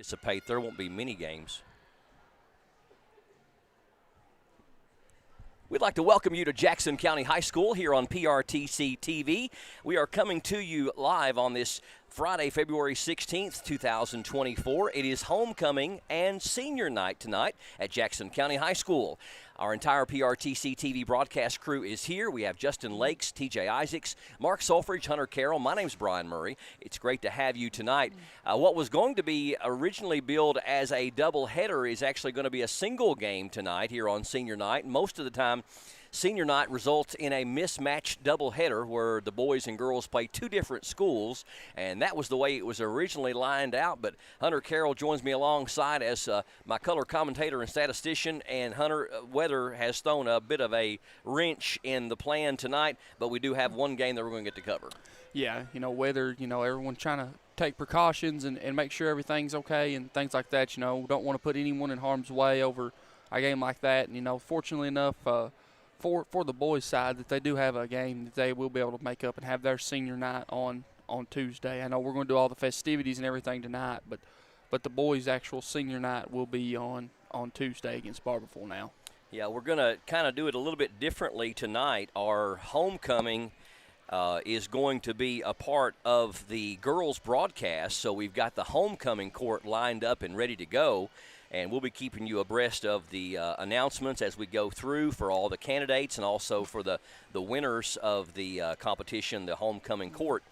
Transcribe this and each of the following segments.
anticipate there won't be many games. We'd like to welcome you to Jackson County High School here on PRTC TV. We are coming to you live on this Friday, February 16th, 2024. It is homecoming and senior night tonight at Jackson County High School. Our entire PRTC TV broadcast crew is here. We have Justin Lakes, TJ Isaacs, Mark Solfridge, Hunter Carroll. My name's Brian Murray. It's great to have you tonight. What was going to be originally billed as a doubleheader is actually going to be a single game tonight here on senior night. Most of the time, senior night results in a mismatched doubleheader where the boys and girls play two different schools, and that was the way it was originally lined out. But Hunter Carroll joins me alongside as my color commentator and statistician, and Hunter, weather has thrown a bit of a wrench in the plan tonight, but we do have one game that we're going to get to cover. Yeah, weather, everyone's trying to take precautions and make sure everything's okay and things like that. Don't want to put anyone in harm's way over a game like that. And, fortunately enough, for the boys' side, that they do have a game that they will be able to make up and have their senior night on Tuesday. I know we're going to do all the festivities and everything tonight, but the boys' actual senior night will be on Tuesday against Barberville now. Yeah, we're going to kind of do it a little bit differently tonight. Our homecoming is going to be a part of the girls' broadcast, so we've got the homecoming court lined up and ready to go. And we'll be keeping you abreast of the announcements as we go through for all the candidates and also for the winners of the competition, the homecoming court.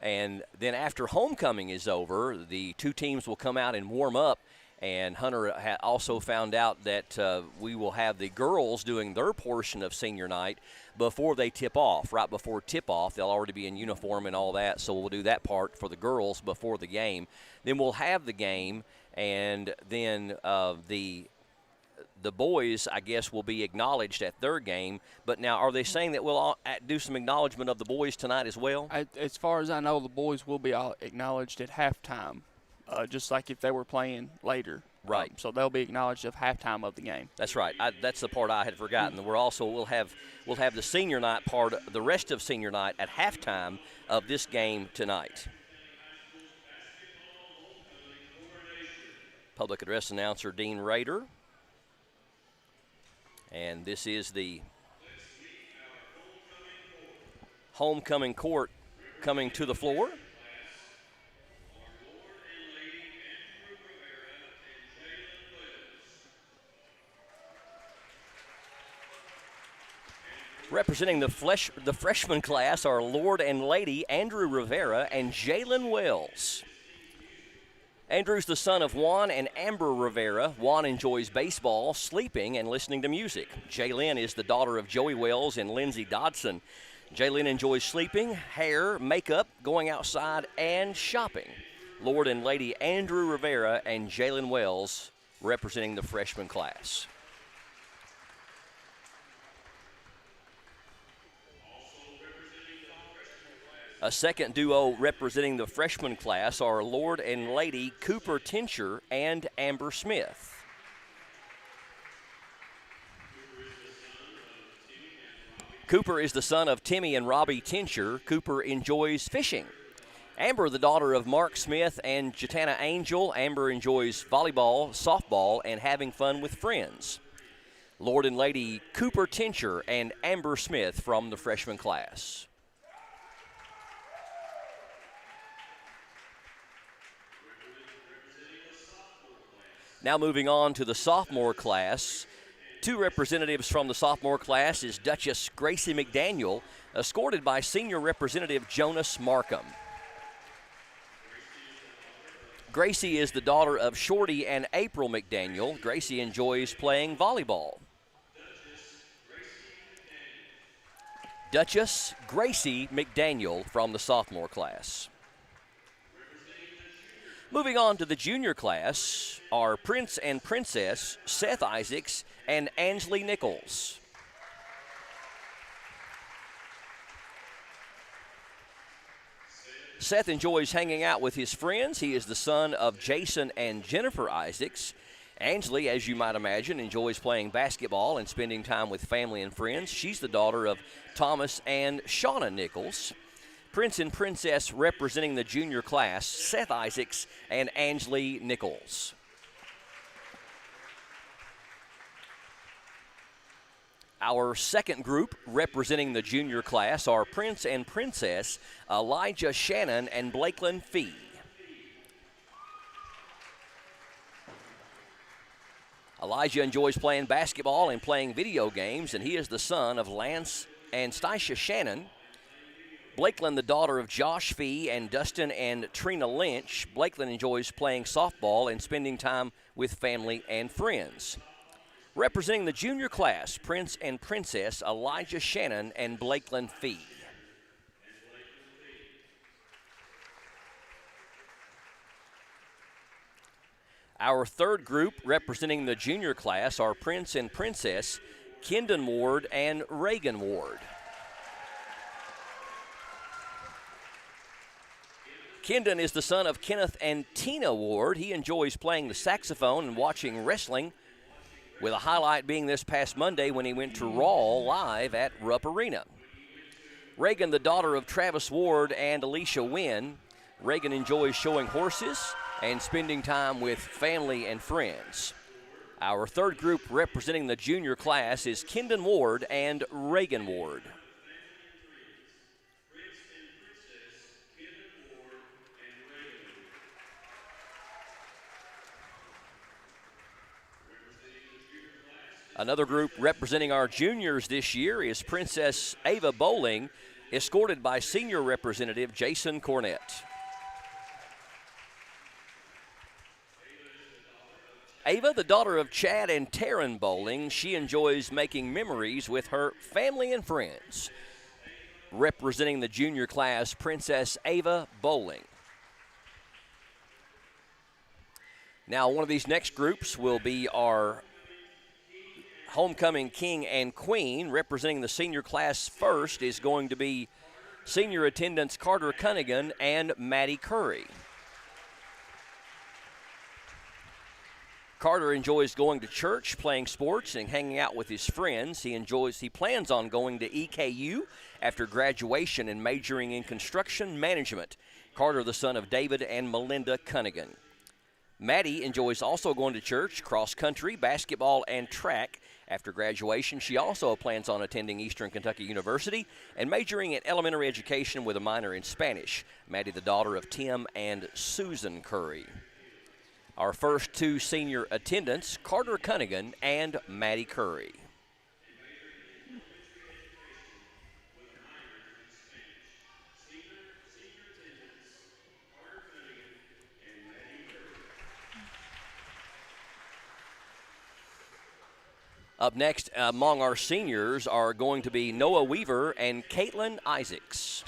And then after homecoming is over, the two teams will come out and warm up. And Hunter also found out that we will have the girls doing their portion of senior night before they tip off. Right before tip-off, they'll already be in uniform and all that, so we'll do that part for the girls before the game. Then we'll have the game, and then the boys, I guess, will be acknowledged at their game. But now, are they saying that we'll all do some acknowledgement of the boys tonight as well? As far as I know, the boys will be all acknowledged at halftime, just like if they were playing later. Right. So they'll be acknowledged at halftime of the game. That's right. That's the part I had forgotten. We'll have the senior night part, the rest of senior night at halftime of this game tonight. Public address announcer Dean Rader. And this is the homecoming court coming to the floor. Representing the freshman class are Lord and Lady Andrew Rivera and Jalen Wells. Andrew's the son of Juan and Amber Rivera. Juan enjoys baseball, sleeping, and listening to music. Jalen is the daughter of Joey Wells and Lindsay Dodson. Jalen enjoys sleeping, hair, makeup, going outside, and shopping. Lord and Lady Andrew Rivera and Jalen Wells representing the freshman class. A second duo representing the freshman class are Lord and Lady Cooper Tincher and Amber Smith. Cooper is the son of Timmy and Robbie Tincher. Cooper enjoys fishing. Amber, the daughter of Mark Smith and Jatana Angel. Amber enjoys volleyball, softball, and having fun with friends. Lord and Lady Cooper Tincher and Amber Smith from the freshman class. Now moving on to the sophomore class. Two representatives from the sophomore class is Duchess Gracie McDaniel, escorted by senior representative Jonas Markham. Gracie is the daughter of Shorty and April McDaniel. Gracie enjoys playing volleyball. Duchess Gracie McDaniel from the sophomore class. Moving on to the junior class are Prince and Princess Seth Isaacs and Ansley Nichols. Seth enjoys hanging out with his friends. He is the son of Jason and Jennifer Isaacs. Ansley, as you might imagine, enjoys playing basketball and spending time with family and friends. She's the daughter of Thomas and Shauna Nichols. Prince and Princess representing the junior class, Seth Isaacs and Angeli Nichols. Our second group representing the junior class are Prince and Princess, Elijah Shannon and Blakeland Fee. Elijah enjoys playing basketball and playing video games, and he is the son of Lance and Stacia Shannon. Blakeland, the daughter of Josh Fee and Dustin and Trina Lynch. Blakeland enjoys playing softball and spending time with family and friends. Representing the junior class, Prince and Princess, Elijah Shannon and Blakeland Fee. Our third group representing the junior class are Prince and Princess, Kendon Ward and Reagan Ward. Kendon is the son of Kenneth and Tina Ward. He enjoys playing the saxophone and watching wrestling, with a highlight being this past Monday when he went to Raw live at Rupp Arena. Reagan, the daughter of Travis Ward and Alicia Wynn. Reagan enjoys showing horses and spending time with family and friends. Our third group representing the junior class is Kendon Ward and Reagan Ward. Another group representing our juniors this year is Princess Ava Bowling, escorted by senior representative Jason Cornett. Ava, the daughter of Chad and Taryn Bowling, she enjoys making memories with her family and friends. Representing the junior class, Princess Ava Bowling. Now, one of these next groups will be our homecoming king and queen. Representing the senior class first is going to be senior attendants Carter Cunningham and Maddie Curry. Carter enjoys going to church, playing sports, and hanging out with his friends. He plans on going to EKU after graduation and majoring in construction management. Carter, the son of David and Melinda Cunningham. Maddie enjoys also going to church, cross country, basketball, and track. After graduation, she also plans on attending Eastern Kentucky University and majoring in elementary education with a minor in Spanish. Maddie, the daughter of Tim and Susan Curry. Our first two senior attendants, Carter Cunningham and Maddie Curry. Up next among our seniors are going to be Noah Weaver and Caitlin Isaacs.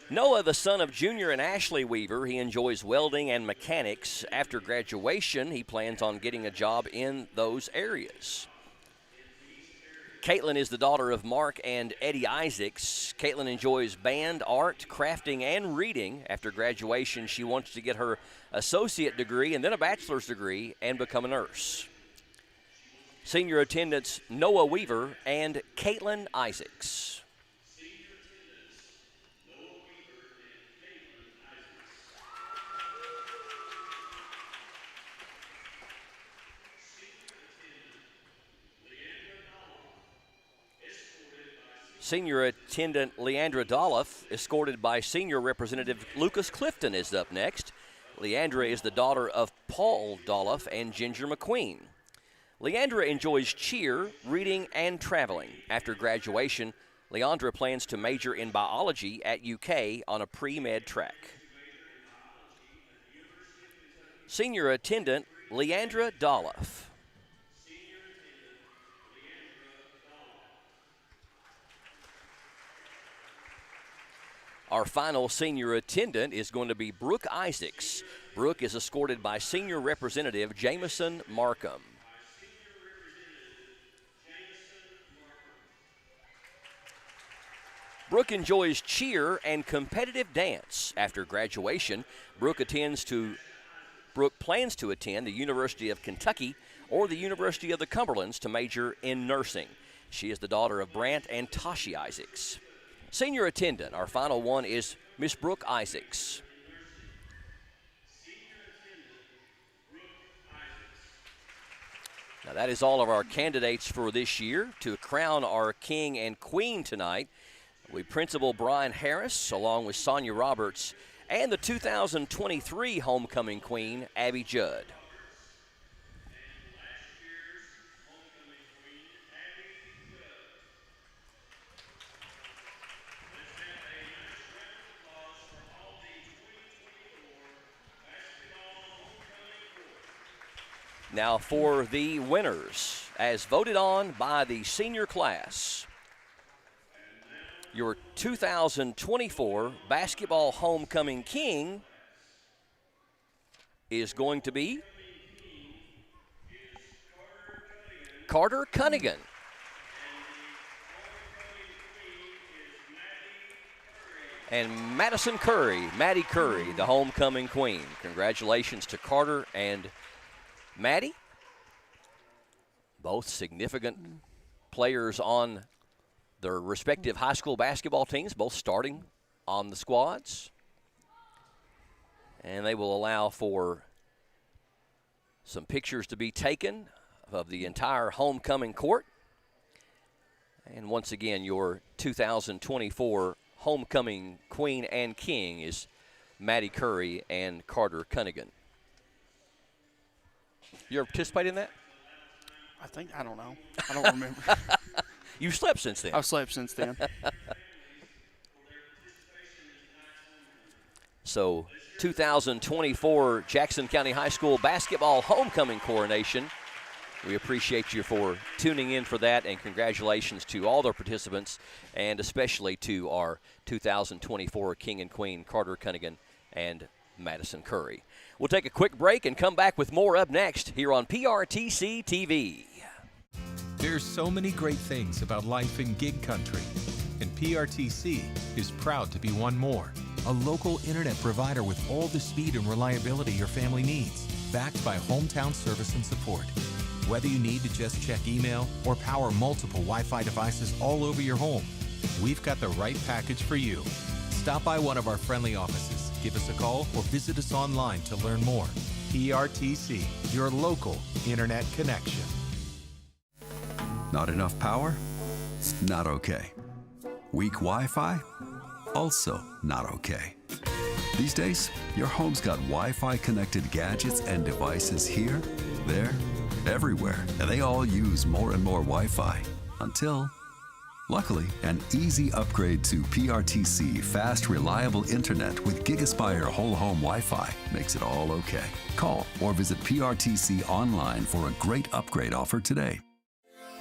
Noah, the son of Junior and Ashley Weaver, he enjoys welding and mechanics. After graduation, he plans on getting a job in those areas. Caitlin is the daughter of Mark and Eddie Isaacs. Caitlin enjoys band, art, crafting, and reading. After graduation, she wants to get her associate degree and then a bachelor's degree and become a nurse. Senior attendants Noah Weaver and Caitlin Isaacs. Senior attendant Leandra Dolph, escorted by senior representative Lucas Clifton, is up next. Leandra is the daughter of Paul Dolph and Ginger McQueen. Leandra enjoys cheer, reading, and traveling. After graduation, Leandra plans to major in biology at UK on a pre-med track. Senior attendant Leandra Dolph. Our final senior attendant is going to be Brooke Isaacs. Brooke is escorted by senior representative Jamison Markham. Brooke enjoys cheer and competitive dance. After graduation, Brooke plans to attend the University of Kentucky or the University of the Cumberlands to major in nursing. She is the daughter of Brant and Tashi Isaacs. Senior attendant, our final one is Miss Brooke Isaacs. Now that is all of our candidates for this year. To crown our king and queen tonight, we Principal Brian Harris, along with Sonia Roberts, and the 2023 homecoming queen, Abby Judd. Now for the winners, as voted on by the senior class. Your 2024 basketball homecoming king is going to be Carter Cunningham. And Madison Curry, Maddie Curry, the homecoming queen. Congratulations to Carter and Maddie. Both significant players on their respective high school basketball teams, both starting on the squads. And they will allow for some pictures to be taken of the entire homecoming court. And once again, your 2024 homecoming queen and king is Maddie Curry and Carter Cunningham. You ever participated in that? I don't know. I don't remember. You slept since then. I've slept since then. So 2024 Jackson County High School basketball homecoming coronation. We appreciate you for tuning in for that, and congratulations to all the participants, and especially to our 2024 king and queen, Carter Cunningham and Madison Curry. We'll take a quick break and come back with more up next here on PRTC TV. There's so many great things about life in gig country, and PRTC is proud to be one more. A local internet provider with all the speed and reliability your family needs, backed by hometown service and support. Whether you need to just check email or power multiple Wi-Fi devices all over your home, we've got the right package for you. Stop by one of our friendly offices, give us a call, or visit us online to learn more. PRTC, your local internet connection. Not enough power? Not okay. Weak Wi-Fi? Also not okay. These days, your home's got Wi-Fi connected gadgets and devices here, there, everywhere, and they all use more and more Wi-Fi until, luckily, an easy upgrade to PRTC fast, reliable internet with GigaSpire whole home Wi-Fi makes it all okay. Call or visit PRTC online for a great upgrade offer today.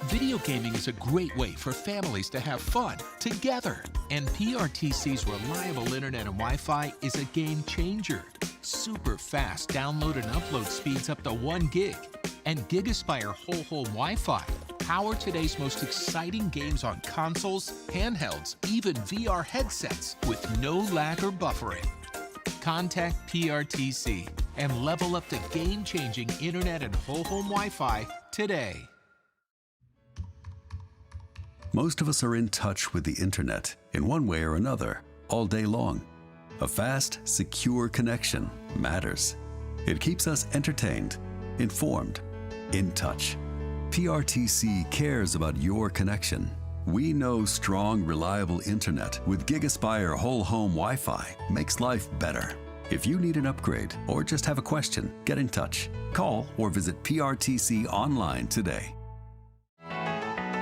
Video gaming is a great way for families to have fun together. And PRTC's reliable internet and Wi-Fi is a game changer. Super fast download and upload speeds up to 1 gig. And GigaSpire whole home Wi-Fi power today's most exciting games on consoles, handhelds, even VR headsets with no lag or buffering. Contact PRTC and level up to game-changing internet and whole home Wi-Fi today. Most of us are in touch with the internet in one way or another all day long. A fast, secure connection matters. It keeps us entertained, informed, in touch. PRTC cares about your connection. We know strong, reliable internet with GigaSpire whole home Wi-Fi makes life better. If you need an upgrade or just have a question, get in touch. Call or visit PRTC online today.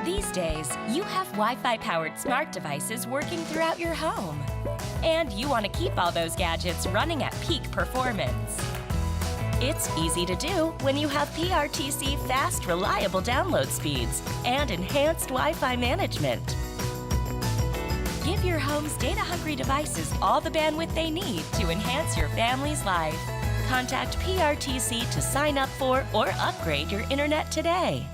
These days, you have Wi-Fi powered smart devices working throughout your home. And you want to keep all those gadgets running at peak performance. It's easy to do when you have PRTC fast, reliable download speeds and enhanced Wi-Fi management. Give your home's data-hungry devices all the bandwidth they need to enhance your family's life. Contact PRTC to sign up for or upgrade your internet today.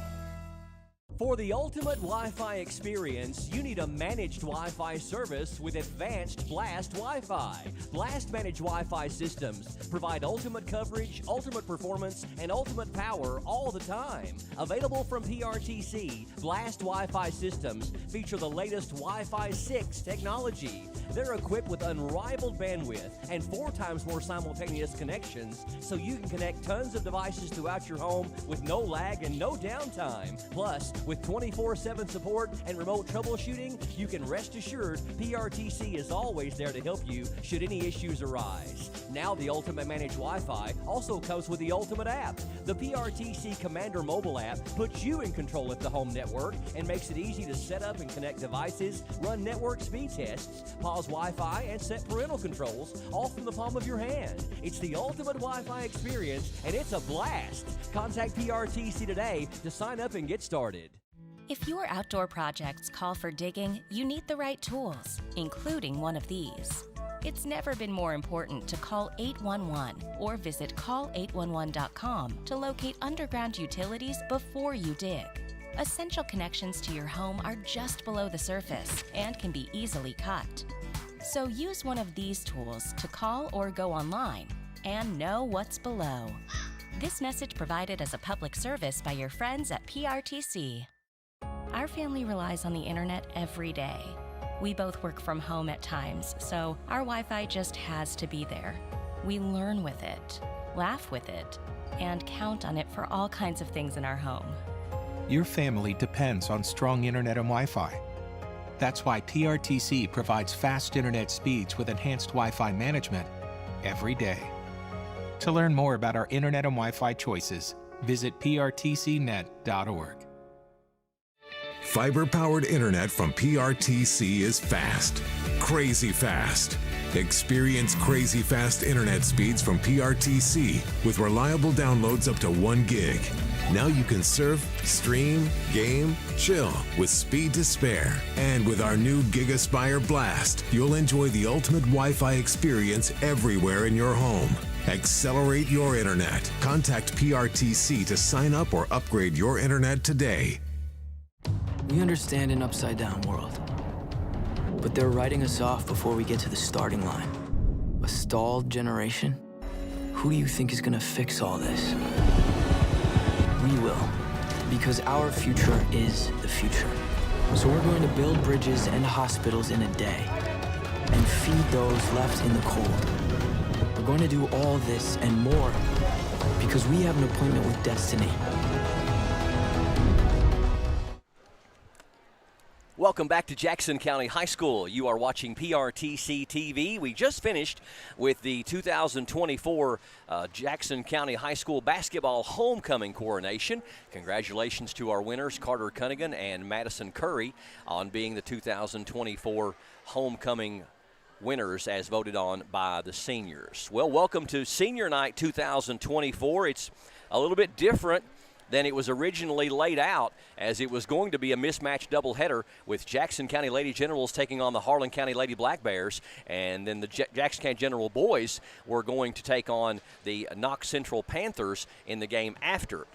For the ultimate Wi-Fi experience, you need a managed Wi-Fi service with advanced Blast Wi-Fi. Blast managed Wi-Fi systems provide ultimate coverage, ultimate performance, and ultimate power all the time. Available from PRTC, Blast Wi-Fi systems feature the latest Wi-Fi 6 technology. They're equipped with unrivaled bandwidth and 4 times more simultaneous connections, so you can connect tons of devices throughout your home with no lag and no downtime. Plus, with 24/7 support and remote troubleshooting, you can rest assured PRTC is always there to help you should any issues arise. Now the Ultimate Managed Wi-Fi also comes with the Ultimate app. The PRTC Commander mobile app puts you in control of the home network and makes it easy to set up and connect devices, run network speed tests, pause Wi-Fi, and set parental controls all from the palm of your hand. It's the ultimate Wi-Fi experience, and it's a blast. Contact PRTC today to sign up and get started. If your outdoor projects call for digging, you need the right tools, including one of these. It's never been more important to call 811 or visit call811.com to locate underground utilities before you dig. Essential connections to your home are just below the surface and can be easily cut. So use one of these tools to call or go online and know what's below. This message provided as a public service by your friends at PRTC. Our family relies on the internet every day. We both work from home at times, so our Wi-Fi just has to be there. We learn with it, laugh with it, and count on it for all kinds of things in our home. Your family depends on strong internet and Wi-Fi. That's why PRTC provides fast internet speeds with enhanced Wi-Fi management every day. To learn more about our internet and Wi-Fi choices, visit prtcnet.org. Fiber-powered internet from PRTC is fast. Crazy fast. Experience crazy fast internet speeds from PRTC with reliable downloads up to 1 gig. Now you can surf, stream, game, chill with speed to spare. And with our new GigaSpire Blast, you'll enjoy the ultimate Wi-Fi experience everywhere in your home. Accelerate your internet. Contact PRTC to sign up or upgrade your internet today. We understand an upside-down world, but they're writing us off before we get to the starting line. A stalled generation? Who do you think is gonna fix all this? We will, because our future is the future. So we're going to build bridges and hospitals in a day, and feed those left in the cold. We're going to do all this and more, because we have an appointment with destiny. Welcome back to Jackson County High School. You are watching PRTC TV. We just finished with the 2024 Jackson County High School basketball homecoming coronation. Congratulations to our winners, Carter Cunningham and Madison Curry, on being the 2024 homecoming winners as voted on by the seniors. Well, welcome to Senior Night 2024. It's a little bit different than it was originally laid out, as it was going to be a mismatched doubleheader with Jackson County Lady Generals taking on the Harlan County Lady Black Bears, and then the Jackson County General boys were going to take on the Knox Central Panthers in the game after.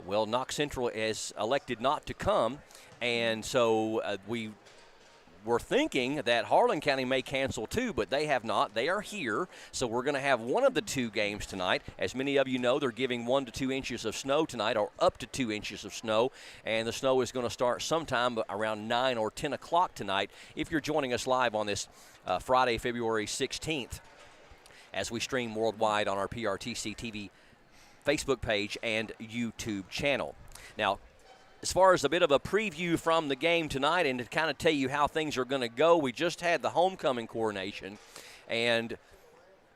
Well, Knox Central has elected not to come, and so we were thinking that Harlan County may cancel too, but they have not. They are here, so we're going to have one of the two games tonight. As many of you know, they're giving 1 to 2 inches of snow tonight, or up to 2 inches of snow, and the snow is going to start sometime around 9 or 10 o'clock tonight if you're joining us live on this Friday, February 16th, as we stream worldwide on our PRTC TV Facebook page and YouTube channel. Now, as far as a bit of a preview from the game tonight and to kind of tell you how things are going to go, we just had the homecoming coronation, and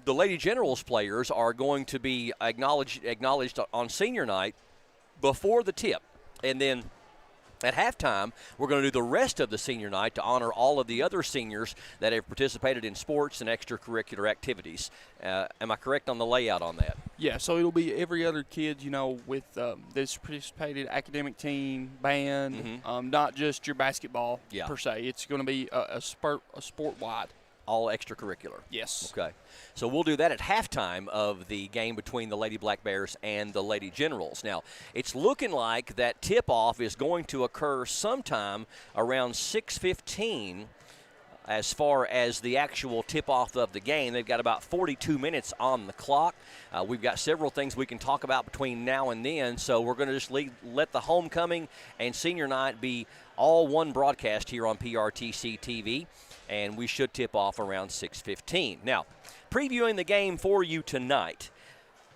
the Lady Generals players are going to be acknowledged on senior night before the tip. And then at halftime, we're going to do the rest of the senior night to honor all of the other seniors that have participated in sports and extracurricular activities. Am I correct on the layout on that? Yeah, so it'll be every other kid, you know, with this participated academic team, band, not just your basketball per se. It's going to be a sport-wide. all extracurricular. Yes. Okay. So we'll do that at halftime of the game between the Lady Black Bears and the Lady Generals. Now, it's looking like that tip-off is going to occur sometime around 6:15 as far as the actual tip-off of the game. They've got about 42 minutes on the clock. We've got several things we can talk about between now and then, so we're going to just let the homecoming and senior night be all one broadcast here on PRTC TV, and we should tip off around 6:15. Now, previewing the game for you tonight,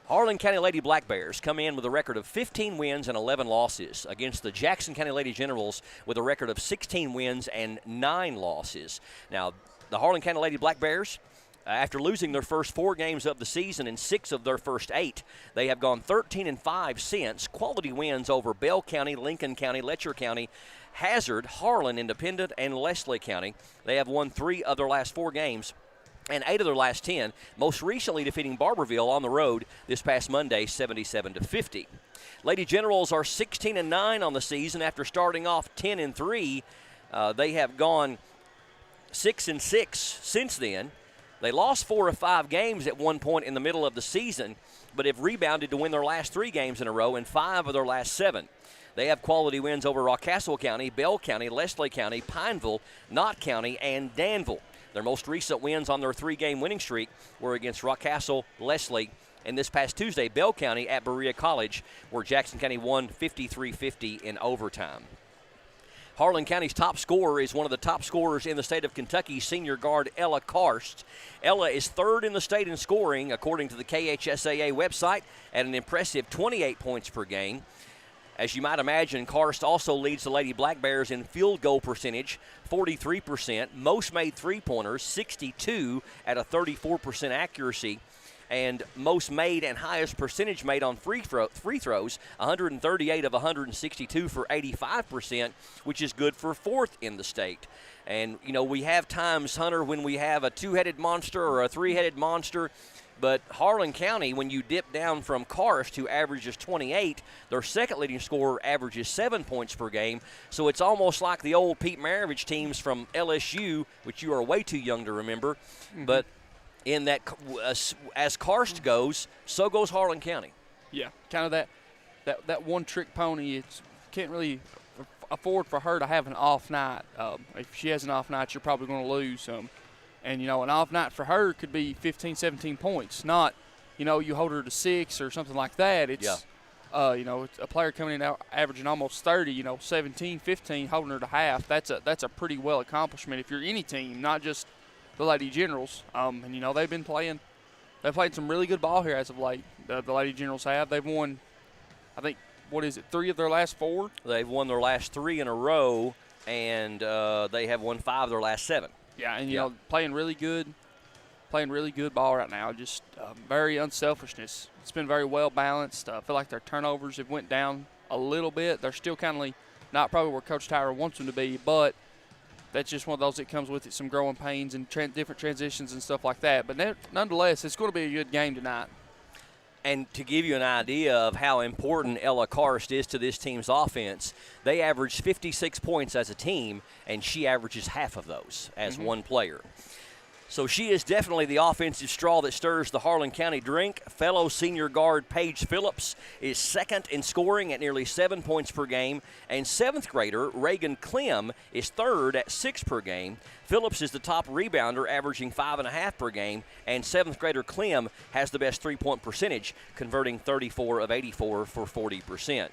Harlan County Lady Black Bears come in with a record of 15 wins and 11 losses against the Jackson County Lady Generals with a record of 16 wins and 9 losses. Now, the Harlan County Lady Black Bears, after losing their first 4 games of the season and 6 of their first 8, they have gone 13-5 since. Quality wins over Bell County, Lincoln County, Letcher County, Hazard, Harlan, Independent, and Leslie County. They have won 3 of their last 4 games and 8 of their last 10, most recently defeating Barberville on the road this past Monday, 77-50. Lady Generals are 16-9 on the season after starting off 10-3. They have gone 6-6 since then. They lost 4 of 5 games at one point in the middle of the season, but have rebounded to win their last 3 games in a row and 5 of their last 7. They have quality wins over Rockcastle County, Bell County, Leslie County, Pineville, Knott County, and Danville. Their most recent wins on their 3-game winning streak were against Rockcastle, Leslie, and this past Tuesday, Bell County at Berea College, where Jackson County won 53-50 in overtime. Harlan County's top scorer is one of the top scorers in the state of Kentucky, senior guard Ella Karst. Ella is 3rd in the state in scoring, according to the KHSAA website, at an impressive 28 points per game. As you might imagine, Karst also leads the Lady Black Bears in field goal percentage, 43%, most made three-pointers, 62 at a 34% accuracy, and most made and highest percentage made on free throws, 138 of 162 for 85%, which is good for 4th in the state. And, you know, we have times, Hunter, when we have a 2-headed monster or a 3-headed monster, but Harlan County, when you dip down from Karst, who averages 28, their second leading scorer averages 7 points per game. So it's almost like the old Pete Maravich teams from LSU, which you are way too young to remember. Mm-hmm. But in that, as Karst goes, so goes Harlan County. Yeah, kind of that one-trick pony. It's can't really afford for her to have an off night. If she has an off night, you're probably going to lose some. And, you know, an off night for her could be 15, 17 points, not, you know, you hold her to 6 or something like that. It's, you know, it's a player coming in out averaging almost 30, you know, 17, 15, holding her to half. That's a pretty well accomplishment if you're any team, not just the Lady Generals. And, you know, they've played some really good ball here as of late. The Lady Generals have. They've won, I think, 3 of their last 4? They've won their last 3 in a row, and they have won 5 of their last 7. Yeah, and, you know, playing really good ball right now. Just very unselfishness. It's been very well balanced. I feel like their turnovers have went down a little bit. They're still kind of not probably where Coach Tyra wants them to be, but that's just one of those that comes with it, some growing pains and different transitions and stuff like that. But nonetheless, it's going to be a good game tonight. And to give you an idea of how important Ella Karst is to this team's offense, they average 56 points as a team, and she averages half of those as one player. So she is definitely the offensive straw that stirs the Harlan County drink. Fellow senior guard Paige Phillips is 2nd in scoring at nearly 7 points per game, and 7th grader Reagan Clem is 3rd at 6 per game. Phillips is the top rebounder, averaging 5.5 per game, and 7th grader Clem has the best three-point percentage, converting 34 of 84 for 40%.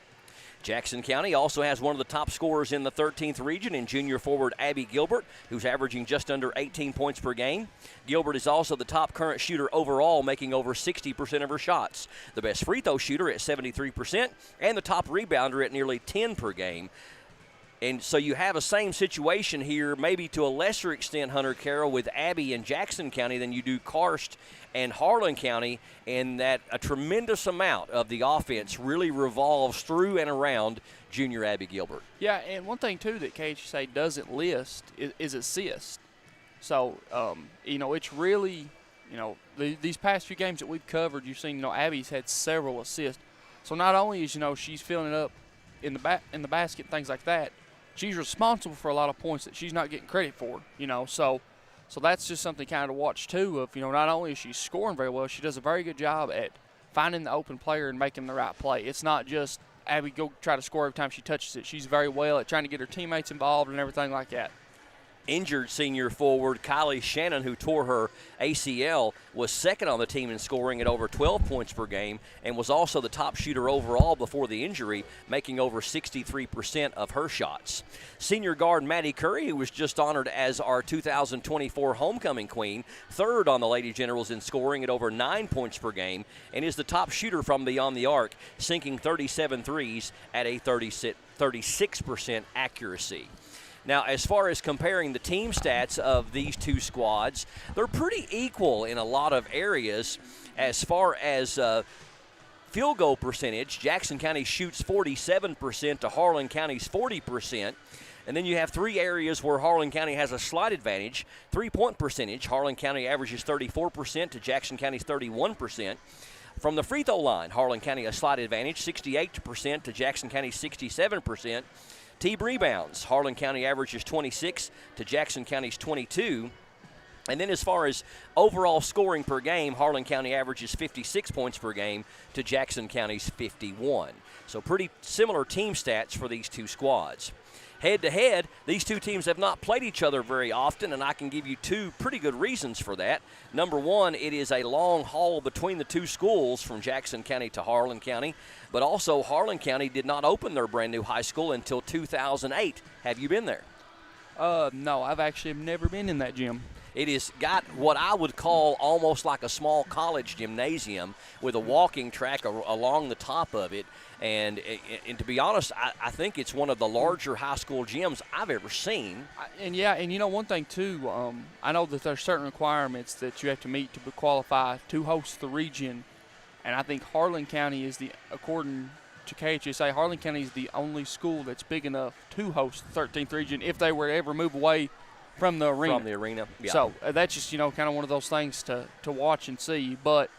Jackson County also has one of the top scorers in the 13th region in junior forward Abby Gilbert, who's averaging just under 18 points per game. Gilbert is also the top current shooter overall, making over 60% of her shots, the best free throw shooter at 73%, and the top rebounder at nearly 10 per game. And so you have a same situation here, maybe to a lesser extent, Hunter Carroll, with Abby in Jackson County than you do Karst and Harlan County, in that a tremendous amount of the offense really revolves through and around junior Abby Gilbert. Yeah, and one thing, too, that KHSA doesn't list is assists. So, you know, it's really, you know, these past few games that we've covered, you've seen, you know, Abby's had several assists. So not only is, you know, she's filling it up in the basket and things like that, she's responsible for a lot of points that she's not getting credit for, you know. So So that's just something kind of to watch too. Of not only is she scoring very well, she does a very good job at finding the open player and making the right play. It's not just Abby go try to score every time she touches it. She's very well at trying to get her teammates involved and everything like that. Injured senior forward Kylie Shannon, who tore her ACL, was second on the team in scoring at over 12 points per game and was also the top shooter overall before the injury, making over 63% of her shots. Senior guard Maddie Curry, who was just honored as our 2024 homecoming queen, third on the Lady Generals in scoring at over 9 points per game, and is the top shooter from beyond the arc, sinking 37 threes at a 36% accuracy. Now, as far as comparing the team stats of these two squads, they're pretty equal in a lot of areas. As far as field goal percentage, Jackson County shoots 47% to Harlan County's 40%. And then you have three areas where Harlan County has a slight advantage. 3-point percentage, Harlan County averages 34% to Jackson County's 31%. From the free throw line, Harlan County a slight advantage, 68% to Jackson County's 67%. Team rebounds, Harlan County averages 26 to Jackson County's 22. And then as far as overall scoring per game, Harlan County averages 56 points per game to Jackson County's 51. So pretty similar team stats for these two squads. Head-to-head, these two teams have not played each other very often, and I can give you two pretty good reasons for that. Number one, it is a long haul between the two schools from Jackson County to Harlan County, but also Harlan County did not open their brand new high school until 2008. Have you been there? No, I've actually never been in that gym. It has got what I would call almost like a small college gymnasium with a walking track along the top of it. And to be honest, I think it's one of the larger high school gyms I've ever seen. And one thing too, I know that there's certain requirements that you have to meet to qualify to host the region. And I think Harlan County according to KHSA, Harlan County is the only school that's big enough to host the 13th region if they were to ever move away from the arena. Yeah. So that's just, kind of one of those things to watch and see. But,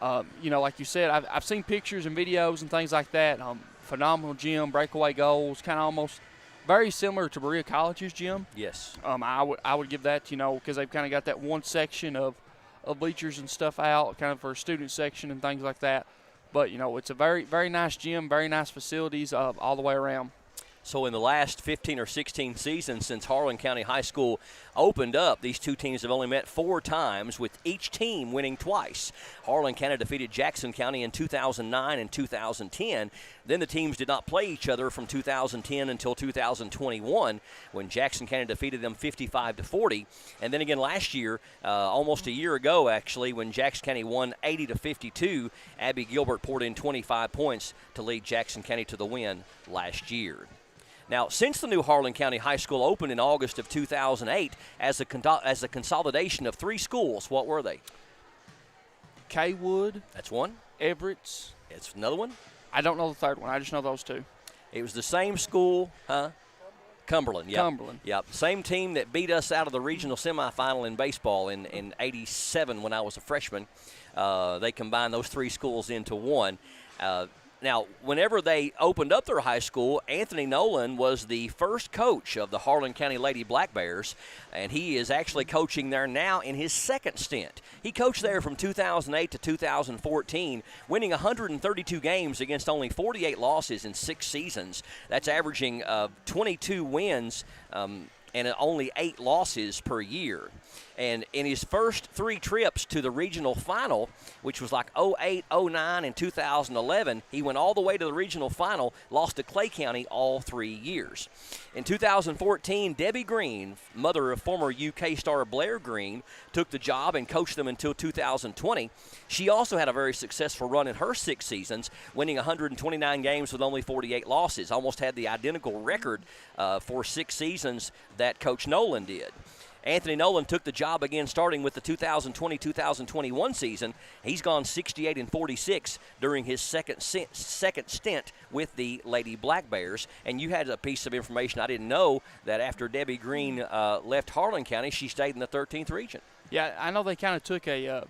like you said, I've seen pictures and videos and things like that. Phenomenal gym, breakaway goals, kind of almost very similar to Berea College's gym. Yes. I would give that, because they've kind of got that one section of bleachers and stuff out, kind of for a student section and things like that. But, it's a very, very nice gym, very nice facilities all the way around. So in the last 15 or 16 seasons since Harlan County High School opened up, these two teams have only met 4 times, with each team winning twice. Harlan County defeated Jackson County in 2009 and 2010. Then the teams did not play each other from 2010 until 2021, when Jackson County defeated them 55-40. And then again last year, almost a year ago actually, when Jackson County won 80-52, Abby Gilbert poured in 25 points to lead Jackson County to the win last year. Now, since the new Harlan County High School opened in August of 2008 as a consolidation of 3 schools, what were they? Kaywood. That's one. Everett's. It's another one. I don't know the third one. I just know those 2. It was the same school, huh? Cumberland. Yep. Cumberland. Yep. Same team that beat us out of the regional semifinal in baseball in '87 when I was a freshman. They combined those 3 schools into one. Now, whenever they opened up their high school, Anthony Nolan was the first coach of the Harlan County Lady Black Bears, and he is actually coaching there now in his second stint. He coached there from 2008 to 2014, winning 132 games against only 48 losses in 6 seasons. That's averaging 22 wins and only 8 losses per year. And in his first 3 trips to the regional final, which was like 08, 09, and 2011, he went all the way to the regional final, lost to Clay County all 3 years. In 2014, Debbie Green, mother of former UK star Blair Green, took the job and coached them until 2020. She also had a very successful run in her 6 seasons, winning 129 games with only 48 losses, almost had the identical record for 6 seasons that Coach Nolan did. Anthony Nolan took the job again starting with the 2020-2021 season. He's gone 68-46 during his second stint with the Lady Black Bears. And you had a piece of information I didn't know, that after Debbie Green left Harlan County, she stayed in the 13th region. Yeah, I know they kind of took a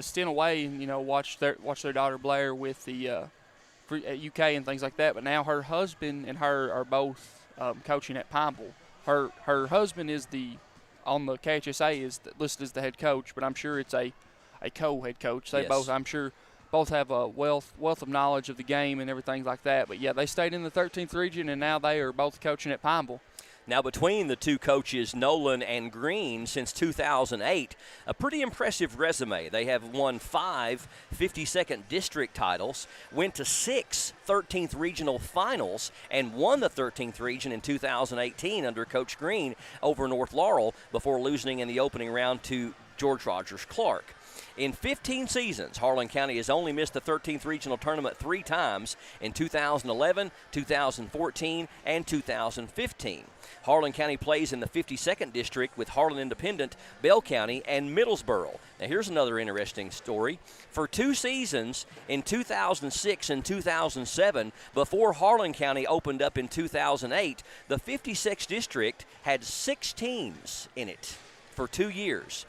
stint away and, watched their daughter Blair with the UK and things like that. But now her husband and her are both coaching at Pineville. Her husband is the on the KHSA is listed as the head coach, but I'm sure it's a co-head coach. They both, I'm sure, both have a wealth of knowledge of the game and everything like that. But, yeah, they stayed in the 13th region, and now they are both coaching at Pineville. Now, between the two coaches, Nolan and Green, since 2008, a pretty impressive resume. They have won 5 52nd district titles, went to 6 13th regional finals, and won the 13th region in 2018 under Coach Green over North Laurel before losing in the opening round to George Rogers Clark. In 15 seasons, Harlan County has only missed the 13th regional tournament 3 times in 2011, 2014, and 2015. Harlan County plays in the 52nd district with Harlan Independent, Bell County, and Middlesboro. Now, here's another interesting story. For 2 seasons, in 2006 and 2007, before Harlan County opened up in 2008, the 56th district had 6 teams in it for 2 years.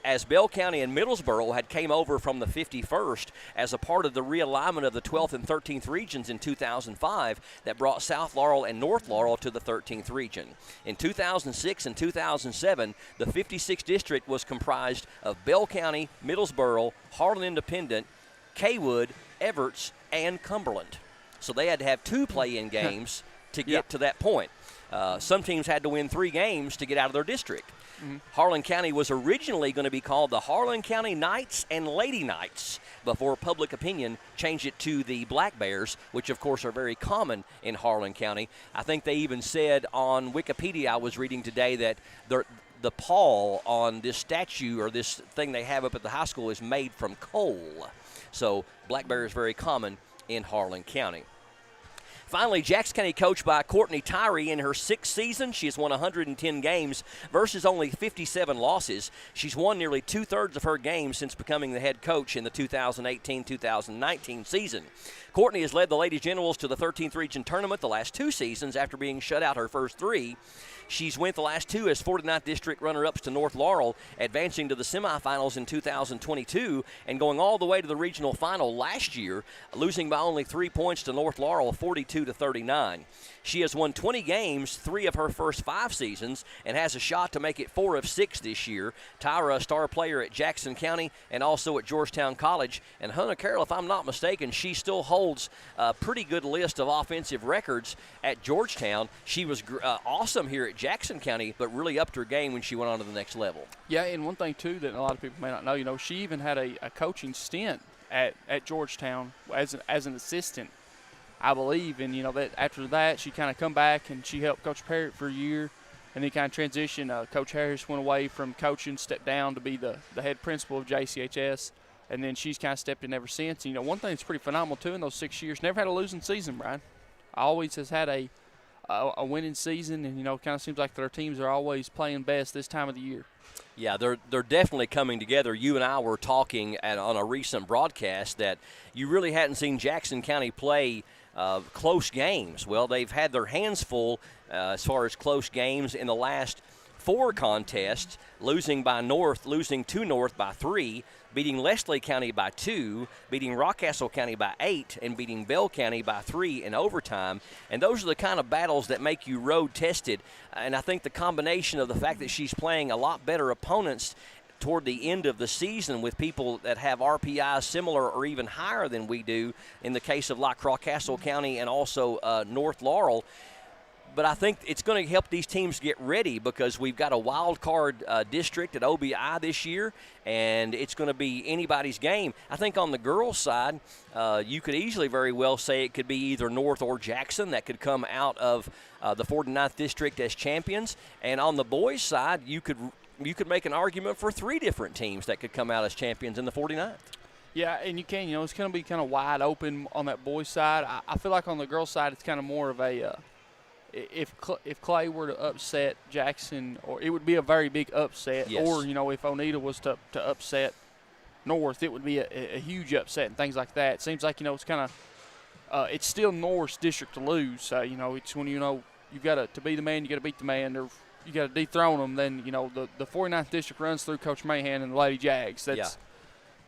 As Bell County and Middlesboro had came over from the 51st as a part of the realignment of the 12th and 13th regions in 2005 that brought South Laurel and North Laurel to the 13th region. In 2006 and 2007, the 56th district was comprised of Bell County, Middlesboro, Harlan Independent, Kaywood, Everts, and Cumberland. So they had to have 2 play-in games to get to that point. Some teams had to win 3 games to get out of their district. Mm-hmm. Harlan County was originally going to be called the Harlan County Knights and Lady Knights before public opinion changed it to the Black Bears, which, of course, are very common in Harlan County. I think they even said on Wikipedia I was reading today that the paw on this statue or this thing they have up at the high school is made from coal. So Black Bear is very common in Harlan County. Finally, Jackson County coached by Courtney Tyree in her 6th season. She has won 110 games versus only 57 losses. She's won nearly 2/3 of her games since becoming the head coach in the 2018-2019 season. Courtney has led the Lady Generals to the 13th Region Tournament the last 2 seasons after being shut out her first 3. She's went the last 2 as 49th District runner-ups to North Laurel, advancing to the semifinals in 2022 and going all the way to the regional final last year, losing by only 3 points to North Laurel, 42-39. She has won 20 games 3 of her first 5 seasons and has a shot to make it 4 of 6 this year. Tyra, a star player at Jackson County and also at Georgetown College. And Hannah Carroll, if I'm not mistaken, she still holds a pretty good list of offensive records at Georgetown. She was awesome here at Jackson County, but really upped her game when she went on to the next level. Yeah, and one thing, too, that a lot of people may not know, she even had a coaching stint at Georgetown as an assistant, I believe. And, that after that, she kind of come back and she helped Coach Parrott for a year and then kind of transitioned. Coach Harris went away from coaching, stepped down to be the head principal of JCHS, and then she's kind of stepped in ever since. And, one thing that's pretty phenomenal, too, in those 6 years, never had a losing season, Brian. Always has had a winning season, and, kind of seems like their teams are always playing best this time of the year. Yeah, they're definitely coming together. You and I were talking on a recent broadcast that you really hadn't seen Jackson County play close games. Well, they've had their hands full as far as close games in the last 4 contests, losing to North by 3, beating Leslie County by 2, beating Rockcastle County by 8, and beating Bell County by 3 in overtime. And those are the kind of battles that make you road tested. And I think the combination of the fact that she's playing a lot better opponents toward the end of the season with people that have RPIs similar or even higher than we do in the case of like Rockcastle County and also North Laurel. But I think it's going to help these teams get ready because we've got a wild card district at OBI this year, and it's going to be anybody's game. I think on the girls' side, you could easily very well say it could be either North or Jackson that could come out of the 49th district as champions. And on the boys' side, you could make an argument for 3 different teams that could come out as champions in the 49th. Yeah, and you can. It's going to be kind of wide open on that boys' side. I feel like on the girls' side, it's kind of more of a if Clay were to upset Jackson, or it would be a very big upset. Yes. Or, if Oneida was to upset North, it would be a huge upset and things like that. It seems like, it's kind of it's still North's district to lose. It's when, you've got to be the man, you got to beat the man, or you got to dethrone them. Then, the 49th district runs through Coach Mahan and the Lady Jags. That's,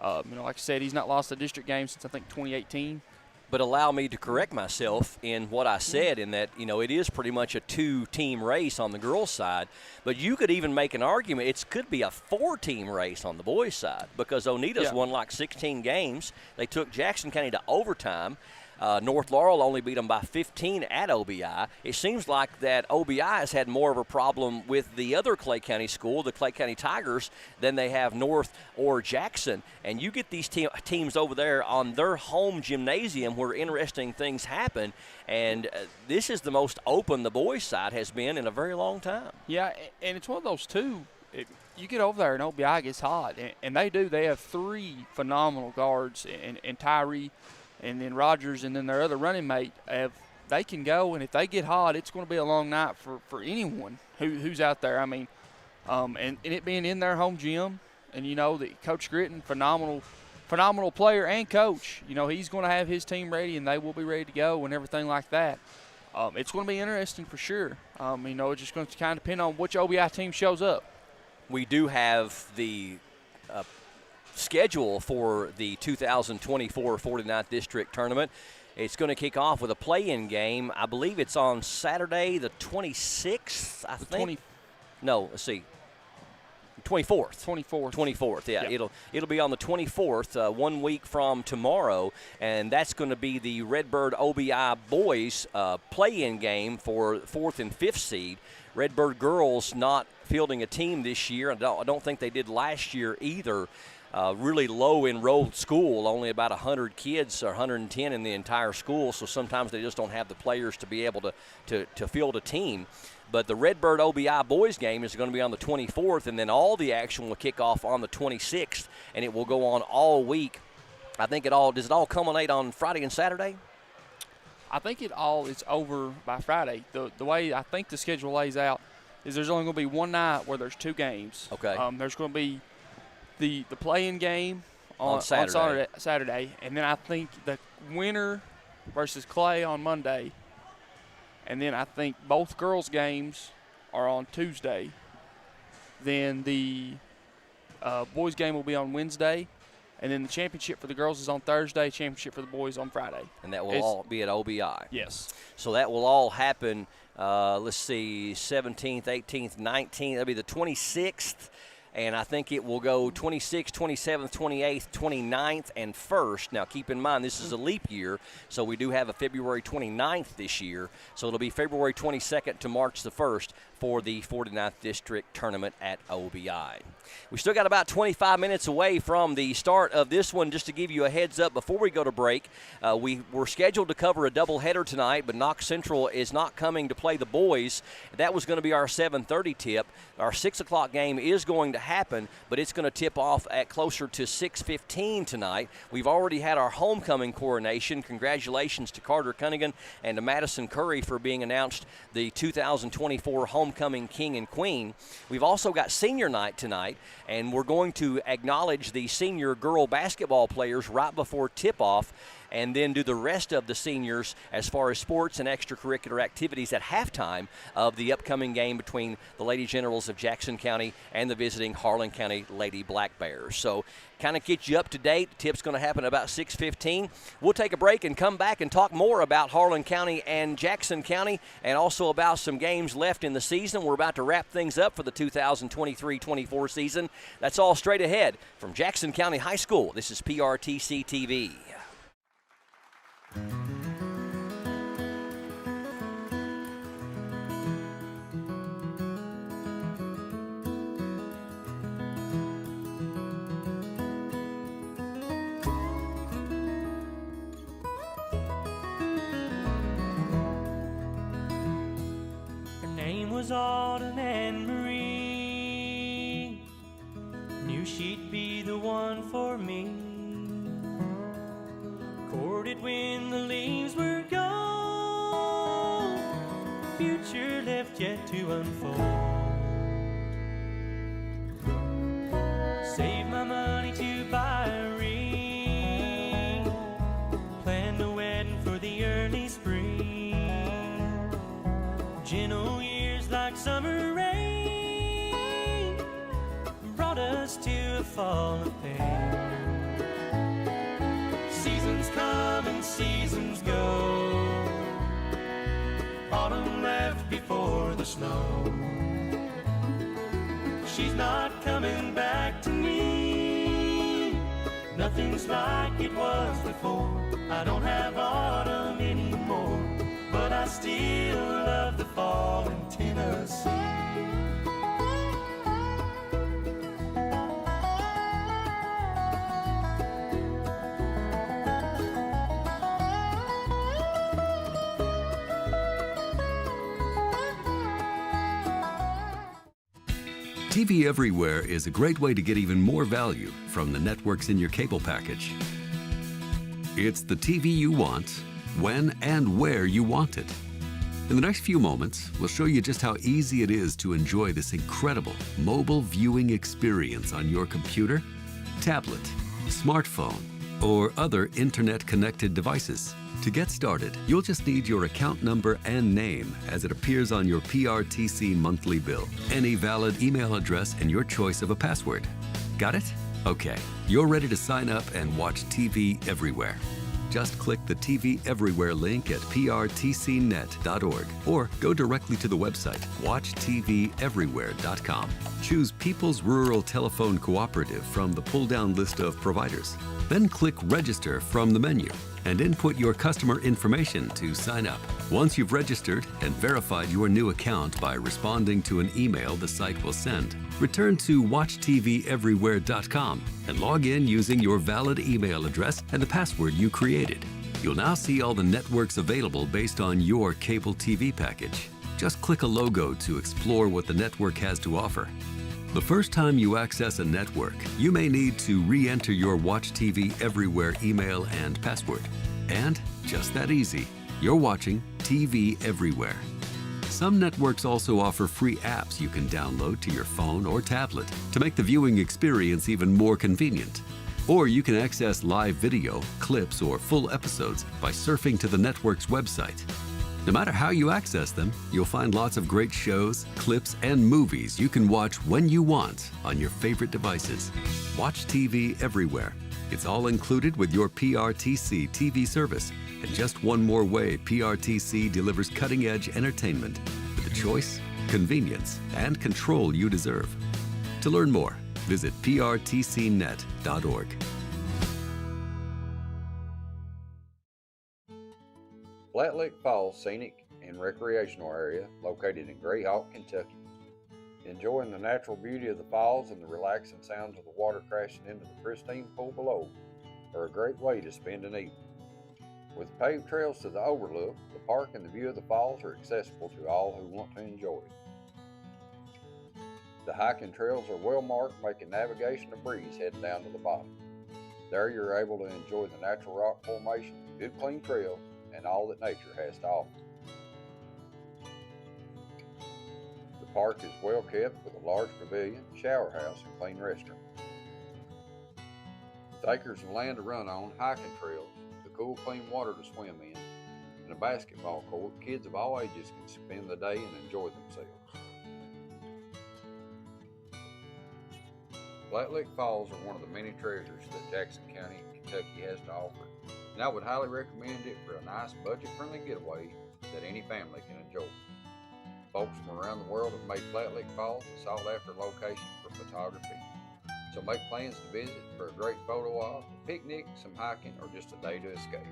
like I said, he's not lost a district game since, I think, 2018. But allow me to correct myself in what I said, in that, it is pretty much a 2-team race on the girls' side. But you could even make an argument it could be a 4-team race on the boys' side, because Oneida's won like 16 games. They took Jackson County to overtime. North Laurel only beat them by 15 at OBI. It seems like that OBI has had more of a problem with the other Clay County school, the Clay County Tigers, than they have North or Jackson. And you get these teams over there on their home gymnasium where interesting things happen. And this is the most open the boys' side has been in a very long time. Yeah, and it's one of those, too. You get over there and OBI gets hot, and they do. They have 3 phenomenal guards, and Tyree, and then Rogers, and then their other running mate. They can go, and if they get hot, it's going to be a long night for anyone who's out there. I mean, and it being in their home gym, and that Coach Gritton, phenomenal player and coach. He's going to have his team ready, and they will be ready to go and everything like that. It's going to be interesting for sure. It's just going to kind of depend on which OBI team shows up. We do have the schedule for the 2024 49th District Tournament. It's going to kick off with a play-in game. I believe it's on Saturday the 26th, I think. No, let's see. 24th. 24th, yeah. Yep. It'll be on the 24th, 1 week from tomorrow, and that's going to be the Redbird OBI boys play-in game for 4th and 5th seed. Redbird girls not fielding a team this year. I don't think they did last year either. Really low enrolled school, only about 100 kids or 110 in the entire school, so sometimes they just don't have the players to be able to field a team. But the Redbird OBI boys game is going to be on the 24th, and then all the action will kick off on the 26th, and it will go on all week. I think does it all culminate on Friday and Saturday? I think it all is over by Friday. The way I think the schedule lays out is there's only going to be one night where there's 2 games. Okay. There's going to be the play-in game on Saturday, and then I think the winner versus Clay on Monday, and then I think both girls' games are on Tuesday. Then the boys' game will be on Wednesday, and then the championship for the girls is on Thursday, championship for the boys on Friday. And that will all be at OBI. Yes. So that will all happen, let's see, 17th, 18th, 19th. That'll be the 26th. And I think it will go 26th, 27th, 28th, 29th, and 1st. Now, keep in mind, this is a leap year, so we do have a February 29th this year. So it'll be February 22nd to March the 1st for the 49th District Tournament at OBI. We still got about 25 minutes away from the start of this one. Just to give you a heads up before we go to break, we were scheduled to cover a doubleheader tonight, but Knox Central is not coming to play the boys. That was going to be our 7:30 tip. Our 6 o'clock game is going to happen, but it's going to tip off at closer to 6:15 tonight. We've already had our homecoming coronation. Congratulations to Carter Cunningham and to Madison Curry for being announced the 2024 homecoming king and queen. We've also got senior night tonight, and we're going to acknowledge the senior girl basketball players right before tip-off, and then do the rest of the seniors as far as sports and extracurricular activities at halftime of the upcoming game between the Lady Generals of Jackson County and the visiting Harlan County Lady Black Bears. So kind of get you up to date. The tip's going to happen about 6:15. We'll take a break and come back and talk more about Harlan County and Jackson County, and also about some games left in the season. We're about to wrap things up for the 2023-24 season. That's all straight ahead from Jackson County High School. This is PRTC TV. Her name was Autumn Anne Marie. Knew she'd be the one for me. Courted when the leaves were gone, future left yet to unfold. Saved my money to buy a ring, planned a wedding for the early spring. Gentle years like summer rain brought us to a fall of pain. Seasons come and seasons snow. She's not coming back to me. Nothing's like it was before. I don't have autumn anymore, but I still love the fall in Tennessee. TV Everywhere is a great way to get even more value from the networks in your cable package. It's the TV you want, when and where you want it. In the next few moments, we'll show you just how easy it is to enjoy this incredible mobile viewing experience on your computer, tablet, smartphone, or other internet-connected devices. To get started, you'll just need your account number and name as it appears on your PRTC monthly bill, any valid email address, and your choice of a password. Got it? Okay, you're ready to sign up and watch TV everywhere. Just click the TV Everywhere link at prtcnet.org or go directly to the website, watchTVEverywhere.com. Choose People's Rural Telephone Cooperative from the pull-down list of providers. Then click Register from the menu and input your customer information to sign up. Once you've registered and verified your new account by responding to an email the site will send, return to watchTVEverywhere.com and log in using your valid email address and the password you created. You'll now see all the networks available based on your cable TV package. Just click a logo to explore what the network has to offer. The first time you access a network, you may need to re-enter your Watch TV Everywhere email and password. And just that easy, you're watching TV Everywhere. Some networks also offer free apps you can download to your phone or tablet to make the viewing experience even more convenient. Or you can access live video, clips, or full episodes by surfing to the network's website. No matter how you access them, you'll find lots of great shows, clips, and movies you can watch when you want on your favorite devices. Watch TV Everywhere. It's all included with your PRTC TV service. And just one more way PRTC delivers cutting-edge entertainment with the choice, convenience, and control you deserve. To learn more, visit prtcnet.org. Flat Lick Falls Scenic and Recreational Area located in Greyhawk, Kentucky. Enjoying the natural beauty of the falls and the relaxing sounds of the water crashing into the pristine pool below are a great way to spend an evening. With paved trails to the overlook, the park and the view of the falls are accessible to all who want to enjoy it. The hiking trails are well marked, making navigation a breeze heading down to the bottom. There you're able to enjoy the natural rock formation, good clean trails, and all that nature has to offer. The park is well kept with a large pavilion, shower house, and clean restroom. With acres of land to run on, hiking trails, the cool clean water to swim in, and a basketball court, kids of all ages can spend the day and enjoy themselves. Flat Lick Falls are one of the many treasures that Jackson County, Kentucky has to offer, and I would highly recommend it for a nice budget-friendly getaway that any family can enjoy. Folks from around the world have made Flat Lick Falls a sought-after location for photography, so make plans to visit for a great photo op, a picnic, some hiking, or just a day to escape.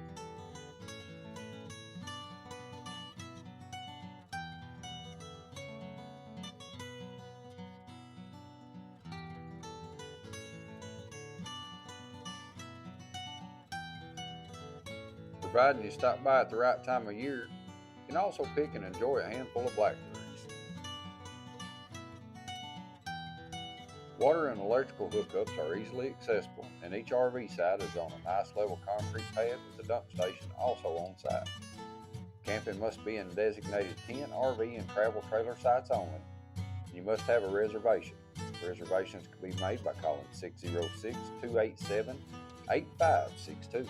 Providing you stop by at the right time of year, you can also pick and enjoy a handful of blackberries. Water and electrical hookups are easily accessible, and each RV site is on a nice level concrete pad with a dump station also on site. Camping must be in designated tent, RV, and travel trailer sites only. You must have a reservation. Reservations can be made by calling 606-287-8562.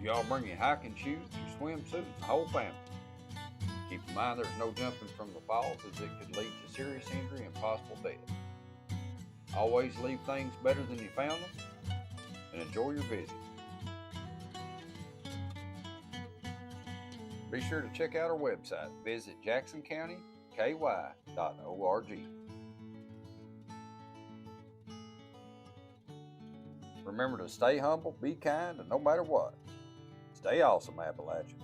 Y'all bring your hiking shoes, your swimsuit, and the whole family. Keep in mind there's no jumping from the falls as it could lead to serious injury and possible death. Always leave things better than you found them, and enjoy your visit. Be sure to check out our website. Visit jacksoncountyky.org. Remember to stay humble, be kind, and no matter what, stay awesome, Appalachia.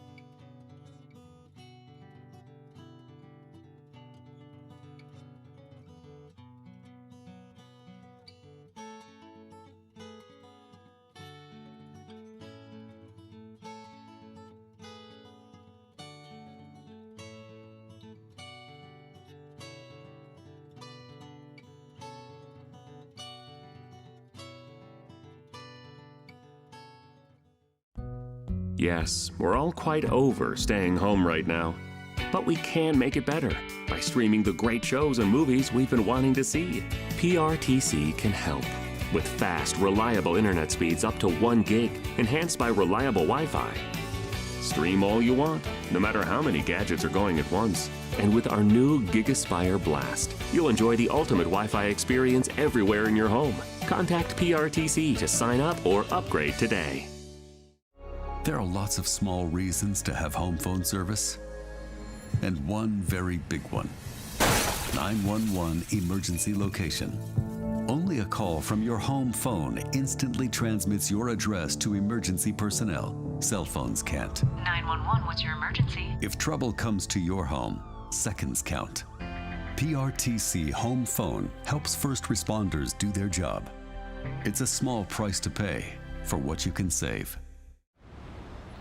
Yes, we're all quite over staying home right now. But we can make it better by streaming the great shows and movies we've been wanting to see. PRTC can help with fast, reliable internet speeds up to 1 gig, enhanced by reliable Wi-Fi. Stream all you want, no matter how many gadgets are going at once. And with our new GigaSpire Blast, you'll enjoy the ultimate Wi-Fi experience everywhere in your home. Contact PRTC to sign up or upgrade today. There are lots of small reasons to have home phone service, and one very big one. 911 emergency location. Only a call from your home phone instantly transmits your address to emergency personnel. Cell phones can't. 911, what's your emergency? If trouble comes to your home, seconds count. PRTC Home Phone helps first responders do their job. It's a small price to pay for what you can save.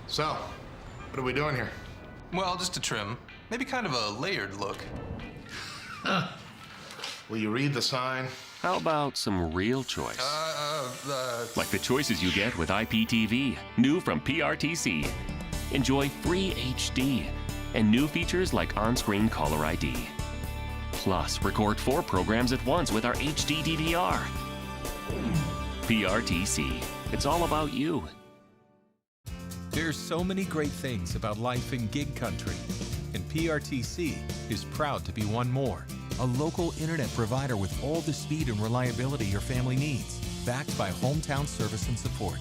So, what are we doing here? Well, just a trim. Maybe kind of a layered look. Will you read the sign? How about some real choice? Like the choices you get with IPTV, new from PRTC. Enjoy free HD and new features like on-screen caller ID. Plus, record 4 programs at once with our HD DVR. PRTC, it's all about you. There's so many great things about life in gig country, and PRTC is proud to be one more. A local internet provider with all the speed and reliability your family needs, backed by hometown service and support.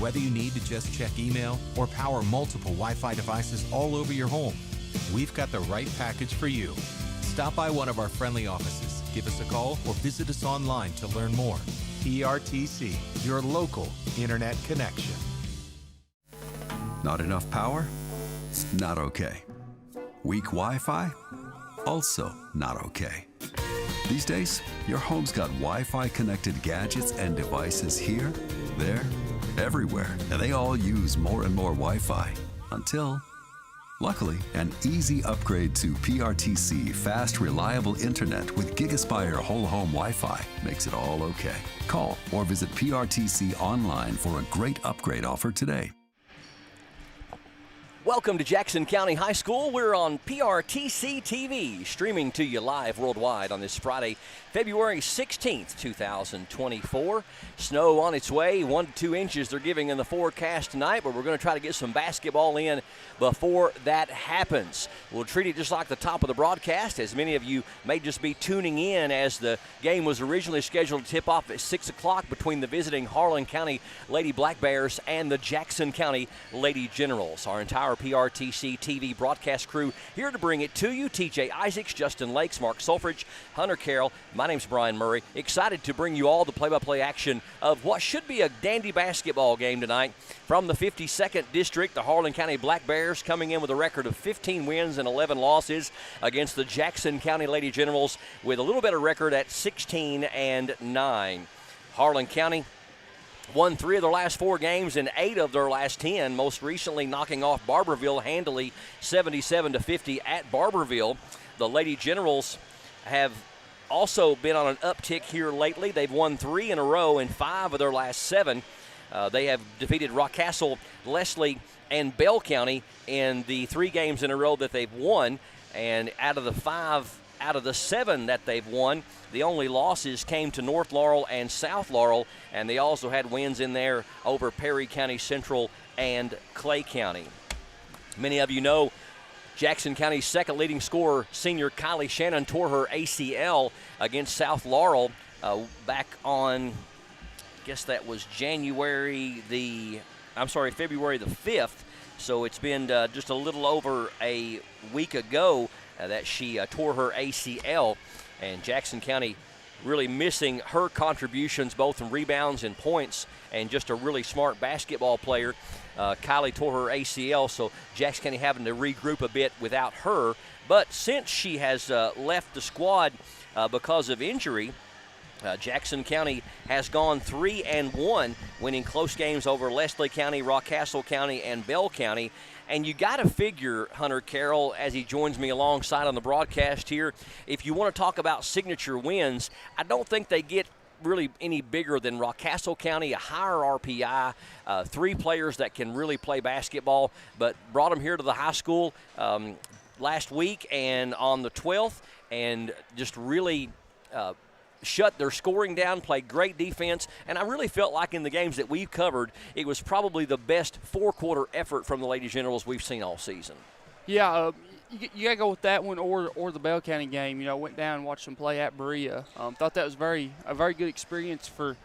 Whether you need to just check email or power multiple Wi-Fi devices all over your home, we've got the right package for you. Stop by one of our friendly offices, give us a call, or visit us online to learn more. PRTC, your local internet connection. Not enough power? Not okay. Weak Wi-Fi? Also not okay. These days, your home's got Wi-Fi connected gadgets and devices here, there, everywhere, and they all use more and more Wi-Fi until, luckily, an easy upgrade to PRTC fast, reliable internet with GigaSpire whole home Wi-Fi makes it all okay. Call or visit PRTC online for a great upgrade offer today. Welcome to Jackson County High School. We're on PRTC TV, streaming to you live worldwide on this Friday, February 16th, 2024. Snow on its way, 1 to 2 inches they're giving in the forecast tonight, but we're going to try to get some basketball in before that happens. We'll treat it just like the top of the broadcast, as many of you may just be tuning in as the game was originally scheduled to tip off at 6 o'clock between the visiting Harlan County Lady Black Bears and the Jackson County Lady Generals. Our entire PRTC TV broadcast crew here to bring it to you. TJ Isaacs, Justin Lakes, Mark Solfridge, Hunter Carroll. My name's Brian Murray. Excited to bring you all the play-by-play action of what should be a dandy basketball game tonight. From the 52nd District, the Harlan County Black Bears coming in with a record of 15 wins and 11 losses against the Jackson County Lady Generals with a little better record at 16-9. Harlan County won 3 of their last 4 games and 8 of their last 10, most recently knocking off Barberville handily 77-50 at Barberville. The Lady Generals have also been on an uptick here lately. They've won 3 in a row in 5 of their last 7. They have defeated Rockcastle, Leslie, and Bell County in the 3 games in a row that they've won. And out of the 7 that they've won, the only losses came to North Laurel and South Laurel, and they also had wins in there over Perry County Central and Clay County. Many of you know Jackson County's second leading scorer, senior Kylie Shannon, tore her ACL against South Laurel back on, I guess that was February the 5th. So it's been just a little over a week ago that she tore her ACL, and Jackson County really missing her contributions both in rebounds and points, and just a really smart basketball player. Kylie tore her ACL, so Jackson County having to regroup a bit without her. But since she has left the squad because of injury, Jackson County has gone 3-1, winning close games over Leslie County, Rockcastle County, and Bell County. And you got to figure, Hunter Carroll, as he joins me alongside on the broadcast here, if you want to talk about signature wins, I don't think they get really any bigger than Rockcastle County, a higher RPI, 3 players that can really play basketball, but brought them here to the high school last week and on the 12th, and just really shut their scoring down, played great defense, and I really felt like in the games that we've covered, it was probably the best 4-quarter effort from the Lady Generals we've seen all season. Yeah, you got to go with that one or the Bell County game. You know, went down and watched them play at Berea. Thought that was a very good experience for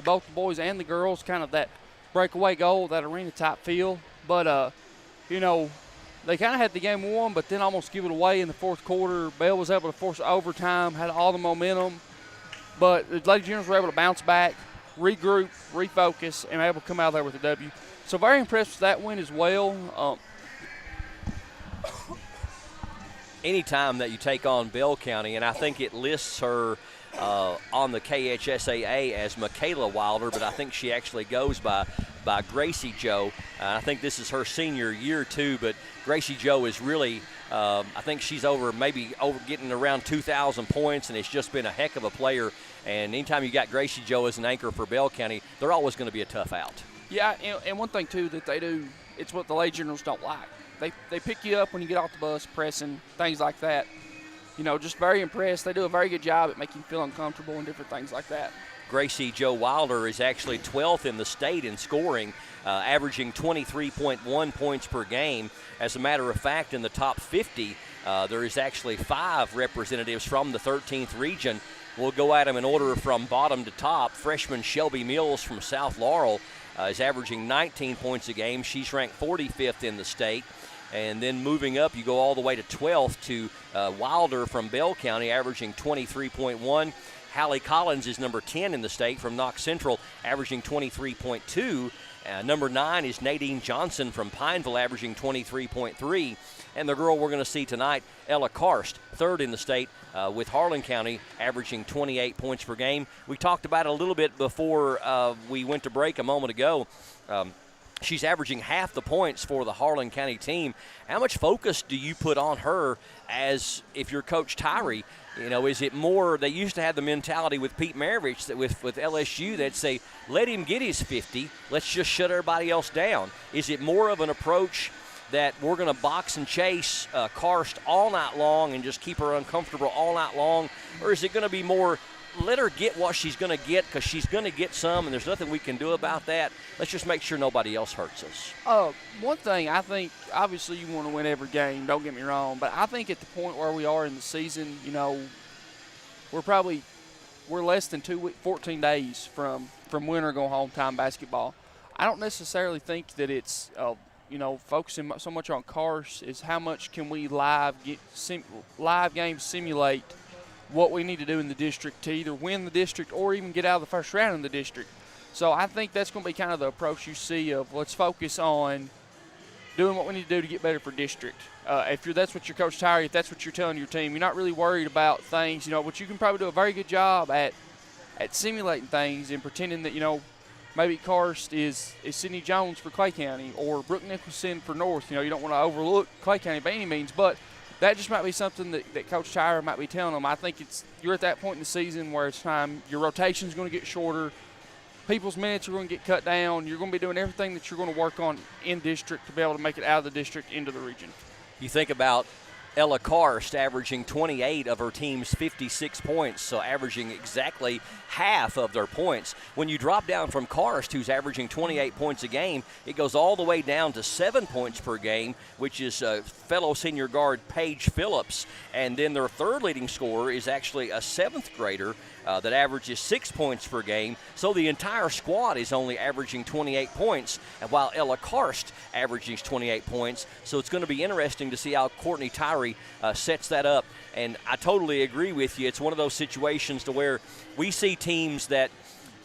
both the boys and the girls, kind of that breakaway goal, that arena-type feel. But, you know, they kind of had the game won, but then almost give it away in the fourth quarter. Bell was able to force overtime, had all the momentum. But the Lady Generals were able to bounce back, regroup, refocus, and were able to come out there with a W. So very impressed with that win as well. Anytime that you take on Bell County, and I think it lists her on the KHSAA as Michaela Wilder, but I think she actually goes by Gracie Joe. I think this is her senior year too, but Gracie Joe is really I think she's over getting around 2,000 points, and it's just been a heck of a player. And anytime you got Gracie Joe as an anchor for Bell County, they're always going to be a tough out. Yeah, and one thing too that they do, it's what the Lady Generals don't like. They pick you up when you get off the bus, pressing, things like that. You know, just very impressed. They do a very good job at making you feel uncomfortable and different things like that. Gracie Joe Wilder is actually 12th in the state in scoring, averaging 23.1 points per game. As a matter of fact, in the top 50, there is actually 5 representatives from the 13th region. We'll go at them in order from bottom to top. Freshman Shelby Mills from South Laurel is averaging 19 points a game. She's ranked 45th in the state. And then moving up, you go all the way to 12th to Wilder from Bell County, averaging 23.1. Hallie Collins is number 10 in the state from Knox Central, averaging 23.2. Number 9 is Nadine Johnson from Pineville, averaging 23.3. And the girl we're going to see tonight, Ella Karst, 3rd in the state with Harlan County, averaging 28 points per game. We talked about it a little bit before we went to break a moment ago. She's averaging half the points for the Harlan County team. How much focus do you put on her as if you're Coach Tyree? You know, is it more, they used to have the mentality with Pete Maravich that with LSU, they'd say, let him get his 50, let's just shut everybody else down. Is it more of an approach that we're going to box and chase Karst all night long and just keep her uncomfortable all night long? Or is it going to be more, let her get what she's going to get because she's going to get some and there's nothing we can do about that. Let's just make sure nobody else hurts us. One thing, I think, obviously you want to win every game, don't get me wrong, but I think at the point where we are in the season, you know, we're less than 14 days from win or go home time basketball. I don't necessarily think that it's, focusing so much on Karst is how much can we live game simulate what we need to do in the district to either win the district or even get out of the first round in the district. So I think that's going to be kind of the approach you see of let's focus on doing what we need to do to get better for district. That's what your Coach Tyree, if that's what you're telling your team, you're not really worried about things, but you can probably do a very good job at simulating things and pretending that, maybe Karst is Sydney Jones for Clay County or Brooke Nicholson for North. You don't want to overlook Clay County by any means, but that just might be something that Coach Tyree might be telling them. I think you're at that point in the season where it's time, your rotation's going to get shorter, people's minutes are going to get cut down, you're going to be doing everything that you're going to work on in district to be able to make it out of the district into the region. You think about Ella Karst averaging 28 of her team's 56 points, so averaging exactly half of their points. When you drop down from Karst, who's averaging 28 points a game, it goes all the way down to 7 points per game, which is fellow senior guard Paige Phillips. And then their third leading scorer is actually a 7th grader, that averages 6 points per game. So the entire squad is only averaging 28 points, and while Ella Karst averages 28 points. So it's going to be interesting to see how Courtney Tyree sets that up. And I totally agree with you. It's one of those situations to where we see teams that,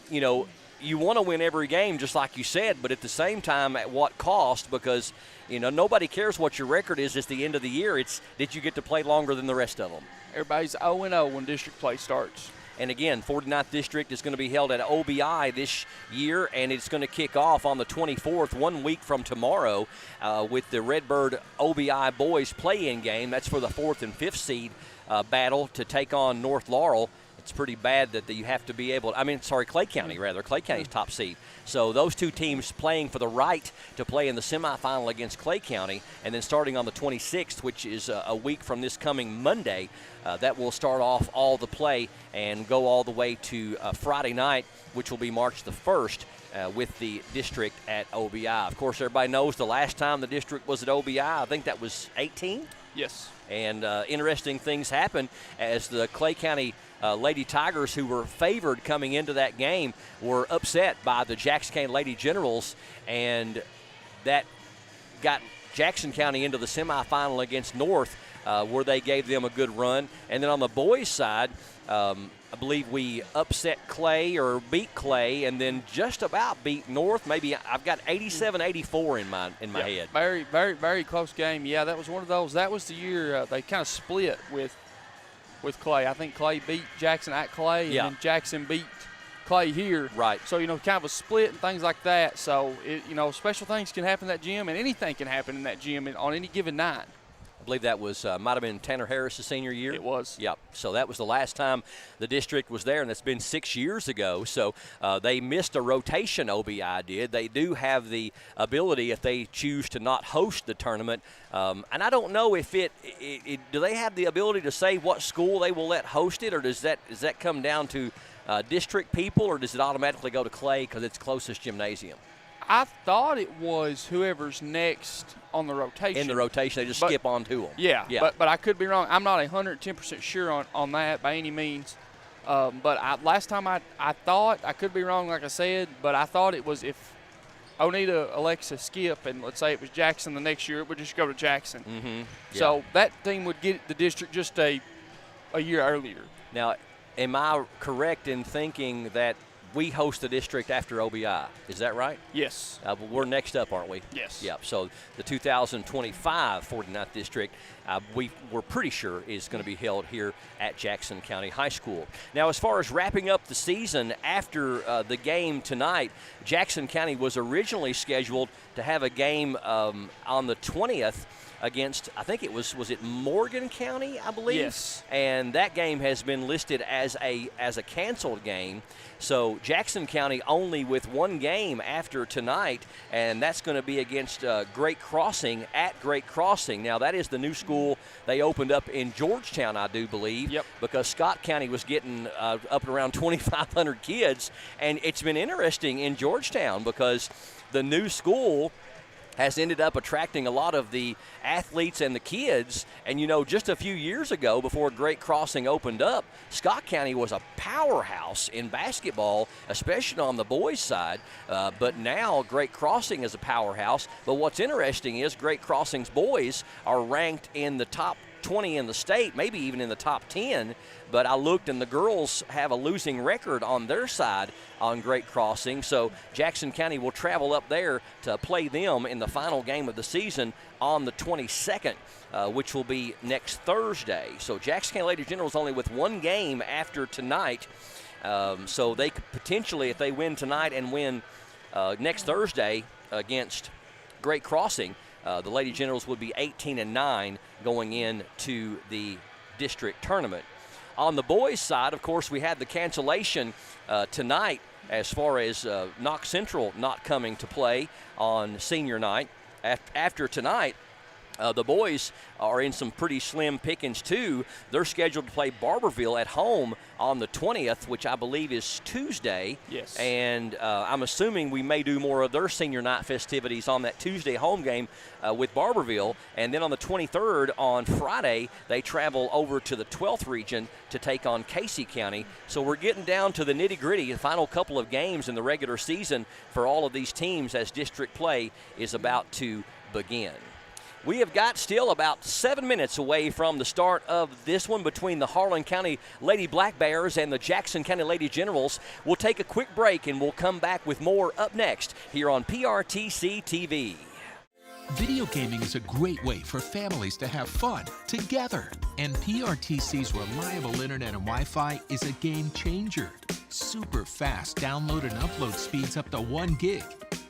you know, you want to win every game, just like you said, but at the same time, at what cost? Because, you know, nobody cares what your record is at the end of the year. It's did you get to play longer than the rest of them? Everybody's 0-0 when district play starts. And again, 49th District is going to be held at OBI this year, and it's going to kick off on the 24th, 1 week from tomorrow, with the Redbird OBI boys play-in game. That's for the 4th and 5th seed battle to take on North Laurel. It's pretty bad that you have to be able – Clay County, rather. Clay County's top seed. So those two teams playing for the right to play in the semifinal against Clay County, and then starting on the 26th, which is a week from this coming Monday, that will start off all the play and go all the way to Friday night, which will be March the 1st, with the district at OBI. Of course, everybody knows the last time the district was at OBI, I think that was 18? Yes. And interesting things happen as the Clay County Lady Tigers, who were favored coming into that game, were upset by the Jackson County Lady Generals, and that got Jackson County into the semifinal against North, where they gave them a good run. And then on the boys' side, I believe we upset Clay or beat Clay, and then just about beat North. Maybe I've got 87-84 in my head. Very, very, very close game. Yeah, that was one of those. That was the year they kind of split with Clay. I think Clay beat Jackson at Clay, and then Jackson beat Clay here. Right. So, you know, kind of a split and things like that. So, special things can happen in that gym, and anything can happen in that gym on any given night. I believe that was might have been Tanner Harris' senior year. It was. Yep. So that was the last time the district was there, and that's been 6 years ago. So they missed a rotation, OBI did. They do have the ability, if they choose to not host the tournament, and I don't know if do they have the ability to say what school they will let host it, or does that come down to district people, or does it automatically go to Clay because it's closest gymnasium? I thought it was whoever's next on the rotation. In the rotation, they just skip on to them. Yeah. But I could be wrong. I'm not 110% sure on that by any means. But last time I thought, I could be wrong, like I said, but I thought it was if Oneida, Alexa, skip, and let's say it was Jackson the next year, it would just go to Jackson. Mm-hmm. Yeah. So that team would get the district just a year earlier. Now, am I correct in thinking that we host the district after OBI? Is that right? Yes. We're next up, aren't we? Yes. Yep. So the 2025 49th District, we're pretty sure is going to be held here at Jackson County High School. Now, as far as wrapping up the season after the game tonight, Jackson County was originally scheduled to have a game on the 20th against, I think it was it Morgan County, I believe? Yes. And that game has been listed as a canceled game. So Jackson County only with one game after tonight, and that's going to be against Great Crossing at Great Crossing. Now, that is the new school they opened up in Georgetown, I do believe. Yep. Because Scott County was getting up around 2,500 kids, and it's been interesting in Georgetown because the new school has ended up attracting a lot of the athletes and the kids. And, you know, just a few years ago, before Great Crossing opened up, Scott County was a powerhouse in basketball, especially on the boys' side. But now Great Crossing is a powerhouse. But what's interesting is Great Crossing's boys are ranked in the top 20 in the state, maybe even in the top 10. But I looked, and the girls have a losing record on their side on Great Crossing. So Jackson County will travel up there to play them in the final game of the season on the 22nd, which will be next Thursday. So Jackson County Lady Generals only with one game after tonight. So they could potentially, if they win tonight and win next Thursday against Great Crossing, the Lady Generals would be 18-9 going into the district tournament. On the boys' side, of course, we had the cancellation tonight as far as Knox Central not coming to play on senior night. After tonight, the boys are in some pretty slim pickings, too. They're scheduled to play Barberville at home on the 20th, which I believe is Tuesday. Yes. And I'm assuming we may do more of their senior night festivities on that Tuesday home game with Barberville. And then on the 23rd, on Friday, they travel over to the 12th region to take on Casey County. So we're getting down to the nitty-gritty, the final couple of games in the regular season for all of these teams as district play is about to begin. We have got still about 7 minutes away from the start of this one between the Harlan County Lady Black Bears and the Jackson County Lady Generals. We'll take a quick break and we'll come back with more up next here on PRTC TV. Video gaming is a great way for families to have fun together. And PRTC's reliable internet and Wi-Fi is a game changer. Super fast download and upload speeds up to 1 gig.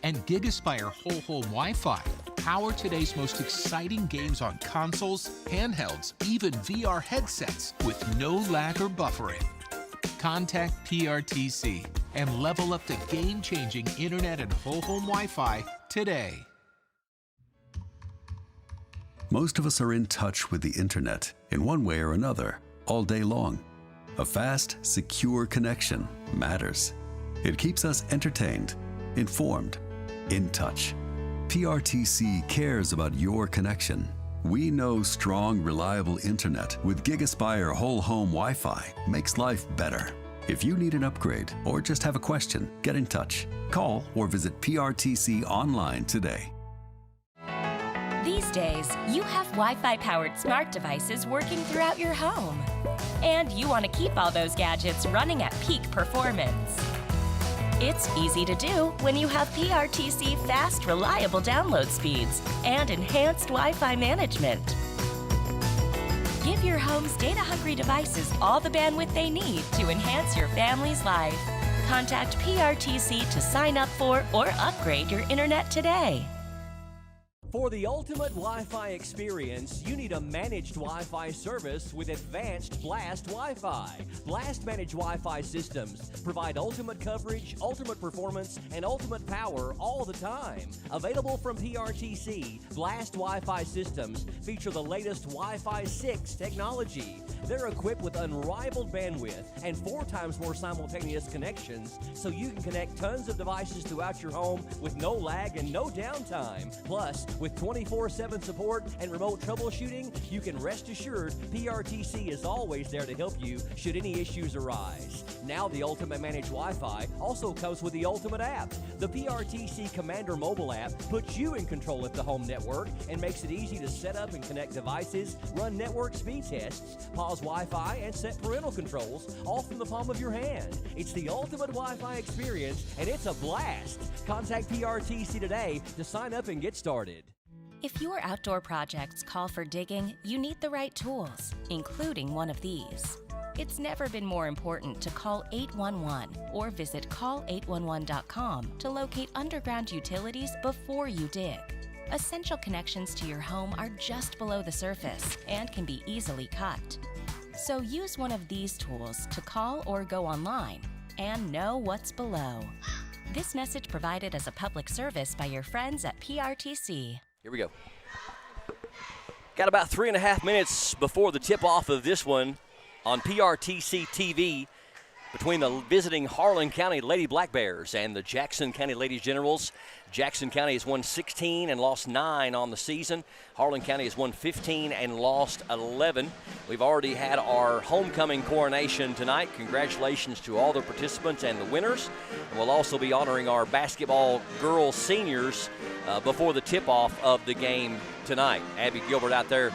And GigaSpire Whole Home Wi-Fi power today's most exciting games on consoles, handhelds, even VR headsets with no lag or buffering. Contact PRTC and level up to game-changing internet and whole home Wi-Fi today. Most of us are in touch with the internet in one way or another all day long. A fast, secure connection matters. It keeps us entertained, informed, in touch. PRTC cares about your connection. We know strong, reliable internet with GigaSpire Whole Home Wi-Fi makes life better. If you need an upgrade or just have a question, get in touch. Call or visit PRTC online today. These days, you have Wi-Fi powered smart devices working throughout your home. And you want to keep all those gadgets running at peak performance. It's easy to do when you have PRTC fast, reliable download speeds and enhanced Wi-Fi management. Give your home's data-hungry devices all the bandwidth they need to enhance your family's life. Contact PRTC to sign up for or upgrade your internet today. For the ultimate Wi-Fi experience, you need a managed Wi-Fi service with advanced Blast Wi-Fi. Blast managed Wi-Fi systems provide ultimate coverage, ultimate performance, and ultimate power all the time. Available from PRTC, Blast Wi-Fi systems feature the latest Wi-Fi 6 technology. They're equipped with unrivaled bandwidth and 4 times more simultaneous connections, so you can connect tons of devices throughout your home with no lag and no downtime. Plus, with 24/7 support and remote troubleshooting, you can rest assured PRTC is always there to help you should any issues arise. Now the Ultimate Managed Wi-Fi also comes with the Ultimate app. The PRTC Commander mobile app puts you in control of the home network and makes it easy to set up and connect devices, run network speed tests, pause Wi-Fi, and set parental controls all from the palm of your hand. It's the ultimate Wi-Fi experience, and it's a blast. Contact PRTC today to sign up and get started. If your outdoor projects call for digging, you need the right tools, including one of these. It's never been more important to call 811 or visit call811.com to locate underground utilities before you dig. Essential connections to your home are just below the surface and can be easily cut. So use one of these tools to call or go online and know what's below. This message provided as a public service by your friends at PRTC. Here we go. Got about 3.5 minutes before the tip-off of this one on PRTC TV between the visiting Harlan County Lady Black Bears and the Jackson County Lady Generals. Jackson County has won 16 and lost 9 on the season. Harlan County has won 15 and lost 11. We've already had our homecoming coronation tonight. Congratulations to all the participants and the winners. And we'll also be honoring our basketball girls seniors before the tip-off of the game tonight. Abby Gilbert out there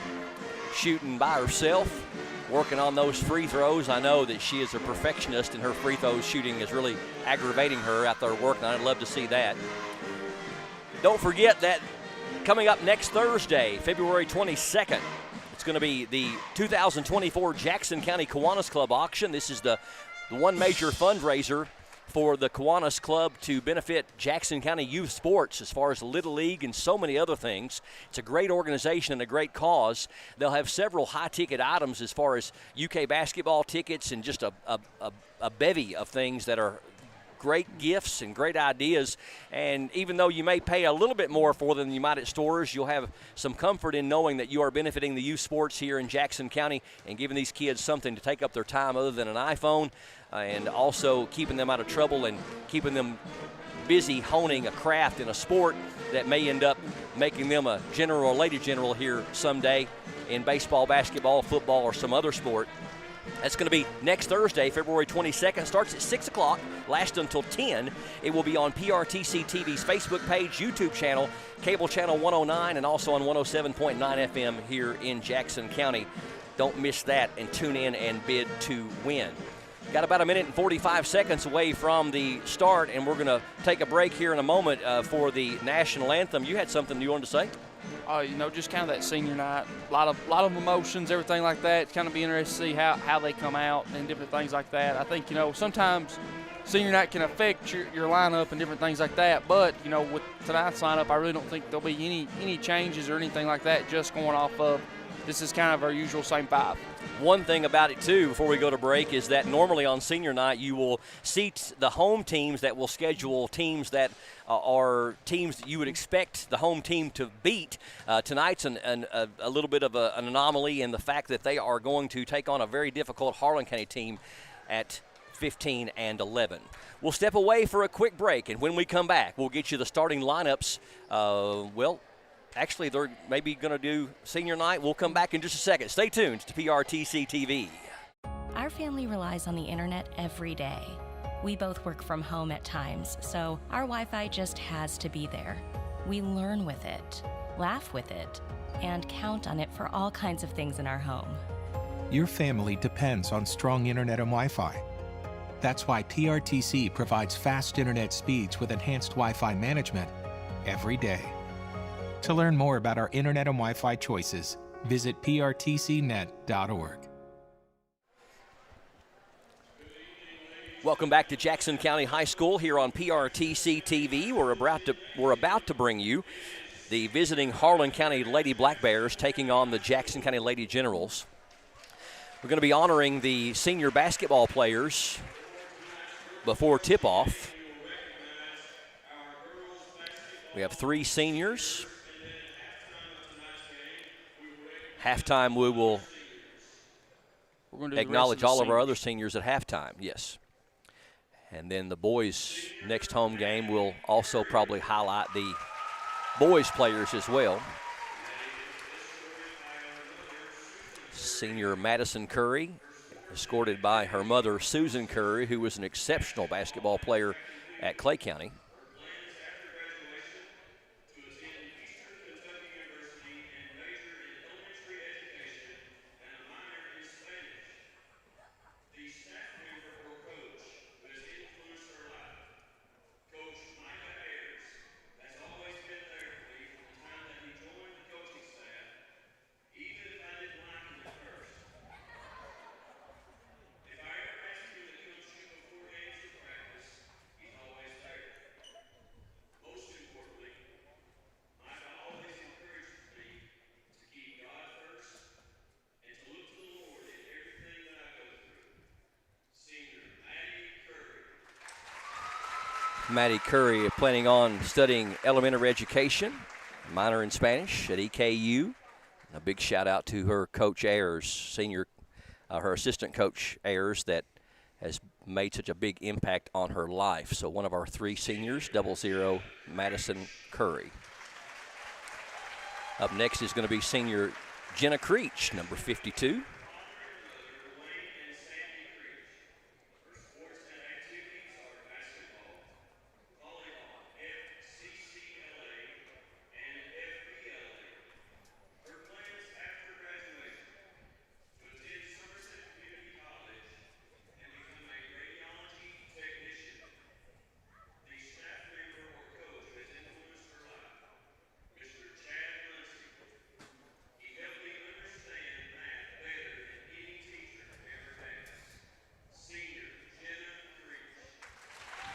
shooting by herself, working on those free throws. I know that she is a perfectionist, and her free throws shooting is really aggravating her out there working. I'd love to see that. Don't forget that coming up next Thursday, February 22nd, it's going to be the 2024 Jackson County Kiwanis Club auction. This is the one major fundraiser for the Kiwanis Club to benefit Jackson County youth sports as far as Little League and so many other things. It's a great organization and a great cause. They'll have several high-ticket items as far as UK basketball tickets and just a bevy of things that are great gifts and great ideas. And even though you may pay a little bit more for them than you might at stores, you'll have some comfort in knowing that you are benefiting the youth sports here in Jackson County and giving these kids something to take up their time other than an iPhone, and also keeping them out of trouble and keeping them busy honing a craft in a sport that may end up making them a general or lady general here someday in baseball, basketball, football, or some other sport. That's going to be next Thursday, February 22nd. Starts at 6 o'clock, lasts until 10. It will be on PRTC TV's Facebook page, YouTube channel, cable channel 109, and also on 107.9 FM here in Jackson County. Don't miss that and tune in and bid to win. Got about a minute and 45 seconds away from the start, and we're going to take a break here in a moment for the national anthem. You had something you wanted to say? You know, just kind of that senior night, a lot of emotions, everything like that. It's kind of be interesting to see how they come out and different things like that. I think, you know, sometimes senior night can affect your lineup and different things like that. But, you know, with tonight's lineup, I really don't think there'll be any changes or anything like that, just going off of this is kind of our usual same five. One thing about it, too, before we go to break, is that normally on senior night you will see the home teams that will schedule teams that are teams that you would expect the home team to beat. Tonight's a little bit of an anomaly in the fact that they are going to take on a very difficult Harlan County team at 15-11. We'll step away for a quick break, and when we come back, we'll get you the starting lineups. Actually, they're maybe going to do senior night. We'll come back in just a second. Stay tuned to PRTC TV. Our family relies on the internet every day. We both work from home at times, so our Wi-Fi just has to be there. We learn with it, laugh with it, and count on it for all kinds of things in our home. Your family depends on strong internet and Wi-Fi. That's why PRTC provides fast internet speeds with enhanced Wi-Fi management every day. To learn more about our internet and Wi-Fi choices, visit prtcnet.org. Welcome back to Jackson County High School here on PRTC TV. We're about to bring you the visiting Harlan County Lady Black Bears taking on the Jackson County Lady Generals. We're going to be honoring the senior basketball players before tip-off. We have 3 seniors. Halftime, we will acknowledge all of our other seniors at halftime, yes. And then the boys' next home game will also probably highlight the boys' players as well. Senior Madison Curry, escorted by her mother, Susan Curry, who was an exceptional basketball player at Clay County. Maddie Curry planning on studying elementary education, minor in Spanish at EKU. A big shout out to her coach Ayers, her assistant coach Ayers, that has made such a big impact on her life. So one of our 3 seniors, 00, Madison Curry. Up next is going to be senior Jenna Creech, number 52.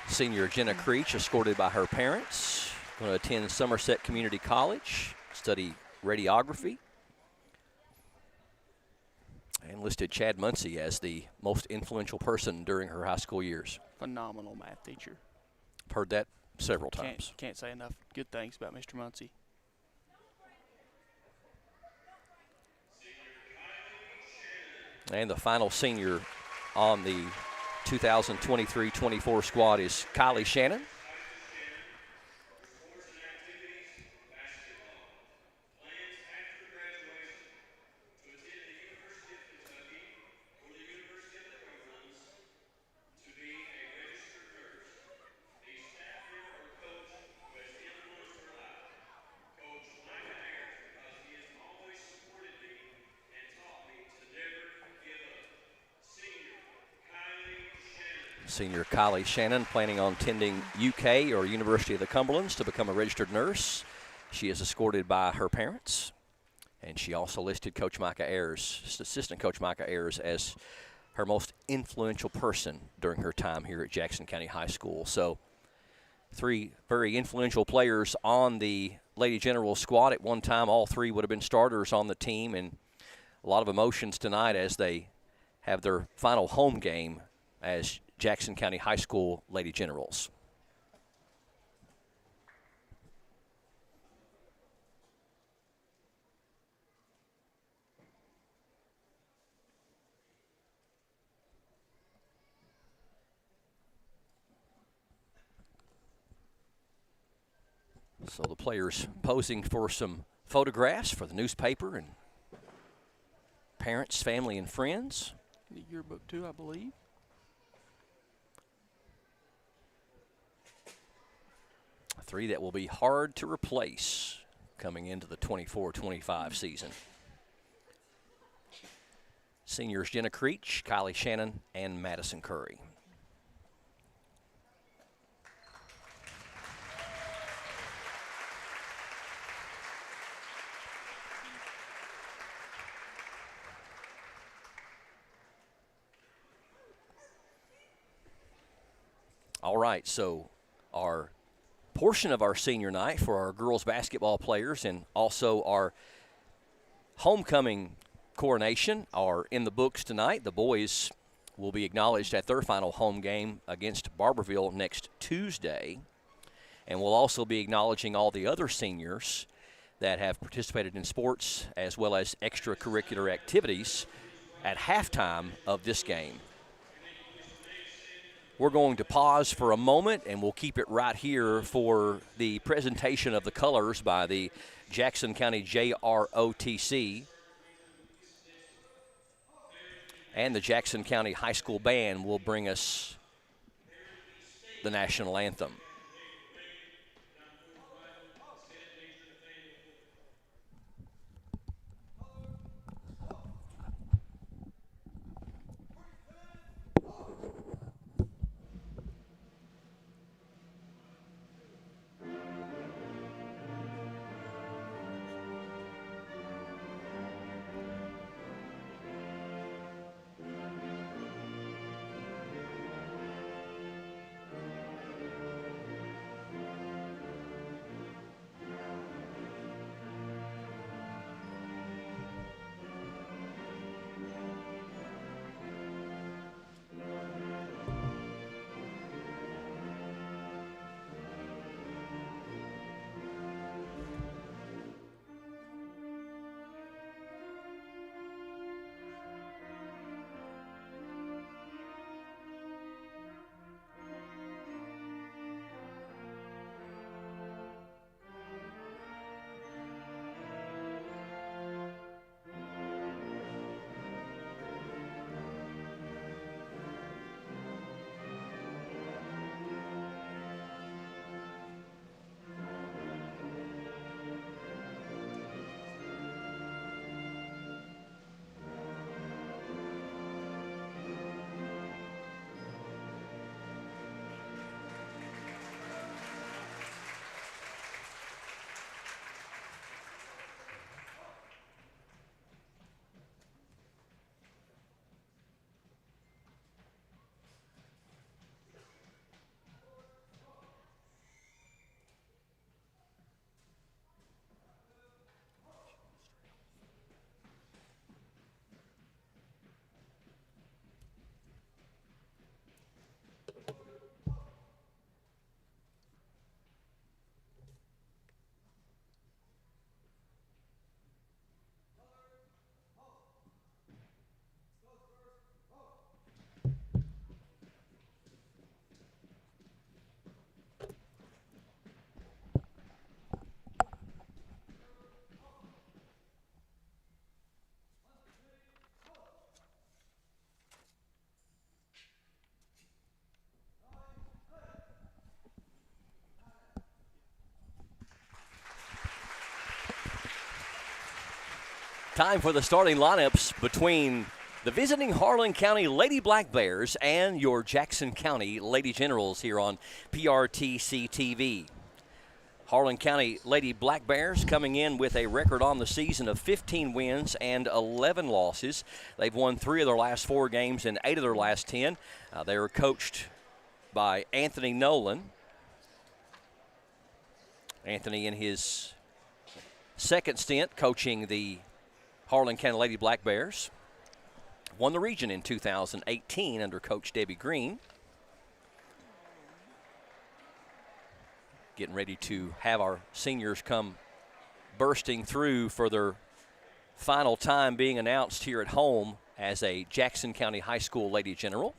Senior Jenna Creech, escorted by her parents, going to attend Somerset Community College, study radiography. And listed Chad Muncie as the most influential person during her high school years. Phenomenal math teacher. Heard that several times. Can't say enough good things about Mr. Muncie. And the final senior on the 2023-24 squad is Kylie Shannon. Senior Kylie Shannon planning on attending UK or University of the Cumberlands to become a registered nurse. She is escorted by her parents, and she also listed Coach Micah Ayers, Assistant Coach Micah Ayers, as her most influential person during her time here at Jackson County High School. So 3 very influential players on the Lady General squad. At one time, all 3 would have been starters on the team, and a lot of emotions tonight as they have their final home game as Jackson County High School Lady Generals. So the players posing for some photographs for the newspaper and parents, family, and friends. The yearbook too, I believe. Three that will be hard to replace coming into the 24-25 season. Seniors Jenna Creech, Kylie Shannon, and Madison Curry. All right, so our portion of our senior night for our girls basketball players and also our homecoming coronation are in the books tonight. The boys will be acknowledged at their final home game against Barberville next Tuesday. And we'll also be acknowledging all the other seniors that have participated in sports as well as extracurricular activities at halftime of this game. We're going to pause for a moment, and we'll keep it right here for the presentation of the colors by the Jackson County JROTC and the Jackson County High School Band will bring us the national anthem. Time for the starting lineups between the visiting Harlan County Lady Black Bears and your Jackson County Lady Generals here on PRTC TV. Harlan County Lady Black Bears coming in with a record on the season of 15 wins and 11 losses. They've won 3 of their last 4 games and 8 of their last 10. They are coached by Anthony Nolan. Anthony in his second stint coaching the Harlan County Lady Black Bears. Won the region in 2018 under Coach Debbie Green. Getting ready to have our seniors come bursting through for their final time being announced here at home as a Jackson County High School Lady General.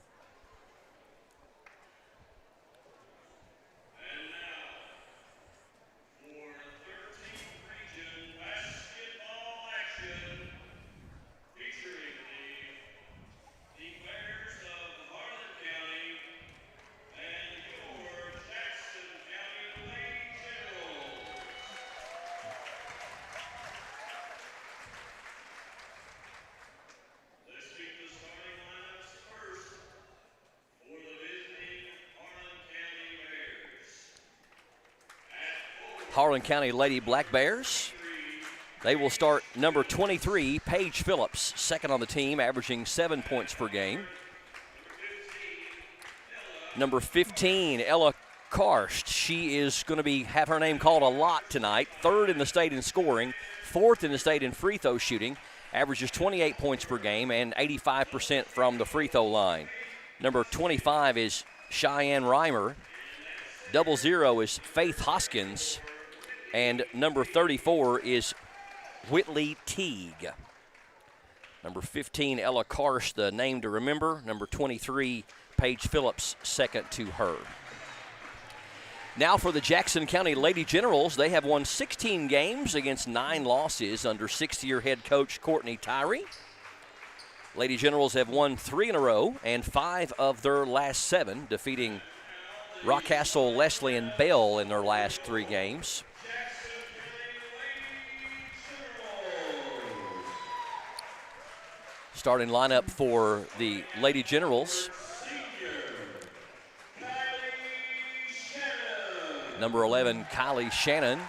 Harlan County Lady Black Bears. They will start number 23, Paige Phillips, second on the team, averaging 7 points per game. Number 15, Ella Karst. She is going to have her name called a lot tonight. Third in the state in scoring, fourth in the state in free throw shooting, averages 28 points per game and 85% from the free throw line. Number 25 is Cheyenne Reimer. 00 is Faith Hoskins. And number 34 is Whitley Teague. Number 15, Ella Karsh, the name to remember. Number 23, Paige Phillips, second to her. Now for the Jackson County Lady Generals, they have won 16 games against 9 losses under 6th-year head coach Courtney Tyree. Lady Generals have won 3 in a row and 5 of their last 7, defeating Rockcastle, Leslie, and Bell in their last 3 games. Starting lineup for the Lady Generals. Number 11, Kylie Shannon,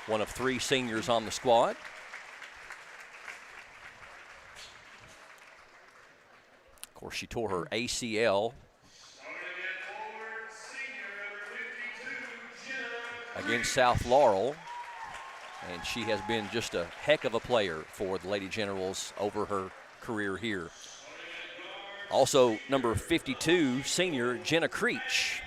one of 3 seniors on the squad. Of course, she tore her ACL against South Laurel, and she has been just a heck of a player for the Lady Generals over her career here. Also, number 52, senior Jenna Creech.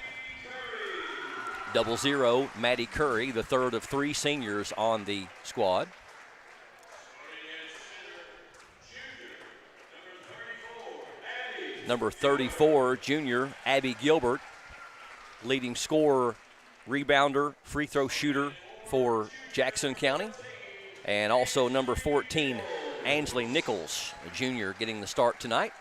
00, Maddie Curry, the third of 3 seniors on the squad. Number 34, junior Abby Gilbert, leading scorer, rebounder, free throw shooter for Jackson County. And also number 14, Ansley Nichols, a junior, getting the start tonight.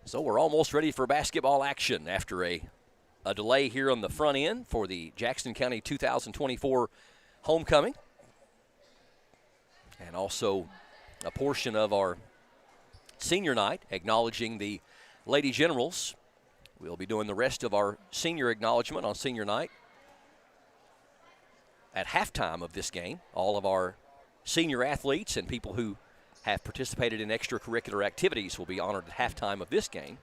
So we're almost ready for basketball action after a delay here on the front end for the Jackson County 2024 homecoming. And also a portion of our senior night acknowledging the Lady Generals. We'll be doing the rest of our senior acknowledgement on senior night at halftime of this game. All of our senior athletes and people who have participated in extracurricular activities will be honored at halftime of this game.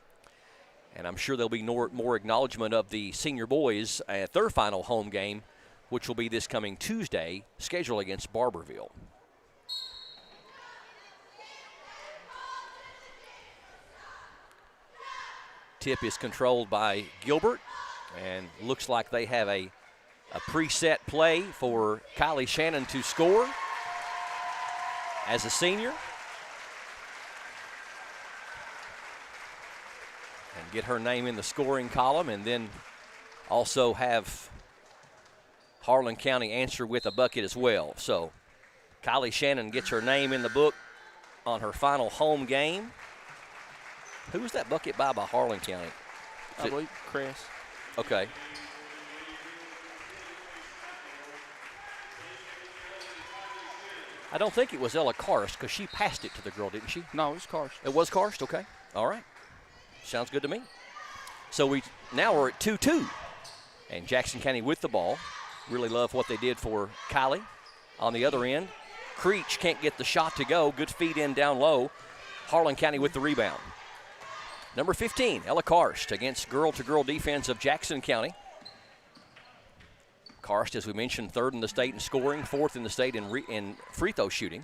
And I'm sure there'll be more acknowledgement of the senior boys at their final home game, which will be this coming Tuesday, scheduled against Barberville. Tip is controlled by Gilbert, and looks like they have a preset play for Kylie Shannon to score as a senior and get her name in the scoring column, and then also have Harlan County answer with a bucket as well. So Kylie Shannon gets her name in the book on her final home game. Who was that bucket by Harlan County? I believe Chris. Okay. I don't think it was Ella Karst because she passed it to the girl, didn't she? No, it was Karst. It was Karst? Okay. All right. Sounds good to me. So now we're at 2-2. And Jackson County with the ball. Really love what they did for Kylie on the other end. Creech can't get the shot to go. Good feed in down low. Harlan County with the rebound. Number 15, Ella Karst against girl-to-girl defense of Jackson County. Karst, as we mentioned, third in the state in scoring, fourth in the state in free throw shooting.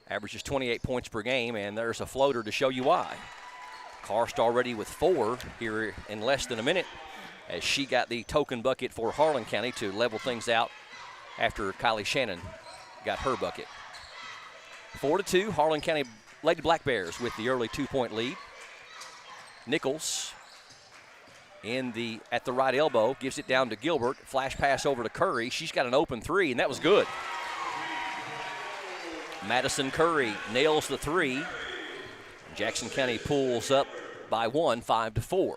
Averages 28 points per game, and there's a floater to show you why. Karst already with 4 here in less than a minute as she got the token bucket for Harlan County to level things out after Kylie Shannon got her bucket. 4-2, Harlan County Lady Black Bears with the early 2-point lead. Nichols at the right elbow, gives it down to Gilbert. Flash pass over to Curry. She's got an open 3, and that was good. Madison Curry nails the 3. Jackson County pulls up by 1, 5-4.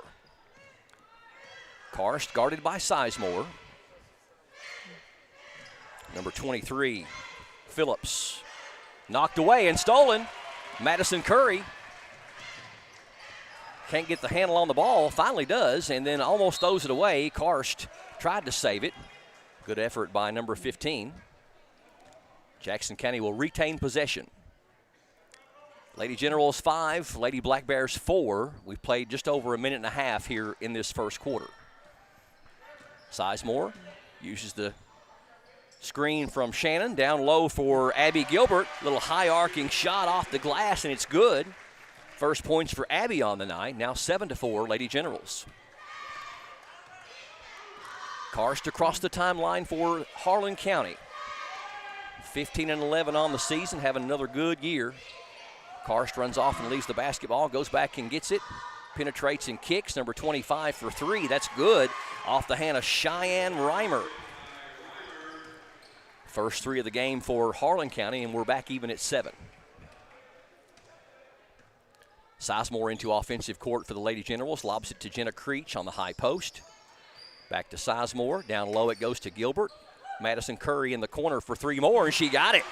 Karst guarded by Sizemore. Number 23, Phillips. Knocked away and stolen. Madison Curry can't get the handle on the ball, finally does, and then almost throws it away. Karst tried to save it. Good effort by number 15. Jackson County will retain possession. Lady Generals 5, Lady Black Bears 4. We've played just over a minute and a half here in this first quarter. Sizemore uses the screen from Shannon, down low for Abby Gilbert. Little high arcing shot off the glass, and it's good. First points for Abby on the night, now 7-4 Lady Generals. Karst across the timeline for Harlan County. 15-11 on the season, having another good year. Karst runs off and leaves the basketball, goes back and gets it, penetrates and kicks. Number 25 for 3, that's good. Off the hand of Cheyenne Reimer. First 3 of the game for Harlan County, and we're back even at 7. Sizemore into offensive court for the Lady Generals, lobs it to Jenna Creech on the high post. Back to Sizemore, down low it goes to Gilbert. Madison Curry in the corner for 3 more, and she got it.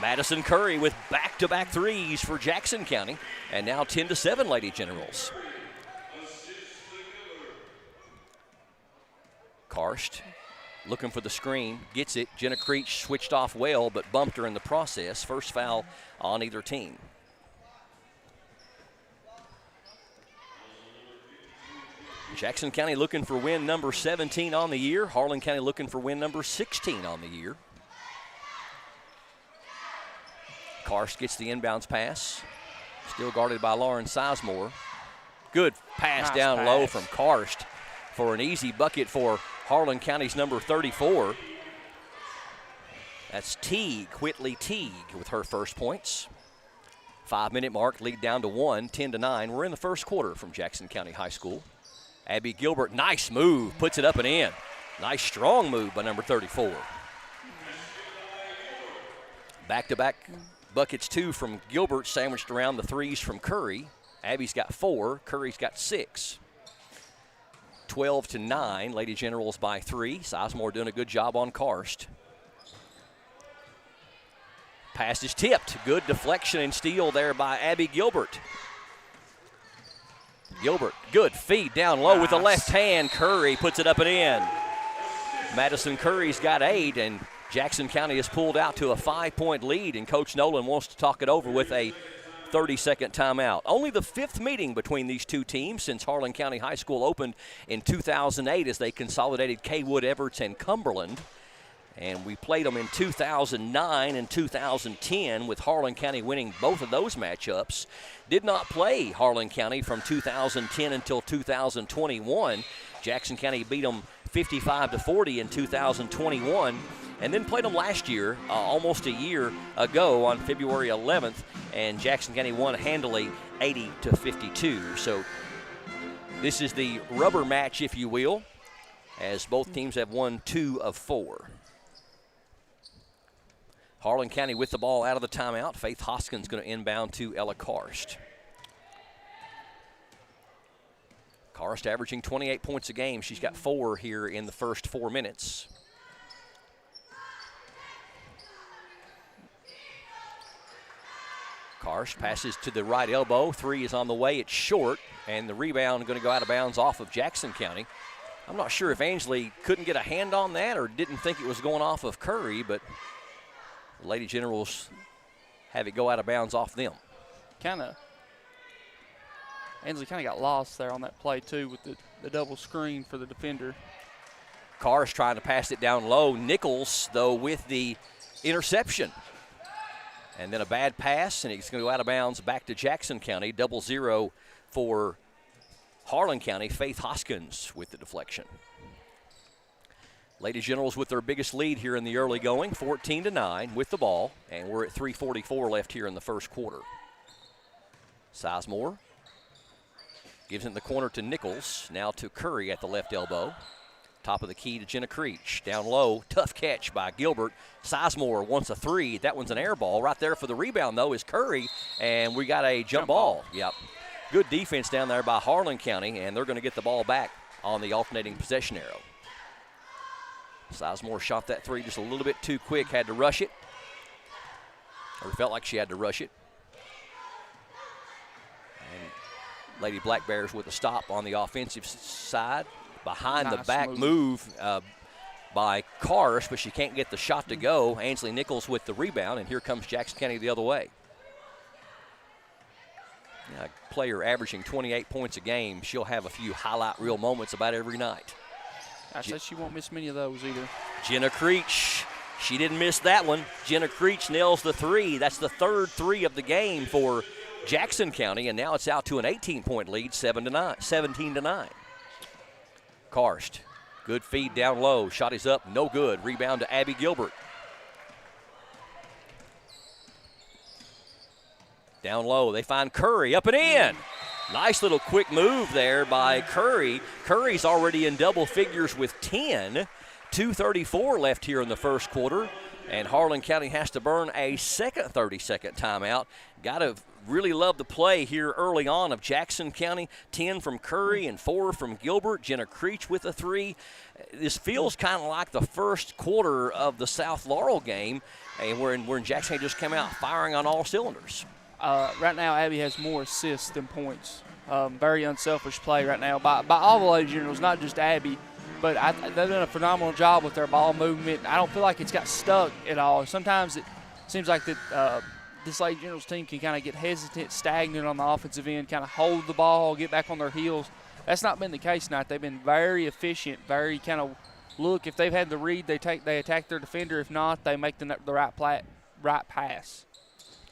Madison Curry with back-to-back 3s for Jackson County, and now 10-7 Lady Generals. Karst looking for the screen, gets it. Jenna Creech switched off well, but bumped her in the process. First foul on either team. Jackson County looking for win number 17 on the year. Harlan County looking for win number 16 on the year. Karst gets the inbounds pass. Still guarded by Lauren Sizemore. Good pass Nice down pass. low from Karst for an easy bucket for Harlan County's number 34. That's Teague, Whitley Teague with her first points. 5-minute mark, lead down to 1, 10-9. We're in the first quarter from Jackson County High School. Abby Gilbert, nice move, puts it up and in. Nice strong move by number 34. Back-to-back buckets, 2 from Gilbert, sandwiched around the 3s from Curry. Abby's got 4, Curry's got 6. 12-9, Lady Generals by 3. Sizemore doing a good job on Karst. Pass is tipped. Good deflection and steal there by Abby Gilbert. Gilbert, good feed down low with the left hand. Curry puts it up and in. Madison Curry's got 8, and Jackson County has pulled out to a 5-point lead, and Coach Nolan wants to talk it over with a 30-second timeout. Only the 5th meeting between these two teams since Harlan County High School opened in 2008 as they consolidated Kaywood, Everts, and Cumberland. And we played them in 2009 and 2010 with Harlan County winning both of those matchups. Did not play Harlan County from 2010 until 2021. Jackson County beat them 55-40 in 2021, and then played them last year, almost a year ago on February 11th, and Jackson County won handily 80-52. So this is the rubber match, if you will, as both teams have won 2 of 4. Harlan County with the ball out of the timeout. Faith Hoskins going to inbound to Ella Karst. Karst averaging 28 points a game. She's got 4 here in the first 4 minutes. Karst passes to the right elbow. Three is on the way. It's short, and the rebound going to go out of bounds off of Jackson County. I'm not sure if Ansley couldn't get a hand on that or didn't think it was going off of Curry, but the Lady Generals have it go out of bounds off them. Ansley kind of got lost there on that play, too, with the double screen for the defender. Karst trying to pass it down low. Nichols, though, with the interception. And then a bad pass, and it's going to go out of bounds back to Jackson County. 0-0 for Harlan County. Faith Hoskins with the deflection. Lady Generals with their biggest lead here in the early going, 14-9 with the ball, and we're at 3:44 left here in the first quarter. Sizemore gives it in the corner to Nichols, now to Curry at the left elbow. Top of the key to Jenna Creech. Down low, tough catch by Gilbert. Sizemore wants a three. That one's an air ball. Right there for the rebound, though, is Curry, and we got a jump ball. Yep. Good defense down there by Harlan County, and they're going to get the ball back on the alternating possession arrow. Sizemore shot that three just a little bit too quick, had to rush it. Or felt like she had to rush it. And Lady Black Bears with a stop on the offensive side. Behind the back move by Karst, but she can't get the shot to go. Ansley Nichols with the rebound, and here comes Jackson County the other way. A player averaging 28 points a game, she'll have a few highlight reel moments about every night. I said she won't miss many of those either. Jenna Creech, she didn't miss that one. Jenna Creech nails the three. That's the third three of the game for Jackson County, and now it's out to an 18-point lead, 17-9. Karst, good feed down low. Shot is up, no good. Rebound to Abby Gilbert. Down low, they find Curry, up and in. Nice little quick move there by Curry. Curry's already in double figures with 10. 2:34 left here in the first quarter, and Harlan County has to burn a second 30-second timeout. Got to really love the play here early on of Jackson County. 10 from Curry and 4 from Gilbert. Jenna Creech with a three. This feels kind of like the first quarter of the South Laurel game, and where Jackson just came out firing on all cylinders. Right now, Abby has more assists than points. Very unselfish play right now by all the Lady Generals, not just Abby. But they've done a phenomenal job with their ball movement. I don't feel like it's got stuck at all. Sometimes it seems like that this Lady Generals team can kind of get hesitant, stagnant on the offensive end, kind of hold the ball, get back on their heels. That's not been the case tonight. They've been very efficient, very kind of look. If they've had the read, they attack their defender. If not, they make the right pass.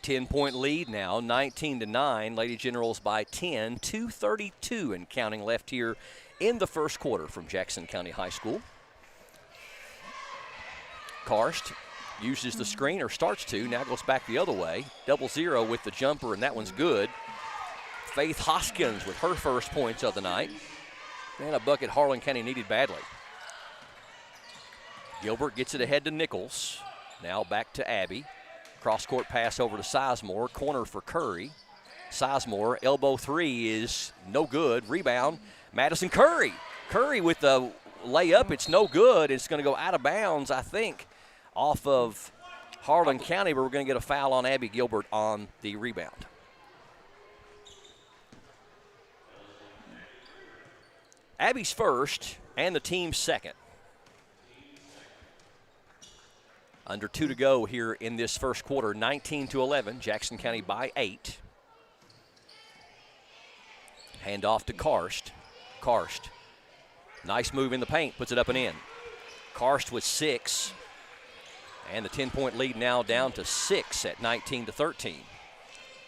10-point lead now, 19-9. Lady Generals by 10, 2:32 and counting left here in the first quarter from Jackson County High School. Karst uses the screen, or starts to, now goes back the other way. 0-0 with the jumper, and that one's good. Faith Hoskins with her first points of the night. And a bucket Harlan County needed badly. Gilbert gets it ahead to Nichols. Now back to Abby. Cross-court pass over to Sizemore. Corner for Curry. Sizemore, elbow three is no good. Rebound, Madison Curry. Curry with the layup. It's no good. It's going to go out of bounds, I think, off of Harlan County, but we're going to get a foul on Abby Gilbert on the rebound. Abby's first and the team's second. Under 2 to go here in this first quarter, 19-11. Jackson County by 8. Hand off to Karst. Karst, nice move in the paint, puts it up and in. Karst with 6. And the 10-point lead now down to 6 at 19-13.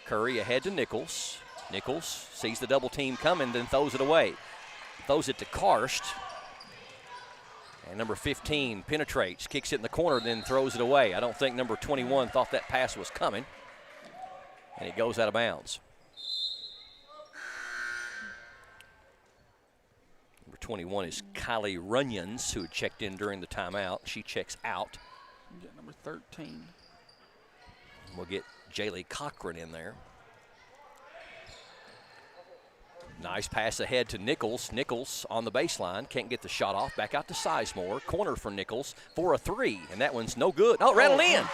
Curry ahead to Nichols. Nichols sees the double team coming, then throws it away. Throws it to Karst. And number 15 penetrates, kicks it in the corner, then throws it away. I don't think number 21 thought that pass was coming. And it goes out of bounds. Number 21 is Kylie Runyons, who had checked in during the timeout. She checks out. We got number 13. We'll get Jaylee Cochran in there. Nice pass ahead to Nichols. Nichols on the baseline. Can't get the shot off. Back out to Sizemore. Corner for Nichols for a three. And that one's no good. Oh, rattled in.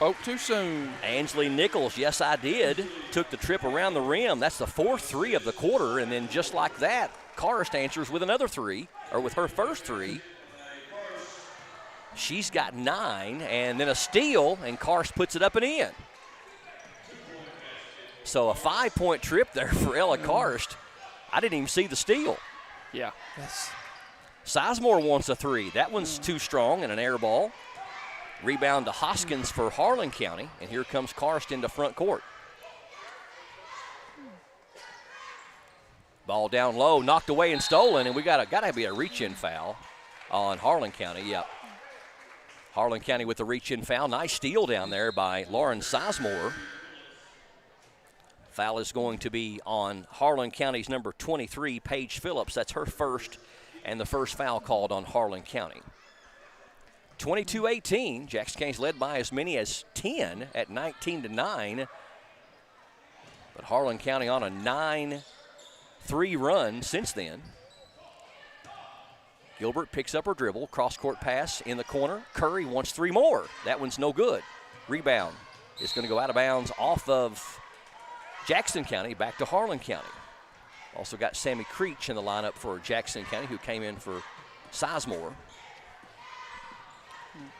Spoke too soon. Ansley Nichols, yes, I did. Took the trip around the rim. That's the 4th three of the quarter. And then just like that, Karst answers with another 3, or with her first 3. She's got 9, and then a steal, and Karst puts it up and in. So a 5-point trip there for Ella Karst. I didn't even see the steal. Yeah. Yes. Sizemore wants a 3. That one's too strong and an air ball. Rebound to Hoskins for Harlan County, and here comes Karst into front court. Ball down low, knocked away and stolen, and we got to be a reach-in foul on Harlan County. Yep. Harlan County with the reach-in foul. Nice steal down there by Lauren Sizemore. Foul is going to be on Harlan County's number 23, Paige Phillips. That's her first, and the first foul called on Harlan County. 22-18. Jackson County's led by as many as 10 at 19-9. But Harlan County on a 9-3 run since then. Gilbert picks up her dribble. Cross-court pass in the corner. Curry wants 3 more. That one's no good. Rebound is going to go out of bounds off of Jackson County back to Harlan County. Also got Sammy Creech in the lineup for Jackson County, who came in for Sizemore.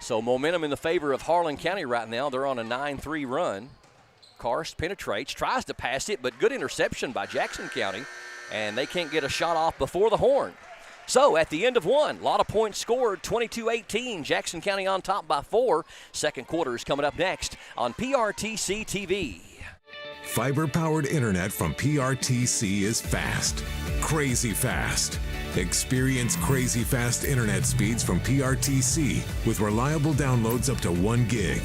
So momentum in the favor of Harlan County right now. They're on a 9-3 run. Karst penetrates, tries to pass it, but good interception by Jackson County, and they can't get a shot off before the horn. So at the end of one, a lot of points scored, 22-18. Jackson County on top by 4. Second quarter is coming up next on PRTC TV. Fiber-powered internet from PRTC is fast, crazy fast. Experience crazy fast internet speeds from PRTC with reliable downloads up to 1 gig.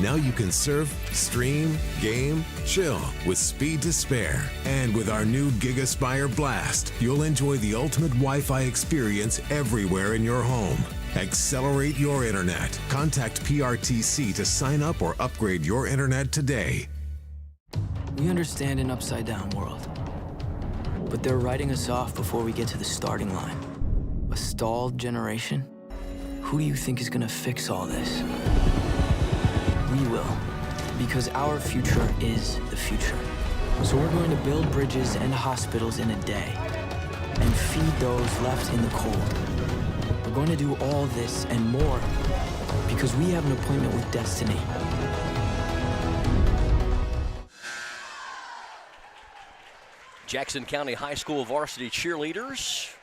Now you can surf, stream, game, chill with speed to spare. And with our new GigaSpire Blast, you'll enjoy the ultimate Wi-Fi experience everywhere in your home. Accelerate your internet. Contact PRTC to sign up or upgrade your internet today. We understand an upside-down world, but they're writing us off before we get to the starting line. A stalled generation? Who do you think is gonna fix all this? We will, because our future is the future. So we're going to build bridges and hospitals in a day and feed those left in the cold. We're going to do all this and more because we have an appointment with destiny. Jackson County High School varsity cheerleaders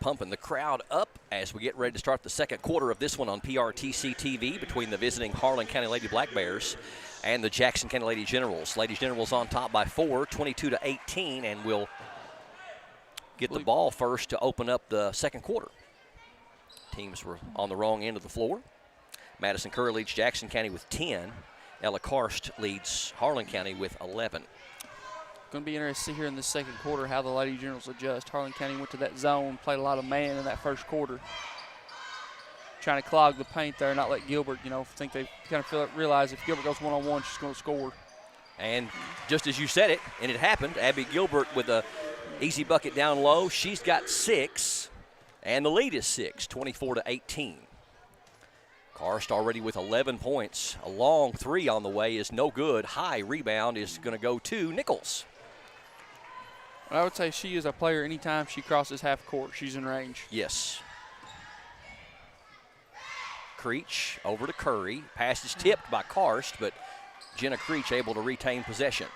pumping the crowd up as we get ready to start the second quarter of this one on PRTC TV between the visiting Harlan County Lady Black Bears and the Jackson County Lady Generals. Lady Generals on top by 4, 22-18, and we'll get the ball first to open up the second quarter. Teams were on the wrong end of the floor. Madison Curry leads Jackson County with 10. Ella Karst leads Harlan County with 11. Going to be interesting to see here in the second quarter how the Lady Generals adjust. Harlan County went to that zone, played a lot of man in that first quarter. Trying to clog the paint there, not let Gilbert, think they kind of realize if Gilbert goes one-on-one, she's going to score. And just as you said it, and it happened, Abby Gilbert with a easy bucket down low. She's got 6, and the lead is 6, 24-18. Karst already with 11 points. A long 3 on the way is no good. High rebound is going to go to Nichols. I would say she is a player anytime she crosses half court, she's in range. Yes. Creech over to Curry. Pass is tipped by Karst, but Jenna Creech able to retain possession.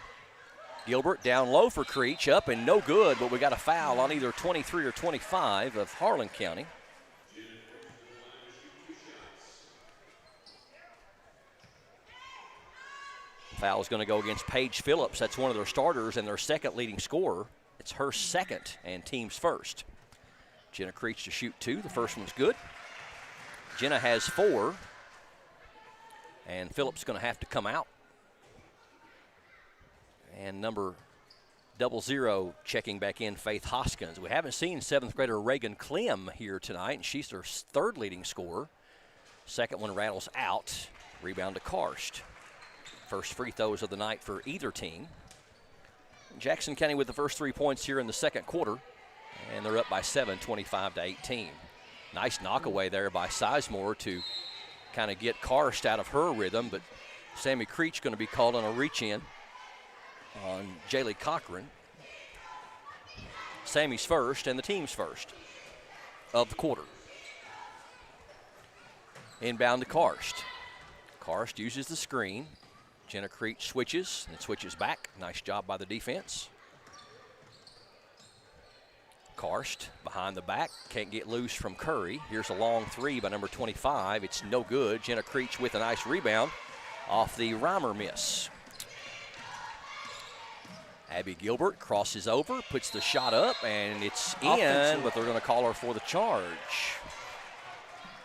Gilbert down low for Creech, up and no good, but we got a foul on either 23 or 25 of Harlan County. Foul is going to go against Paige Phillips. That's one of their starters and their second leading scorer. It's her second and team's first. Jenna Creech to shoot 2. The first one's good. Jenna has 4. And Phillips going to have to come out. And number 00 checking back in, Faith Hoskins. We haven't seen 7th grader Reagan Clem here tonight, and she's their third leading scorer. Second one rattles out. Rebound to Karst. First free throws of the night for either team. Jackson County with the first 3 points here in the second quarter, and they're up by 7, 25-18. Nice knockaway there by Sizemore to kind of get Karst out of her rhythm, but Sammy Creech going to be called on a reach-in on Jaylee Cochran. Sammy's first and the team's first of the quarter. Inbound to Karst. Karst uses the screen. Jenna Creech switches and switches back. Nice job by the defense. Karst behind the back, can't get loose from Curry. Here's a long three by number 25. It's no good. Jenna Creech with a nice rebound off the Reimer miss. Abby Gilbert crosses over, puts the shot up, and it's in, but they're going to call her for the charge.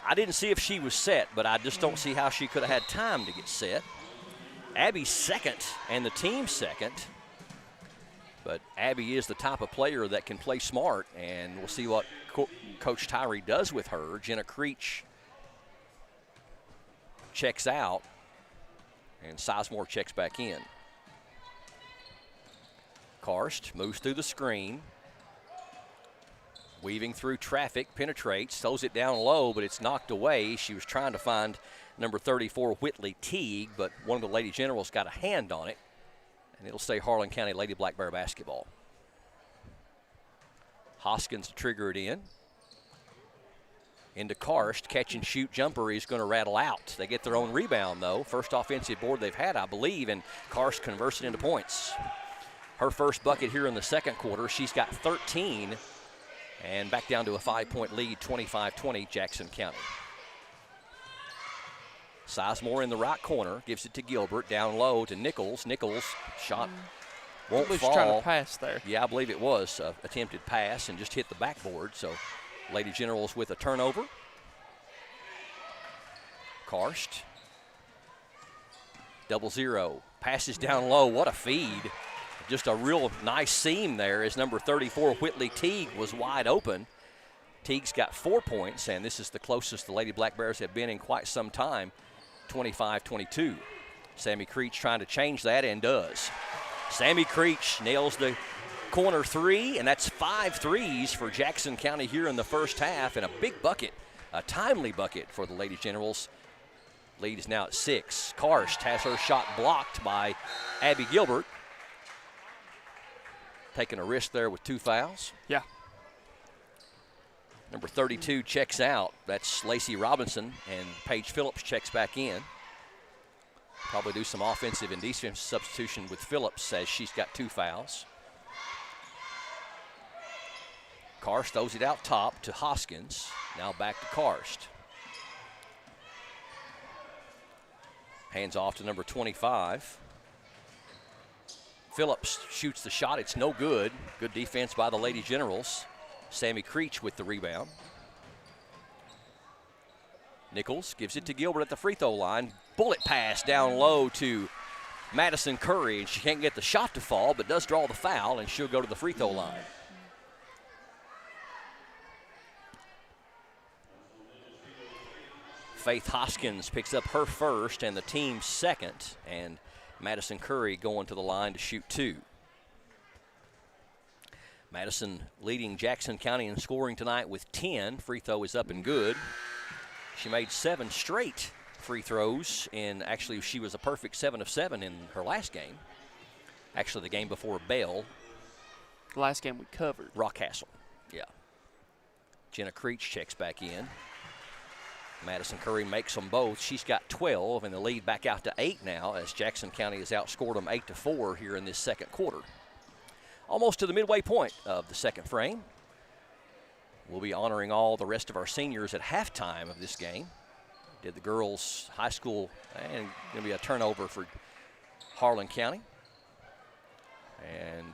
I didn't see if she was set, but I just don't see how she could have had time to get set. Abby's second and the team's second. But Abby is the type of player that can play smart, and we'll see what Coach Tyree does with her. Jenna Creech checks out, and Sizemore checks back in. Karst moves through the screen. Weaving through traffic, penetrates, throws it down low, but it's knocked away. She was trying to find number 34, Whitley Teague, but one of the Lady Generals got a hand on it. And it'll stay Harlan County Lady Black Bear basketball. Hoskins to trigger it in. Into Karst, catch and shoot jumper is going to rattle out. They get their own rebound though. First offensive board they've had, I believe, and Karst converts it into points. Her first bucket here in the second quarter. She's got 13 and back down to a 5-point lead, 25-20 Jackson County. Sizemore in the right corner, gives it to Gilbert, down low to Nichols. Nichols shot won't fall. Trying to pass there. Yeah, I believe it was an attempted pass and just hit the backboard. So Lady Generals with a turnover. Karst. 0-0. Passes down low. What a feed. Just a real nice seam there as number 34, Whitley Teague, was wide open. Teague's got 4 points, and this is the closest the Lady Black Bears have been in quite some time. 25-22. Sammy Creech trying to change that and does. Sammy Creech nails the corner three, and that's 5 threes for Jackson County here in the first half, and a big bucket, a timely bucket for the Lady Generals. Lead is now at 6. Karst has her shot blocked by Abby Gilbert. Taking a risk there with 2 fouls. Yeah. Number 32 checks out. That's Lacey Robinson, and Paige Phillips checks back in. Probably do some offensive and defensive substitution with Phillips as she's got 2 fouls. Karst throws it out top to Hoskins. Now back to Karst. Hands off to number 25. Phillips shoots the shot. It's no good. Good defense by the Lady Generals. Sammy Creech with the rebound. Nichols gives it to Gilbert at the free throw line. Bullet pass down low to Madison Curry, and she can't get the shot to fall, but does draw the foul, and she'll go to the free throw line. Faith Hoskins picks up her first and the team's second, and Madison Curry going to the line to shoot 2. Madison leading Jackson County in scoring tonight with 10. Free throw is up and good. She made 7 straight free throws, and actually she was a perfect 7 of 7 in her last game. Actually, the game before Bell. The last game we covered. Rockcastle, yeah. Jenna Creech checks back in. Madison Curry makes them both. She's got 12, and the lead back out to 8 now as Jackson County has outscored them 8-4 here in this second quarter. Almost to the midway point of the second frame. We'll be honoring all the rest of our seniors at halftime of this game. Did the girls' high school, and going to be a turnover for Harlan County. And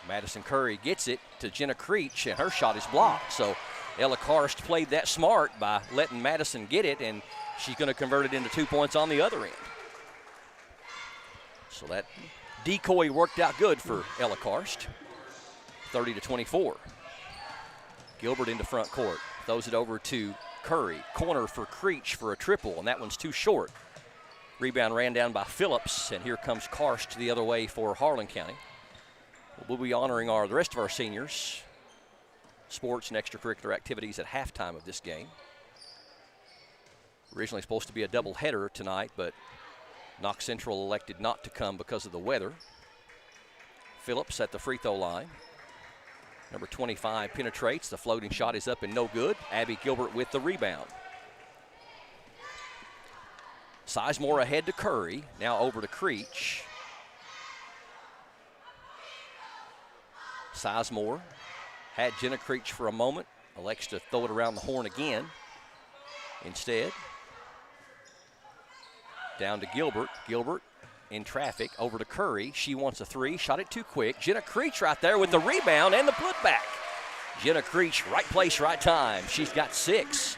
Madison Curry gets it to Jenna Creech, and her shot is blocked. So Ella Karst played that smart by letting Madison get it, and she's going to convert it into 2 points on the other end. So that decoy worked out good for Ella Karst. 30-24. Gilbert into front court. Throws it over to Curry. Corner for Creech for a triple, and that one's too short. Rebound ran down by Phillips, and here comes Karst the other way for Harlan County. We'll be honoring the rest of our seniors, sports and extracurricular activities at halftime of this game. Originally supposed to be a doubleheader tonight, but Knox Central elected not to come because of the weather. Phillips at the free throw line. Number 25 penetrates. The floating shot is up and no good. Abby Gilbert with the rebound. Sizemore ahead to Curry. Now over to Creech. Sizemore had Jenna Creech for a moment. Elects to throw it around the horn again. Instead, down to Gilbert. Gilbert in traffic, over to Curry. She wants a three, shot it too quick. Jenna Creech right there with the rebound and the putback. Jenna Creech, right place, right time. She's got 6.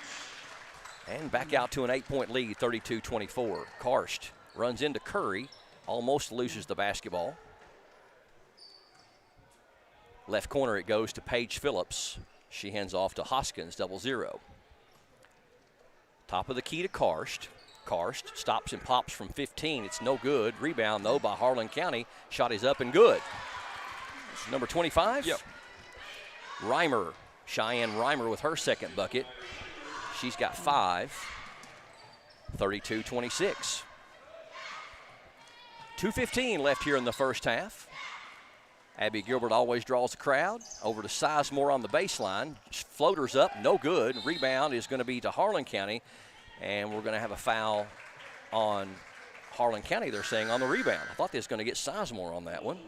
And back out to an 8-point lead, 32-24. Karst runs into Curry, almost loses the basketball. Left corner it goes to Paige Phillips. She hands off to Hoskins, 0-0. Top of the key to Karst. Karst stops and pops from 15. It's no good. Rebound, though, by Harlan County. Shot is up and good. Number 25? Yep. Reimer. Cheyenne Reimer with her second bucket. She's got 5. 32-26. 2:15 left here in the first half. Abby Gilbert always draws the crowd. Over to Sizemore on the baseline. Floaters up, no good. Rebound is going to be to Harlan County. And we're going to have a foul on Harlan County, they're saying, on the rebound. I thought they was going to get Sizemore on that one.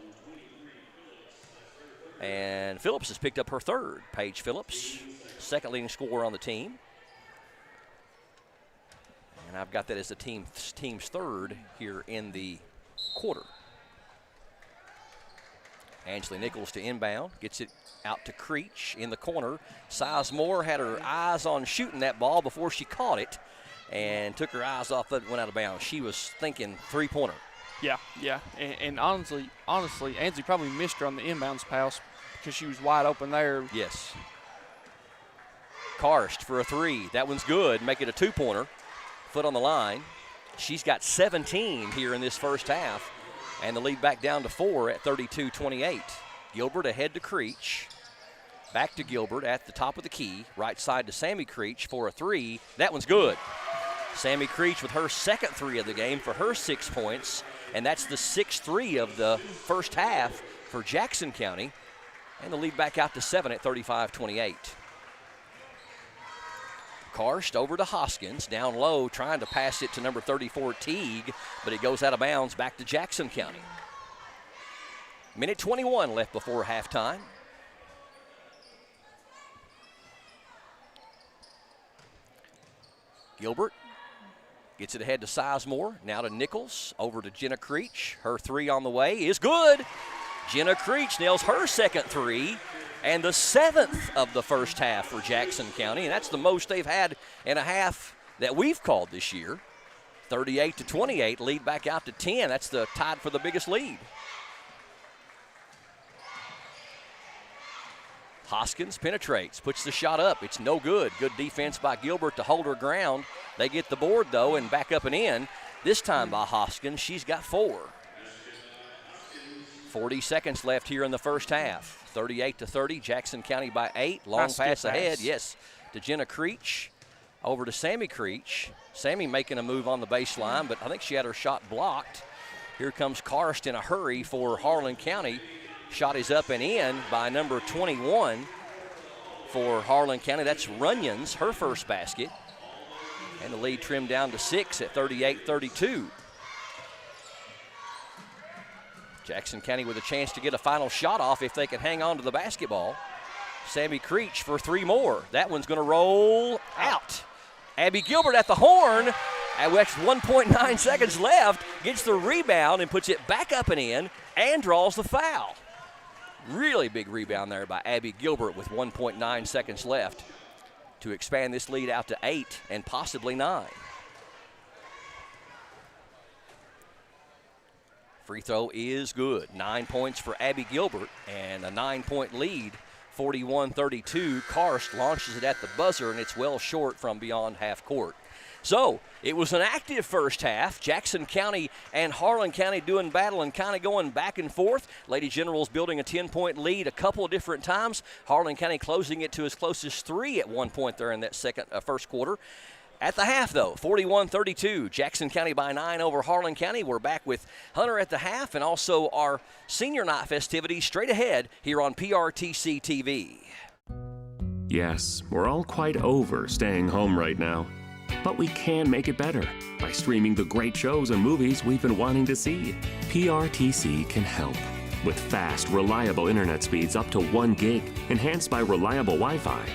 And Phillips has picked up her third. Paige Phillips, second leading scorer on the team. And I've got that as the team's third here in the quarter. Angela Nichols to inbound, gets it out to Creech in the corner. Sizemore had her eyes on shooting that ball before she caught it and took her eyes off it and went out of bounds. She was thinking three-pointer. Yeah. And honestly, Ansley probably missed her on the inbounds pass because she was wide open there. Yes. Karst for a three. That one's good. Make it a two-pointer. Foot on the line. She's got 17 here in this first half. And the lead back down to 4 at 32-28. Gilbert ahead to Creech. Back to Gilbert at the top of the key. Right side to Sammy Creech for a three. That one's good. Sammy Creech with her second three of the game for her 6 points. And that's the 6th of the first half for Jackson County. And the lead back out to 7 at 35-28. Karst over to Hoskins, down low, trying to pass it to number 34, Teague, but it goes out of bounds back to Jackson County. Minute 21 left before halftime. Gilbert gets it ahead to Sizemore, now to Nichols, over to Jenna Creech. Her three on the way is good. Jenna Creech nails her second three. And the 7th of the first half for Jackson County, and that's the most they've had in a half that we've called this year. 38-28, lead back out to 10. That's the tied for the biggest lead. Hoskins penetrates, puts the shot up. It's no good. Good defense by Gilbert to hold her ground. They get the board, though, and back up and in. This time by Hoskins, she's got 4. 40 seconds left here in the first half. 38-30, Jackson County by 8. Long pass ahead, yes, to Jenna Creech. Over to Sammy Creech. Sammy making a move on the baseline, but I think she had her shot blocked. Here comes Karst in a hurry for Harlan County. Shot is up and in by number 21 for Harlan County. That's Runyons, her first basket. And the lead trimmed down to 6 at 38-32. Jackson County with a chance to get a final shot off if they can hang on to the basketball. Sammy Creech for 3 more. That one's going to roll out. Abby Gilbert at the horn. With 1.9 seconds left, gets the rebound and puts it back up and in and draws the foul. Really big rebound there by Abby Gilbert with 1.9 seconds left to expand this lead out to 8 and possibly 9. Free throw is good. 9 points for Abby Gilbert and a 9-point lead, 41-32. Karst launches it at the buzzer, and it's well short from beyond half court. So it was an active first half. Jackson County and Harlan County doing battle and kind of going back and forth. Lady Generals building a 10-point lead a couple of different times. Harlan County closing it to as close as 3 at one point there in that first quarter. At the half, though, 41-32, Jackson County by 9 over Harlan County. We're back with Hunter at the half and also our senior night festivities straight ahead here on PRTC TV. Yes, we're all quite over staying home right now. But we can make it better by streaming the great shows and movies we've been wanting to see. PRTC can help. With fast, reliable internet speeds up to 1 gig, enhanced by reliable Wi-Fi.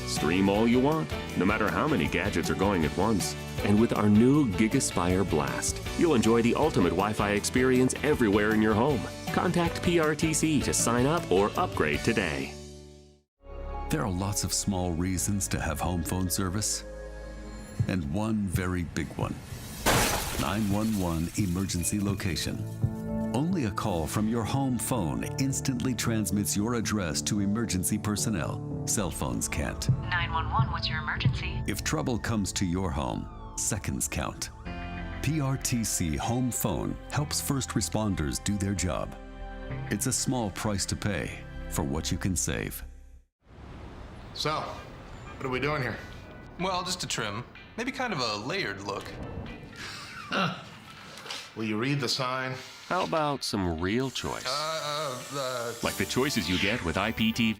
Stream all you want, no matter how many gadgets are going at once. And with our new GigaSpire Blast, you'll enjoy the ultimate Wi-Fi experience everywhere in your home. Contact PRTC to sign up or upgrade today. There are lots of small reasons to have home phone service, and one very big one. 911 emergency location. Only a call from your home phone instantly transmits your address to emergency personnel. Cell phones can't. 911, what's your emergency? If trouble comes to your home, seconds count. PRTC Home Phone helps first responders do their job. It's a small price to pay for what you can save. So, what are we doing here? Well, just a trim. Maybe kind of a layered look. Will you read the sign? How about some real choice? Like the choices you get with IPTV.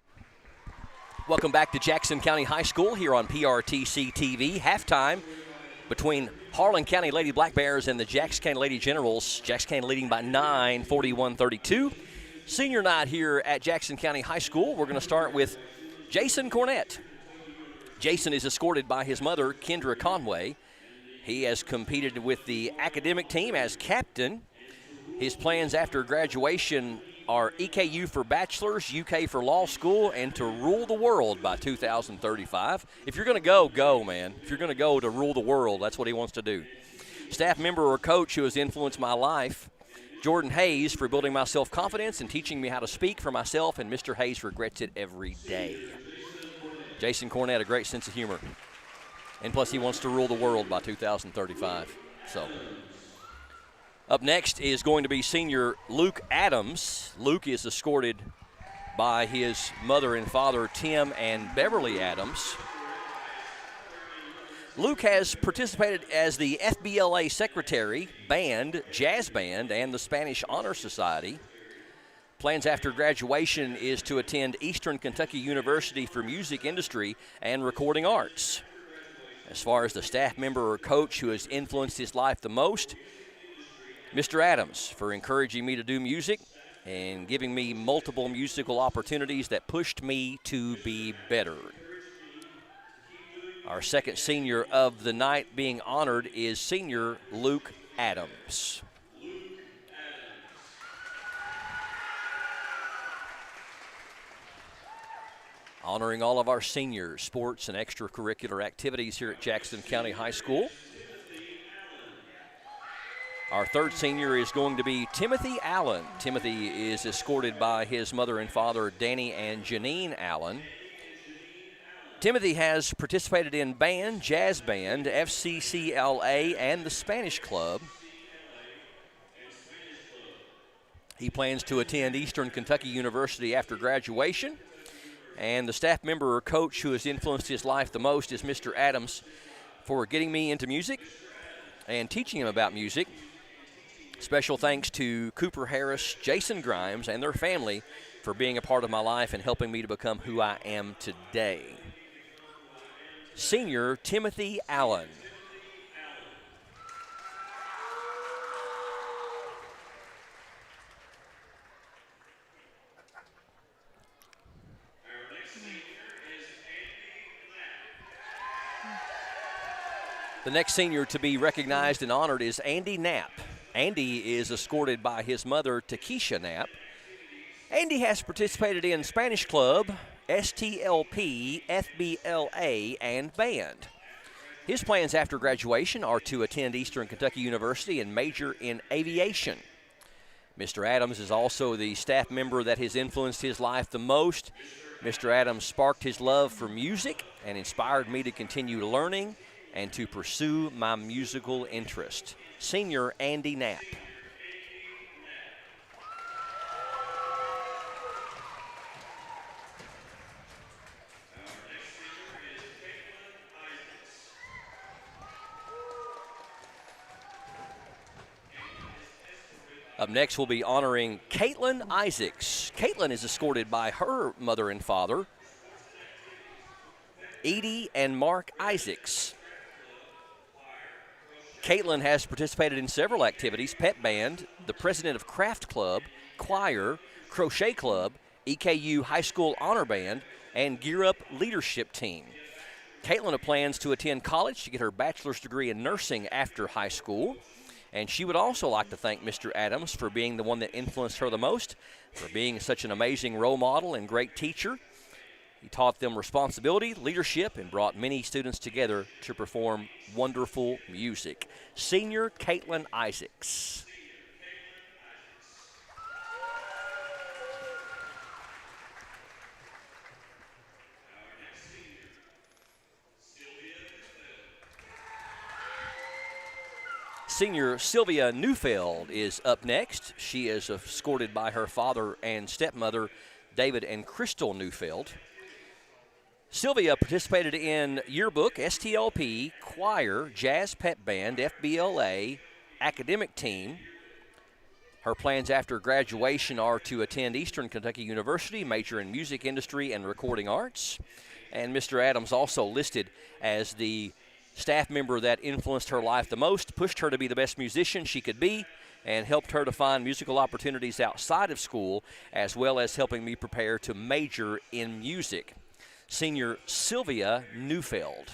Welcome back to Jackson County High School here on PRTC TV. Halftime between Harlan County Lady Black Bears and the Jackson County Lady Generals. Jackson County leading by 9, 41-32. Senior night here at Jackson County High School. We're going to start with Jason Cornett. Jason is escorted by his mother, Kendra Conway. He has competed with the academic team as captain. His plans after graduation are EKU for bachelor's, UK for law school, and to rule the world by 2035. If you're going to go, go, man. If you're going to go to rule the world, that's what he wants to do. Staff member or coach who has influenced my life, Jordan Hayes, for building my self-confidence and teaching me how to speak for myself, and Mr. Hayes regrets it every day. Jason Cornett, a great sense of humor. And plus, he wants to rule the world by 2035. So, up next is going to be senior Luke Adams. Luke is escorted by his mother and father, Tim and Beverly Adams. Luke has participated as the FBLA secretary, band, jazz band, and the Spanish Honor Society. Plans after graduation is to attend Eastern Kentucky University for Music Industry and Recording Arts. As far as the staff member or coach who has influenced his life the most, Mr. Adams, for encouraging me to do music and giving me multiple musical opportunities that pushed me to be better. Our second senior of the night being honored is senior Luke Adams. Honoring all of our seniors, sports and extracurricular activities here at Jackson County High School. Our third senior is going to be Timothy Allen. Timothy is escorted by his mother and father, Danny and Janine Allen. Timothy has participated in band, jazz band, FCCLA, and the Spanish Club. He plans to attend Eastern Kentucky University after graduation. And the staff member or coach who has influenced his life the most is Mr. Adams for getting me into music and teaching him about music. Special thanks to Cooper Harris, Jason Grimes, and their family for being a part of my life and helping me to become who I am today. Senior Timothy Allen. The next senior to be recognized and honored is Andy Knapp. Andy is escorted by his mother, Takesha Knapp. Andy has participated in Spanish Club, STLP, FBLA, and band. His plans after graduation are to attend Eastern Kentucky University and major in aviation. Mr. Adams is also the staff member that has influenced his life the most. Mr. Adams sparked his love for music and inspired me to continue learning and to pursue my musical interest. Senior Andy Knapp. Up next, we'll be honoring Caitlin Isaacs. Caitlin is escorted by her mother and father, Edie and Mark Isaacs. Caitlin has participated in several activities: pep band, the president of craft club, choir, crochet club, EKU high school honor band, and Gear Up leadership team. Caitlin plans to attend college to get her bachelor's degree in nursing after high school. And she would also like to thank Mr. Adams for being the one that influenced her the most, for being such an amazing role model and great teacher. He taught them responsibility, leadership, and brought many students together to perform wonderful music. Senior Caitlin Isaacs. Senior Sylvia Neufeld is up next. She is escorted by her father and stepmother, David and Crystal Neufeld. Sylvia participated in yearbook, STLP, choir, jazz pep band, FBLA, academic team. Her plans after graduation are to attend Eastern Kentucky University, major in music industry and recording arts. And Mr. Adams also listed as the staff member that influenced her life the most, pushed her to be the best musician she could be, and helped her to find musical opportunities outside of school, as well as helping me prepare to major in music. Senior Sylvia Neufeld.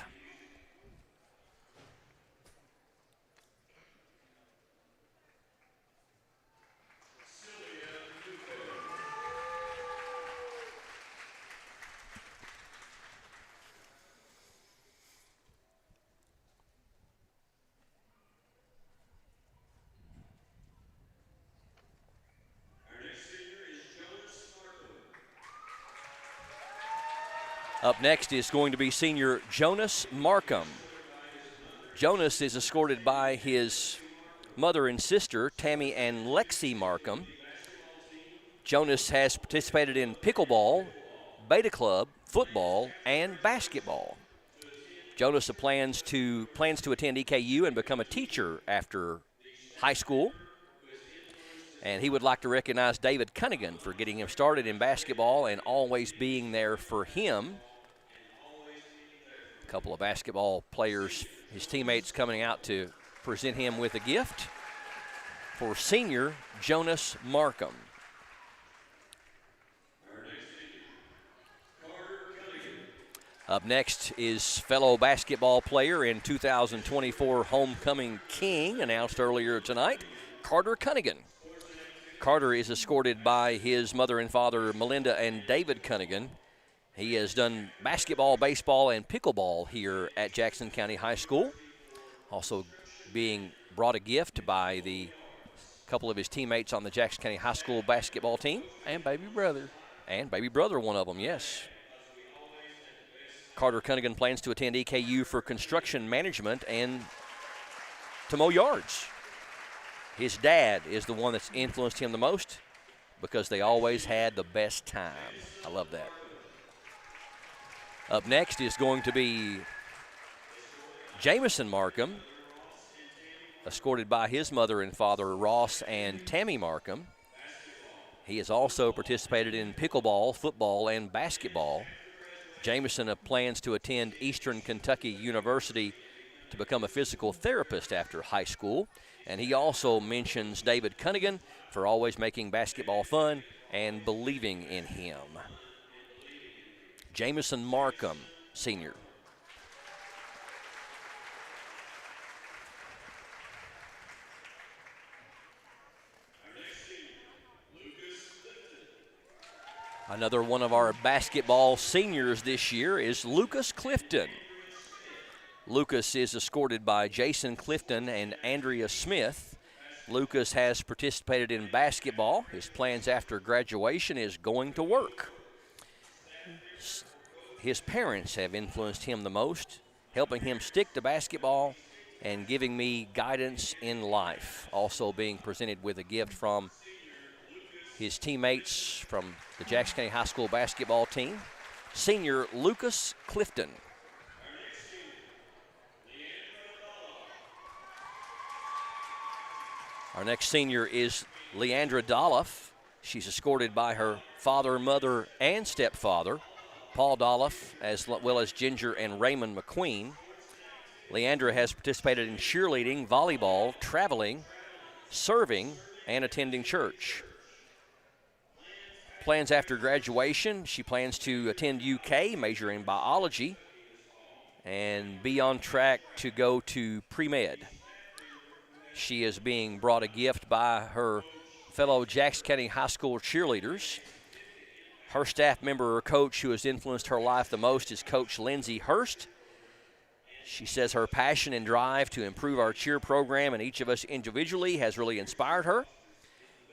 Up next is going to be senior Jonas Markham. Jonas is escorted by his mother and sister, Tammy and Lexi Markham. Jonas has participated in pickleball, beta club, football, and basketball. Jonas plans to attend EKU and become a teacher after high school. And he would like to recognize David Cunningham for getting him started in basketball and always being there for him. A couple of basketball players, his teammates, coming out to present him with a gift for senior Jonas Markham. Up next is fellow basketball player and 2024 Homecoming King, announced earlier tonight, Carter Cunningham. Carter is escorted by his mother and father, Melinda and David Cunningham. He has done basketball, baseball, and pickleball here at Jackson County High School. Also being brought a gift by the couple of his teammates on the Jackson County High School basketball team. And baby brother. And baby brother, one of them, yes. Carter Cunningham plans to attend EKU for construction management and to mow yards. His dad is the one that's influenced him the most because they always had the best time. I love that. Up next is going to be Jamison Markham, escorted by his mother and father, Ross and Tammy Markham. He has also participated in pickleball, football, and basketball. Jamison plans to attend Eastern Kentucky University to become a physical therapist after high school. And he also mentions David Cunningham for always making basketball fun and believing in him. Jamison Markham, senior. Another one of our basketball seniors this year is Lucas Clifton. Lucas is escorted by Jason Clifton and Andrea Smith. Lucas has participated in basketball. His plans after graduation is going to work. His parents have influenced him the most, helping him stick to basketball and giving me guidance in life. Also being presented with a gift from his teammates from the Jackson County High School basketball team, senior Lucas Clifton. Our next senior is Leandra Dolph. She's escorted by her father, mother, and stepfather, Paul Dolph, as well as Ginger and Raymond McQueen. Leandra has participated in cheerleading, volleyball, traveling, serving, and attending church. Plans after graduation, she plans to attend UK, major in biology, and be on track to go to pre-med. She is being brought a gift by her fellow Jackson County High School cheerleaders. Her staff member or coach who has influenced her life the most is Coach Lindsay Hurst. She says her passion and drive to improve our cheer program and each of us individually has really inspired her,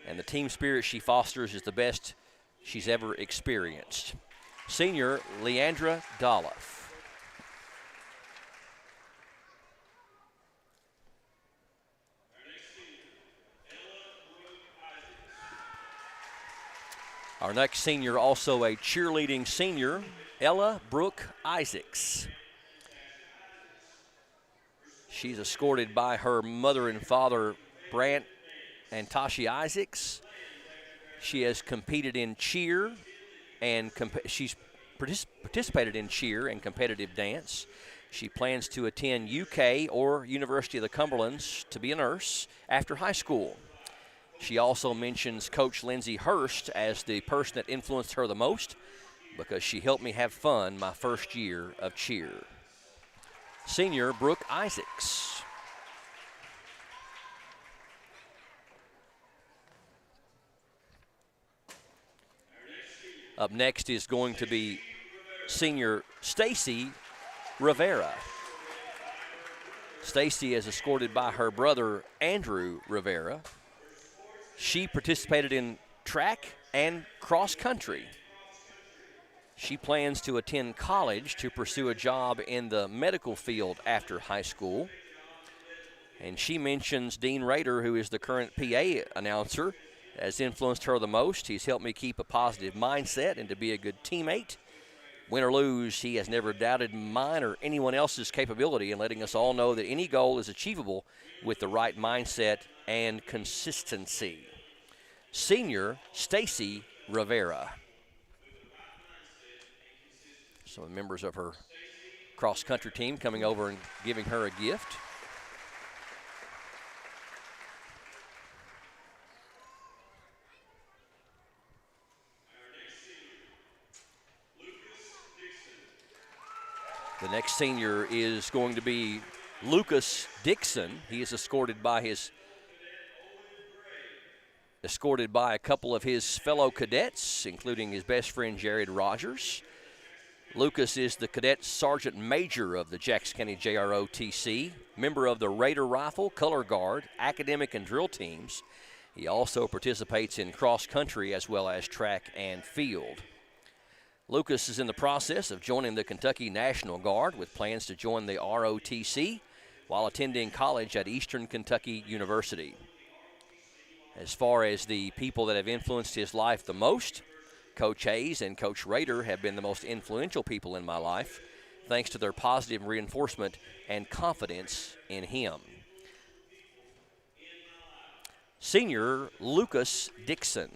and the team spirit she fosters is the best she's ever experienced. Senior Leandra Dolph. Our next senior, also a cheerleading senior, Ella Brooke Isaacs. She's escorted by her mother and father, Brant and Tashi Isaacs. She has competed in cheer and she's participated in cheer and competitive dance. She plans to attend UK or University of the Cumberlands to be a nurse after high school. She also mentions Coach Lindsay Hurst as the person that influenced her the most because she helped me have fun my first year of cheer. Senior Brooke Isaacs. Up next is going to be senior Stacy Rivera. Stacy is escorted by her brother Andrew Rivera. She participated in track and cross country. She plans to attend college to pursue a job in the medical field after high school. And she mentions Dean Rader, who is the current PA announcer, has influenced her the most. He's helped me keep a positive mindset and to be a good teammate. Win or lose, he has never doubted mine or anyone else's capability in letting us all know that any goal is achievable with the right mindset and consistency. Senior Stacy Rivera. Some of the members of her cross-country team coming over and giving her a gift. The next senior is going to be Lucas Dixon. He is escorted by a couple of his fellow cadets, including his best friend Jared Rogers. Lucas is the Cadet Sergeant Major of the Jackson County JROTC, member of the Raider Rifle, Color Guard, Academic, and Drill teams. He also participates in cross-country as well as track and field. Lucas is in the process of joining the Kentucky National Guard with plans to join the ROTC while attending college at Eastern Kentucky University. As far as the people that have influenced his life the most, Coach Hayes and Coach Rader have been the most influential people in my life, thanks to their positive reinforcement and confidence in him. Senior Lucas Dixon.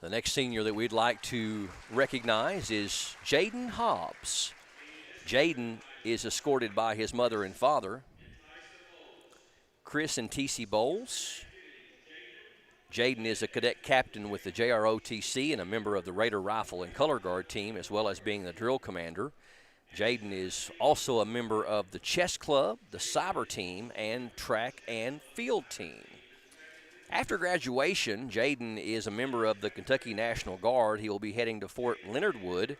The next senior that we'd like to recognize is Jaden Hobbs. Jaden is escorted by his mother and father, Chris and T.C. Bowles. Jaden is a cadet captain with the JROTC and a member of the Raider Rifle and Color Guard team, as well as being the drill commander. Jaden is also a member of the chess club, the cyber team, and track and field team. After graduation, Jaden is a member of the Kentucky National Guard. He will be heading to Fort Leonard Wood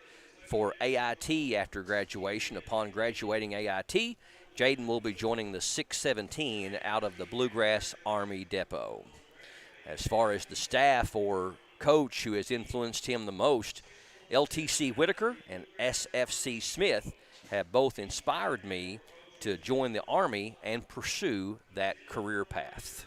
for AIT after graduation. Upon graduating AIT, Jaden will be joining the 617 out of the Bluegrass Army Depot. As far as the staff or coach who has influenced him the most, LTC Whitaker and SFC Smith have both inspired me to join the Army and pursue that career path.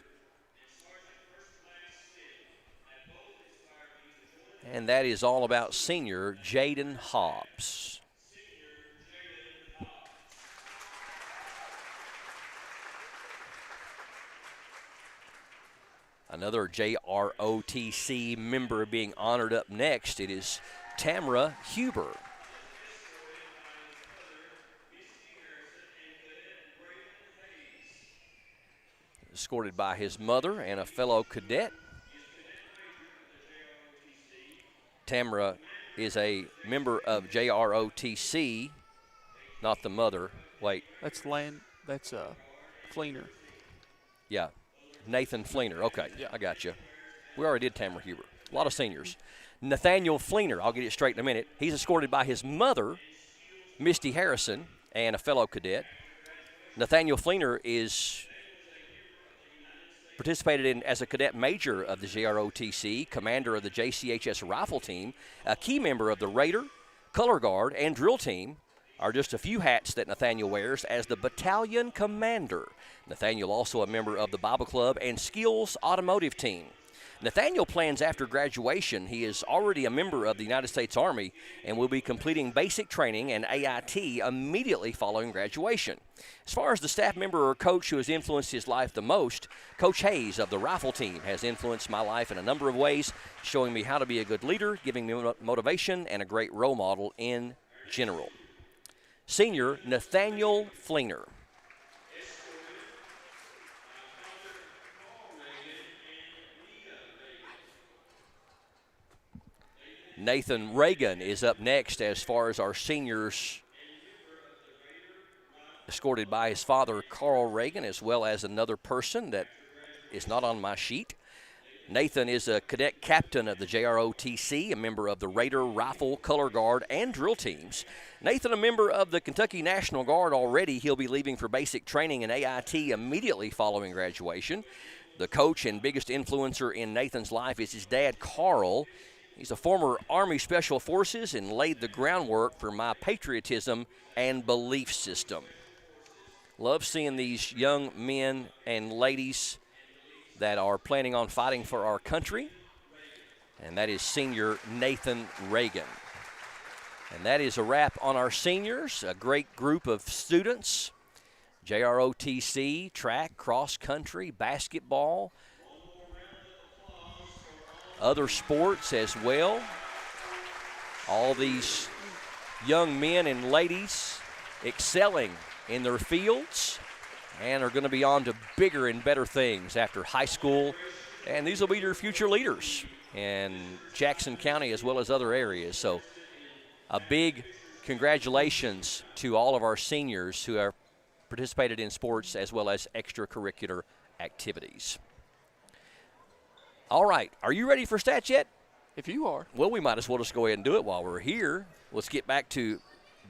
And that is all about senior Jaden Hobbs. Another JROTC member being honored up next. It is Tamra Huber. Escorted by his mother and a fellow cadet. Tamra is a member of JROTC, not the mother. Wait. That's Fleener. Yeah, Nathan Fleener. Okay, Yeah. I got you. We already did Tamra Huber. A lot of seniors. Nathaniel Fleener, I'll get it straight in a minute. He's escorted by his mother, Misty Harrison, and a fellow cadet. Nathaniel Fleener is participated in as a cadet major of the JROTC, commander of the JCHS rifle team, a key member of the Raider, color guard, and drill team are just a few hats that Nathaniel wears as the battalion commander. Nathaniel also a member of the Bible Club and Skills Automotive team. Nathaniel plans after graduation. He is already a member of the United States Army and will be completing basic training and AIT immediately following graduation. As far as the staff member or coach who has influenced his life the most, Coach Hayes of the rifle team has influenced my life in a number of ways, showing me how to be a good leader, giving me motivation, and a great role model in general. Senior Nathaniel Fleener. Nathan Reagan is up next as far as our seniors, escorted by his father, Carl Reagan, as well as another person that is not on my sheet. Nathan is a cadet captain of the JROTC, a member of the Raider, Rifle, Color Guard, and drill teams. Nathan, a member of the Kentucky National Guard already. He'll be leaving for basic training and AIT immediately following graduation. The coach and biggest influencer in Nathan's life is his dad, Carl. He's a former Army Special Forces and laid the groundwork for my patriotism and belief system. Love seeing these young men and ladies that are planning on fighting for our country. And that is senior Nathan Reagan. And that is a wrap on our seniors, a great group of students. JROTC, track, cross country, basketball, other sports as well. All these young men and ladies excelling in their fields and are going to be on to bigger and better things after high school. And these will be your future leaders in Jackson County as well as other areas. So a big congratulations to all of our seniors who have participated in sports as well as extracurricular activities. All right, are you ready for stats yet? If you are. Well, we might as well just go ahead and do it while we're here. Let's get back to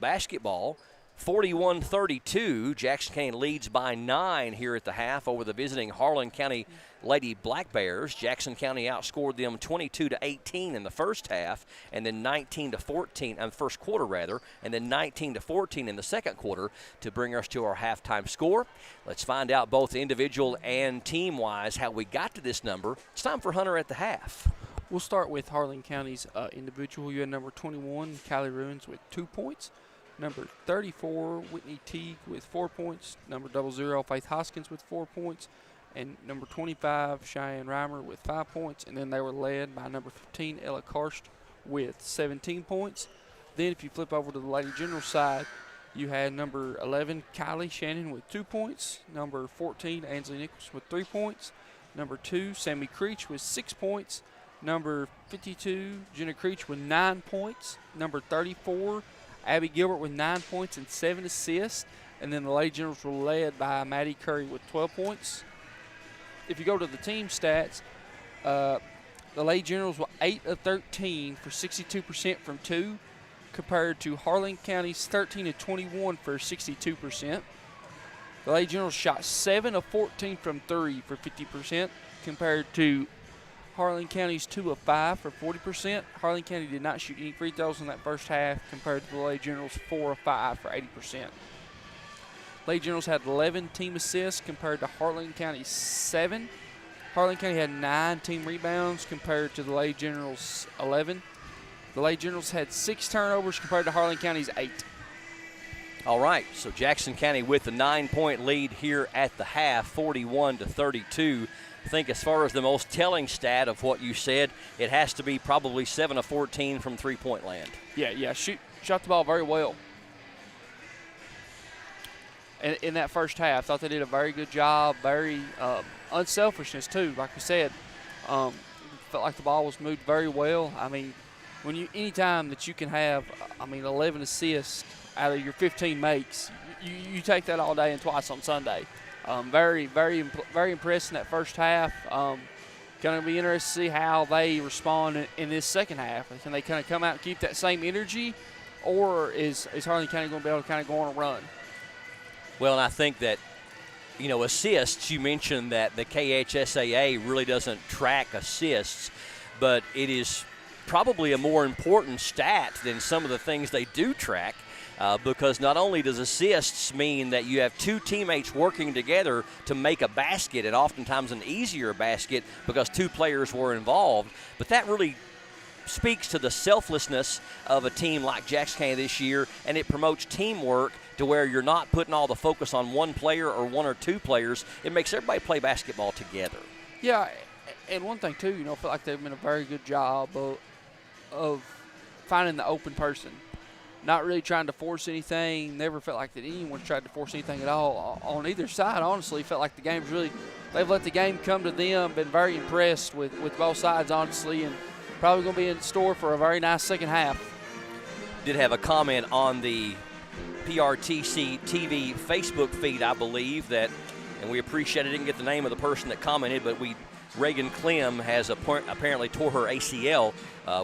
basketball. 41-32, Jackson County leads by 9 here at the half over the visiting Harlan County Lady Black Bears. Jackson County outscored them 22-18 in the first half, and then 19-14 in the first quarter rather, and then 19-14 in the second quarter to bring us to our halftime score. Let's find out both individual and team-wise how we got to this number. It's time for Hunter at the half. We'll start with Harlan County's individual. You had number 21, Callie Ruins, with 2 points. Number 34, Whitney Teague with 4 points. Number 00, Faith Hoskins with 4 points. And number 25, Cheyenne Reimer with 5 points. And then they were led by number 15, Ella Karst with 17 points. Then if you flip over to the Lady General side, you had number 11, Kylie Shannon with 2 points. Number 14, Ansley Nichols with 3 points. Number 2, Sammy Creech with 6 points. Number 52, Jenna Creech with 9 points. Number 34, Abby Gilbert with 9 points and 7 assists. And then the Lady Generals were led by Maddie Curry with 12 points. If you go to the team stats, the Lady Generals were 8 of 13 for 62% from 2, compared to Harlan County's 13 of 21 for 62%. The Lady Generals shot 7 of 14 from 3 for 50%, compared to Harlan County's 2 of 5 for 40%. Harlan County did not shoot any free throws in that first half, compared to the Lady Generals' 4 of 5 for 80%. Lady Generals had 11 team assists compared to Harlan County's 7. Harlan County had 9 team rebounds compared to the Lady Generals' 11. The Lady Generals had 6 turnovers compared to Harlan County's 8. All right, so Jackson County with the 9-point lead here at the half, 41-32. I think as far as the most telling stat of what you said, it has to be probably 7 of 14 from three-point land. Yeah, shot the ball very well. In that first half, thought they did a very good job, very unselfishness too. Like we said, felt like the ball was moved very well. I mean, anytime that you can have, 11 assists out of your 15 makes, you take that all day and twice on Sunday. Very, very, very impressed in that first half. Going to be interested to see how they respond in this second half. Can they kind of come out and keep that same energy, or is Harlan County going to be able to kind of go on a run? Well, and I think that, assists, you mentioned that the KHSAA really doesn't track assists, but it is probably a more important stat than some of the things they do track, because not only does assists mean that you have 2 teammates working together to make a basket, and oftentimes an easier basket because 2 players were involved, but that really speaks to the selflessness of a team like Jackson County this year, and it promotes teamwork to where you're not putting all the focus on one player or 1 or 2 players. It makes everybody play basketball together. Yeah, and one thing too, I feel like they've been a very good job of finding the open person. Not really trying to force anything. Never felt like that anyone's tried to force anything at all on either side. Honestly, felt like the game's they've let the game come to them. Been very impressed with both sides, honestly, and probably going to be in store for a very nice second half. Did have a comment on the PRTC TV Facebook feed, I believe, and we appreciate it. Didn't get the name of the person that commented, but Reagan Clem has apparently tore her ACL,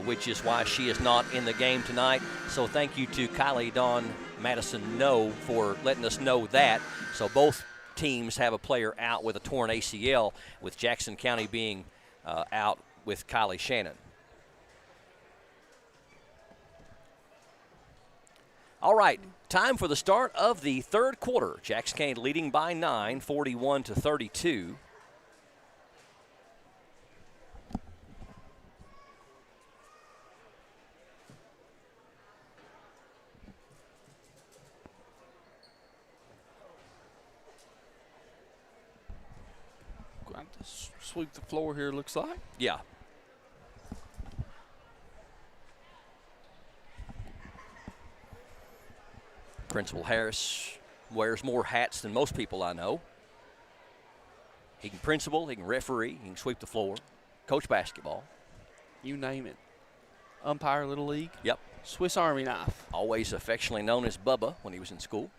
which is why she is not in the game tonight. So thank you to Kylie Dawn Madison for letting us know that. So both teams have a player out with a torn ACL, with Jackson County being out with Kylie Shannon. All right, time for the start of the third quarter. Jackson County leading by 9, 41-32. Going to sweep the floor here, looks like. Yeah. Principal Harris wears more hats than most people I know. He can principal, he can referee, he can sweep the floor, coach basketball. You name it. Umpire Little League. Yep. Swiss Army knife. Always affectionately known as Bubba when he was in school.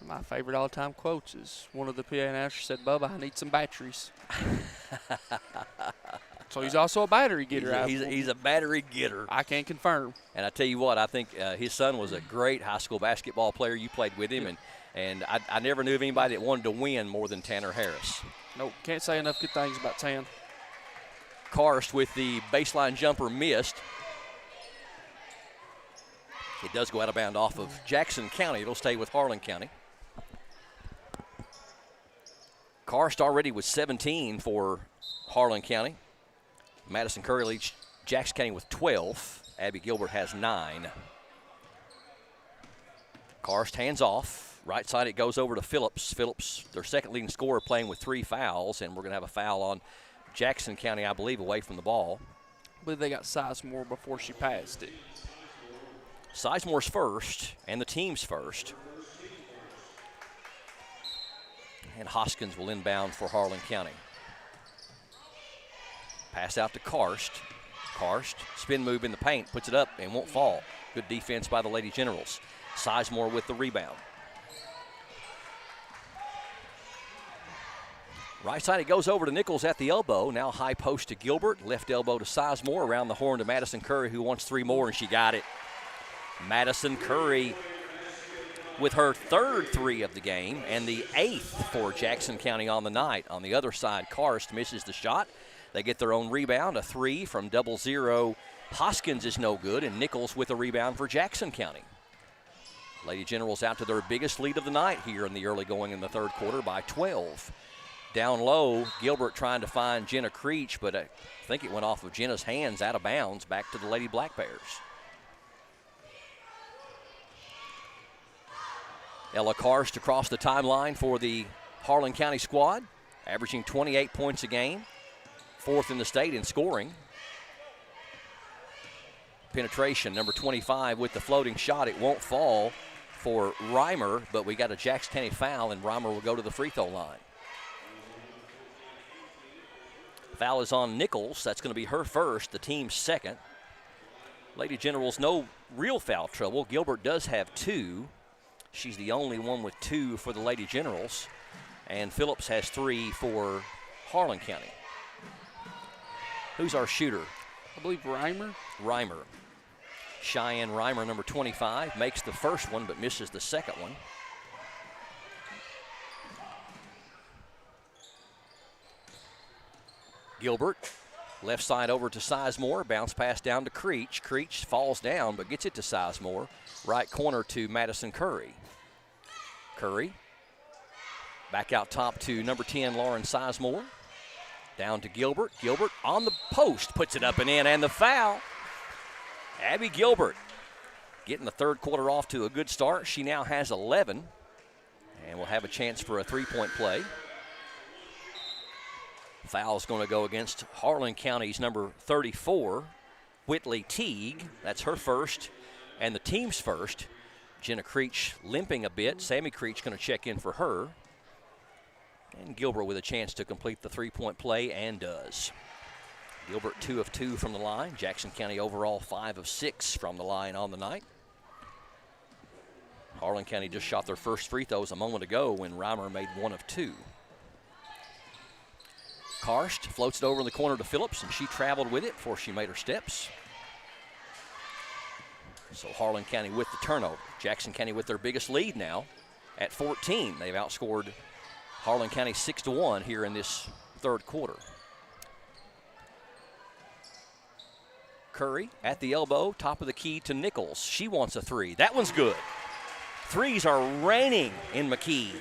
My favorite all-time quotes is one of the PA announcers said, "Bubba, I need some batteries." So he's also a battery getter. He's a battery getter. I can confirm. And I tell you what, I think his son was a great high school basketball player. You played with him, and I never knew of anybody that wanted to win more than Tanner Harris. Nope, can't say enough good things about Tan. Karst with the baseline jumper missed. It does go out of bounds off of Jackson County. It'll stay with Harlan County. Karst already with 17 for Harlan County. Madison Curry leads Jackson County with 12. Abby Gilbert has 9. Karst hands off. Right side it goes over to Phillips. Phillips, their second leading scorer, playing with 3 fouls, and we're going to have a foul on Jackson County, I believe, away from the ball. I believe they got Sizemore before she passed it. Sizemore's first, and the team's first. And Hoskins will inbound for Harlan County. Pass out to Karst. Karst, spin move in the paint, puts it up and won't fall. Good defense by the Lady Generals. Sizemore with the rebound. Right side, it goes over to Nichols at the elbow. Now high post to Gilbert. Left elbow to Sizemore. Around the horn to Madison Curry, who wants 3 more, and she got it. Madison Curry with her 3rd 3 of the game and the 8th for Jackson County on the night. On the other side, Karst misses the shot. They get their own rebound, a 3 from 0-0. Hoskins is no good, and Nichols with a rebound for Jackson County. Lady Generals out to their biggest lead of the night here in the early going in the third quarter by 12. Down low, Gilbert trying to find Jenna Creech, but I think it went off of Jenna's hands out of bounds back to the Lady Black Bears. Ella Karst across the timeline for the Harlan County squad, averaging 28 points a game, 4th in the state in scoring. Penetration, number 25 with the floating shot. It won't fall for Reimer, but we got a Jackson County foul, and Reimer will go to the free throw line. Foul is on Nichols. That's going to be her first, the team's second. Lady Generals, no real foul trouble. Gilbert does have 2. She's the only one with 2 for the Lady Generals. And Phillips has 3 for Harlan County. Who's our shooter? I believe Reimer. Reimer. Cheyenne Reimer, number 25, makes the first one but misses the second one. Gilbert, left side over to Sizemore, bounce pass down to Creech. Creech falls down but gets it to Sizemore. Right corner to Madison Curry. Curry, back out top to number 10, Lauren Sizemore. Down to Gilbert. Gilbert on the post, puts it up and in, and the foul. Abby Gilbert getting the third quarter off to a good start. She now has 11 and will have a chance for a three-point play. Foul's going to go against Harlan County's number 34, Whitley Teague. That's her first and the team's first. Jenna Creech limping a bit. Sammy Creech going to check in for her. And Gilbert with a chance to complete the three-point play, and does. Gilbert 2 of 2 from the line. Jackson County overall 5 of 6 from the line on the night. Harlan County just shot their first free throws a moment ago when Reimer made 1 of 2. Karst floats it over in the corner to Phillips, and she traveled with it before she made her steps. So Harlan County with the turnover. Jackson County with their biggest lead now at 14. They've outscored Harlan County 6-1 here in this third quarter. Curry at the elbow, top of the key to Nichols. She wants a 3. That one's good. Threes are raining in McKee.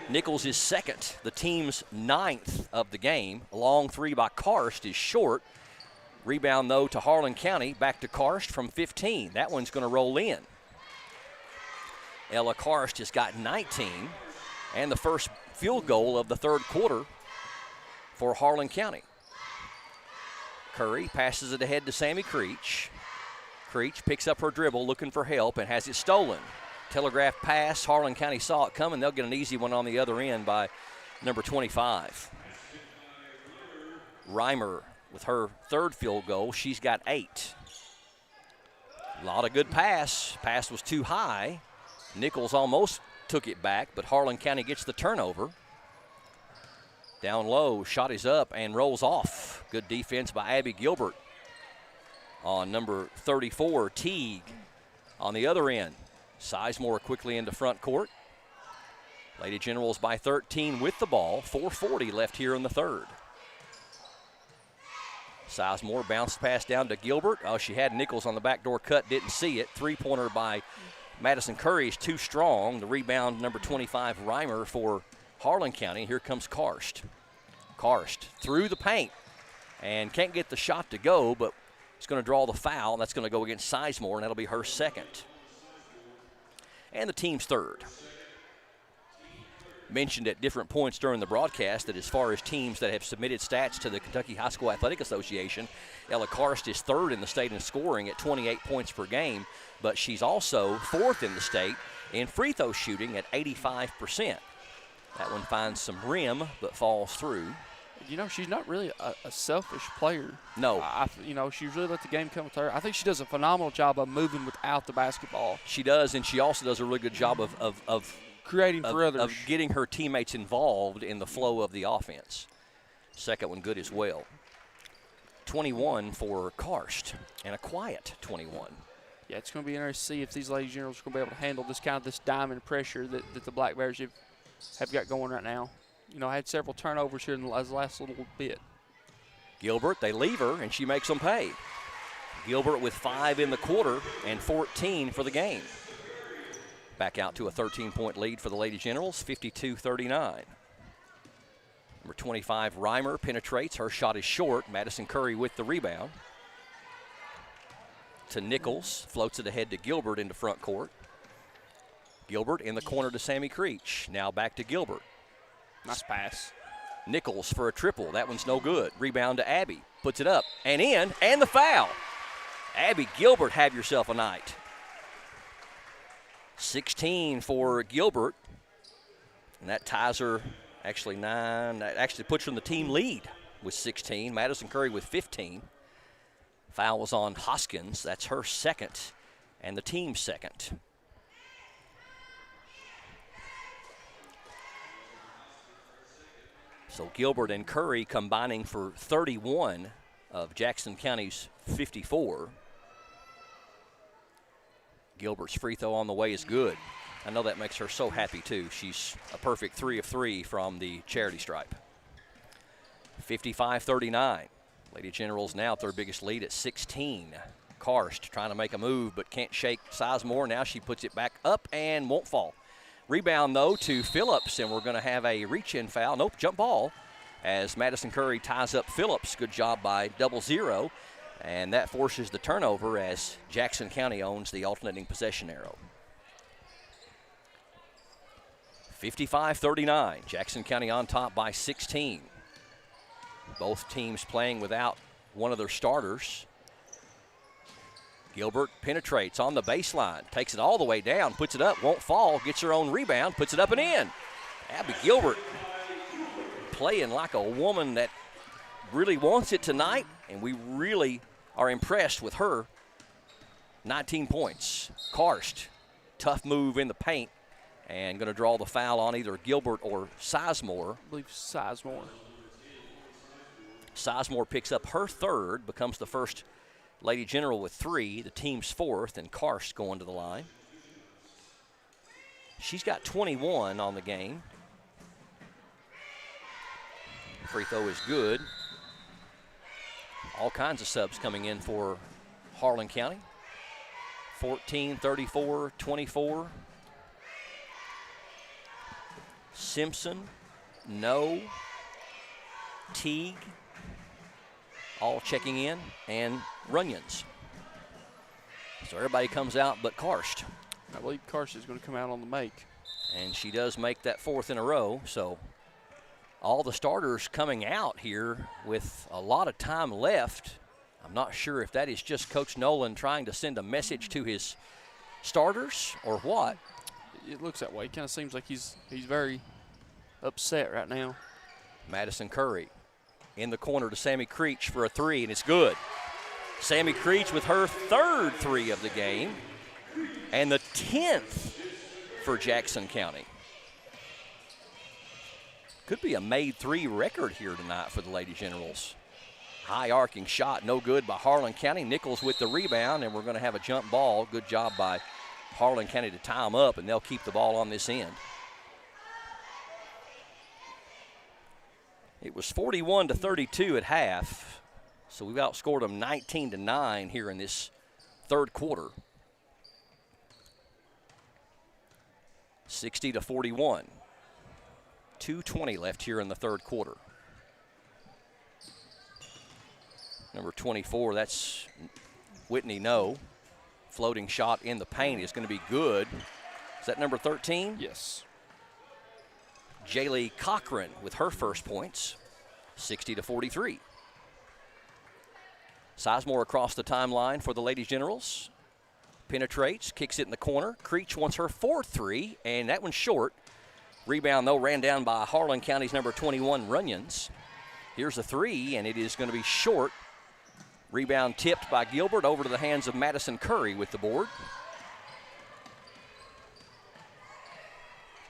Nichols is second, the team's 9th of the game. A long 3 by Karst is short. Rebound, though, to Harlan County. Back to Karst from 15. That one's going to roll in. Ella Karst has got 19. And the first field goal of the third quarter for Harlan County. Curry passes it ahead to Sammy Creech. Creech picks up her dribble, looking for help, and has it stolen. Telegraph pass. Harlan County saw it coming. They'll get an easy one on the other end by number 25. Reimer with her third field goal. She's got 8. A lot of good pass. Pass was too high. Nichols almost took it back, but Harlan County gets the turnover. Down low, shot is up and rolls off. Good defense by Abby Gilbert on number 34, Teague. On the other end, Sizemore quickly into front court. Lady Generals by 13 with the ball. 4:40 left here in the third. Sizemore bounced pass down to Gilbert. Oh, she had Nichols on the backdoor cut, didn't see it. Three-pointer by Madison Curry is too strong. The rebound, number 25, Reimer for Harlan County. Here comes Karst. Karst through the paint and can't get the shot to go, but it's going to draw the foul. That's going to go against Sizemore, and that'll be her second. And the team's third. Mentioned at different points during the broadcast that as far as teams that have submitted stats to the Kentucky High School Athletic Association, Ella Karst is third in the state in scoring at 28 points per game, but she's also 4th in the state in free throw shooting at 85%. That one finds some rim but falls through. You know, she's not really a selfish player. No. She really let the game come with her. I think she does a phenomenal job of moving without the basketball. She does, and she also does a really good job of creating for others. Of getting her teammates involved in the flow of the offense. Second one good as well. 21 for Karst, and a quiet 21. Yeah, it's going to be interesting to see if these Lady Generals are going to be able to handle this diamond pressure that the Black Bears have got going right now. You know, I had several turnovers here in the last little bit. Gilbert, they leave her, and she makes them pay. Gilbert with 5 in the quarter and 14 for the game. Back out to a 13-point lead for the Lady Generals, 52-39. Number 25, Reimer, penetrates. Her shot is short. Madison Curry with the rebound. To Nichols, floats it ahead to Gilbert into front court. Gilbert in the corner to Sammy Creech. Now back to Gilbert. Nice pass. Nichols for a triple. That one's no good. Rebound to Abby. Puts it up and in, and the foul. Abby Gilbert, have yourself a night. 16 for Gilbert. And that ties her, actually 9. That actually puts her in the team lead with 16. Madison Curry with 15. Foul was on Hoskins. That's her second and the team's second. So Gilbert and Curry combining for 31 of Jackson County's 54. Gilbert's free throw on the way is good. I know that makes her so happy too. She's a perfect 3 of 3 from the charity stripe. 55-39. Lady Generals now their biggest lead at 16. Karst trying to make a move but can't shake Sizemore. Now she puts it back up and won't fall. Rebound, though, to Phillips, and we're going to have a reach-in foul. Nope, jump ball as Madison Curry ties up Phillips. Good job by 00, and that forces the turnover as Jackson County owns the alternating possession arrow. 55-39, Jackson County on top by 16. Both teams playing without one of their starters. Gilbert penetrates on the baseline, takes it all the way down, puts it up, won't fall, gets her own rebound, puts it up and in. Abby Gilbert playing like a woman that really wants it tonight, and we really are impressed with her. 19 points. Karst, tough move in the paint, and going to draw the foul on either Gilbert or Sizemore. I believe Sizemore. Sizemore picks up her third, becomes the first Lady General with 3, the team's fourth, and Karst going to the line. She's got 21 on the game. Free throw is good. All kinds of subs coming in for Harlan County. 14, 34, 24. Simpson, No, Teague, all checking in, and Runyons. So everybody comes out but Karst. I believe Karst is going to come out on the make. And she does make that 4th in a row. So all the starters coming out here with a lot of time left. I'm not sure if that is just Coach Nolan trying to send a message to his starters or what. It looks that way. It kind of seems like he's very upset right now. Madison Curry in the corner to Sammy Creech for a 3, and it's good. Sammy Creech with her 3rd 3 of the game and the 10th for Jackson County. Could be a made 3 record here tonight for the Lady Generals. High arcing shot, no good by Harlan County. Nichols with the rebound, and we're going to have a jump ball. Good job by Harlan County to tie them up, and they'll keep the ball on this end. It was 41-32 at half, so we've outscored them 19-9 here in this third quarter. 60-41. 2:20 left here in the third quarter. Number 24, that's Whitney No. Floating shot in the paint is going to be good. Is that number 13? Yes. Jaylee Cochran with her first points, 60-43. Sizemore across the timeline for the Lady Generals. Penetrates, kicks it in the corner. Creech wants her 4th 3, and that one's short. Rebound, though, ran down by Harlan County's number 21, Runyons. Here's a 3, and it is going to be short. Rebound tipped by Gilbert over to the hands of Madison Curry with the board.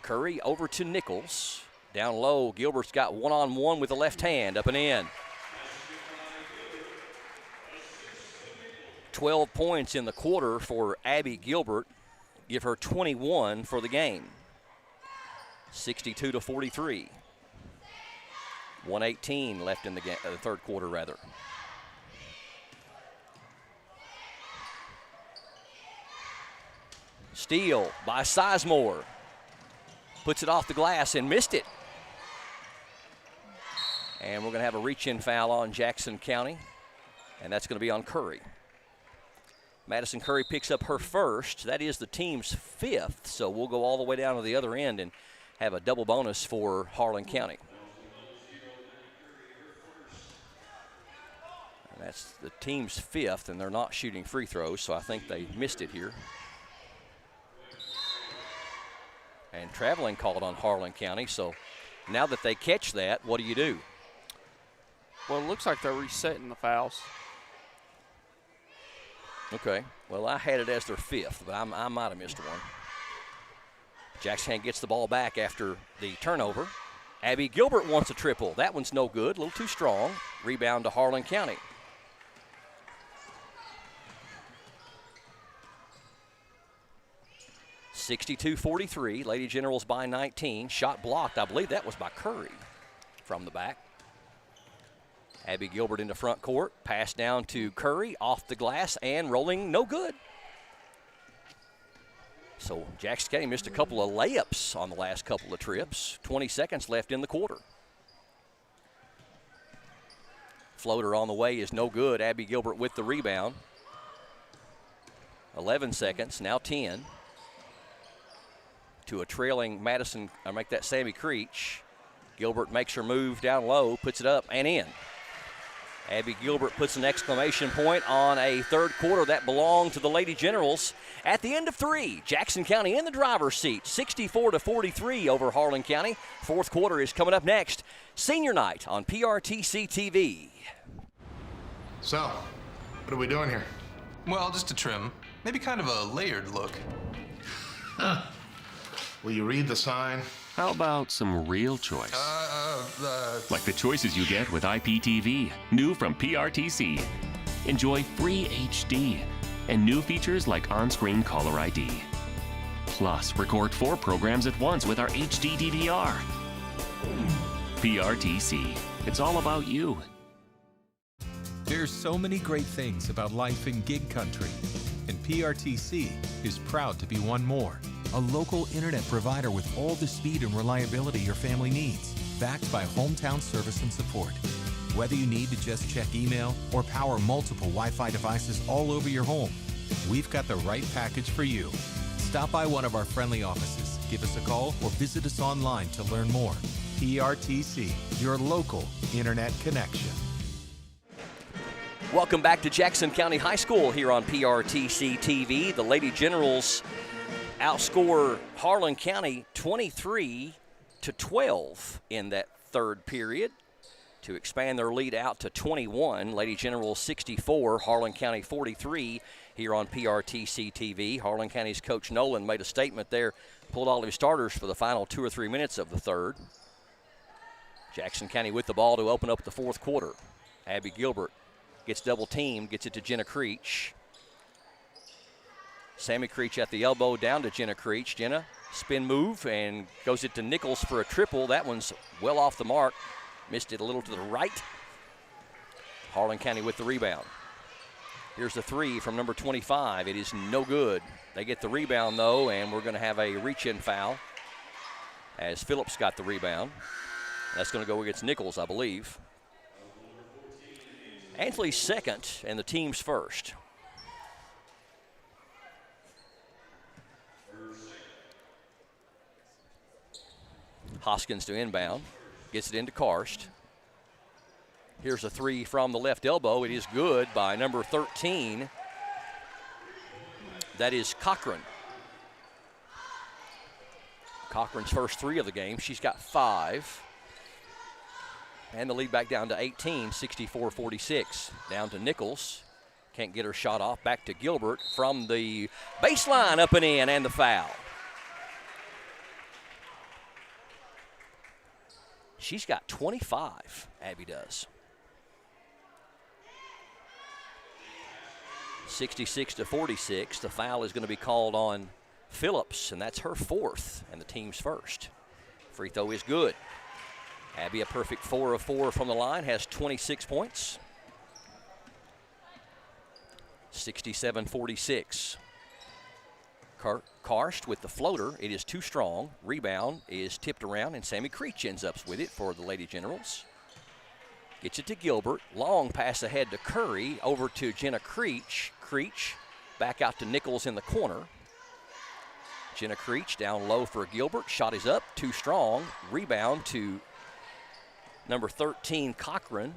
Curry over to Nichols. Down low, Gilbert's got one-on-one with the left hand, up and in. 12 points in the quarter for Abby Gilbert. Give her 21 for the game. 62-43. 1:18 left in the third quarter, rather. Steal by Sizemore. Puts it off the glass and missed it. And we're going to have a reach-in foul on Jackson County, and that's going to be on Curry. Madison Curry picks up her first. That is the team's 5th, so we'll go all the way down to the other end and have a double bonus for Harlan County. And that's the team's 5th, and they're not shooting free throws, so I think they missed it here. And traveling called on Harlan County, so now that they catch that, what do you do? Well, it looks like they're resetting the fouls. Okay. Well, I had it as their 5th, but I might have missed one. Jackson gets the ball back after the turnover. Abby Gilbert wants a triple. That one's no good, a little too strong. Rebound to Harlan County. (62-43). Lady Generals by 19. Shot blocked. I believe that was by Curry from the back. Abby Gilbert into front court. Pass down to Curry, off the glass, and rolling, no good. So Jackson County missed a couple of layups on the last couple of trips. 20 seconds left in the quarter. Floater on the way is no good. Abby Gilbert with the rebound. 11 seconds, now 10. To a trailing Madison, I make that Sammy Creech. Gilbert makes her move down low, puts it up and in. Abby Gilbert puts an exclamation point on a third quarter that belonged to the Lady Generals. At the end of 3, Jackson County in the driver's seat, 64-43 over Harlan County. Fourth quarter is coming up next. Senior night on PRTC TV. So, what are we doing here? Well, just a trim. Maybe kind of a layered look. Will you read the sign? How about some real choice? Like the choices you get with IPTV, new from PRTC. Enjoy free HD and new features like on-screen caller ID. Plus, record 4 programs at once with our HD DVR. PRTC, it's all about you. There's so many great things about life in gig country, and PRTC is proud to be one more. A local internet provider with all the speed and reliability your family needs, backed by hometown service and support. Whether you need to just check email or power multiple Wi-Fi devices all over your home, we've got the right package for you. Stop by one of our friendly offices, give us a call, or visit us online to learn more. PRTC, your local internet connection. Welcome back to Jackson County High School here on PRTC TV. The Lady Generals outscore Harlan County 23-12 in that third period to expand their lead out to 21. Lady Generals 64, Harlan County 43 here on PRTC TV. Harlan County's Coach Nolan made a statement there, pulled all of his starters for the final 2 or 3 minutes of the third. Jackson County with the ball to open up the fourth quarter. Abby Gilbert gets double teamed, gets it to Jenna Creech. Sammy Creech at the elbow down to Jenna Creech. Jenna, spin move, and goes it to Nichols for a triple. That one's well off the mark. Missed it a little to the right. Harlan County with the rebound. Here's the 3 from number 25. It is no good. They get the rebound, though, and we're going to have a reach-in foul as Phillips got the rebound. That's going to go against Nichols, I believe. Ansley's second and the team's first. Hoskins to inbound, gets it into Karst. Here's a 3 from the left elbow. It is good by number 13. That is Cochran. Cochran's first 3 of the game. She's got 5. And the lead back down to 18, 64-46. Down to Nichols. Can't get her shot off. Back to Gilbert from the baseline, up and in, and the foul. She's got 25, Abby does. 66-46. The foul is going to be called on Phillips, and that's her 4th and the team's first. Free throw is good. Abby, a perfect 4 of 4 from the line, has 26 points. 67-46. Karst with the floater. It is too strong. Rebound is tipped around, and Sammy Creech ends up with it for the Lady Generals. Gets it to Gilbert. Long pass ahead to Curry. Over to Jenna Creech. Creech back out to Nichols in the corner. Jenna Creech down low for Gilbert. Shot is up. Too strong. Rebound to number 13, Cochran.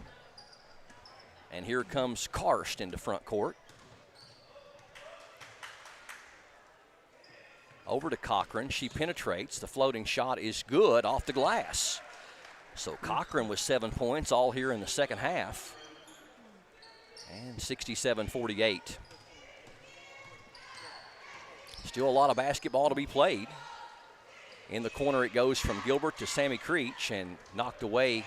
And here comes Karst into front court. Over to Cochran. She penetrates. The floating shot is good off the glass. So Cochran with 7 points all here in the second half. And 67-48. Still a lot of basketball to be played. In the corner it goes from Gilbert to Sammy Creech and knocked away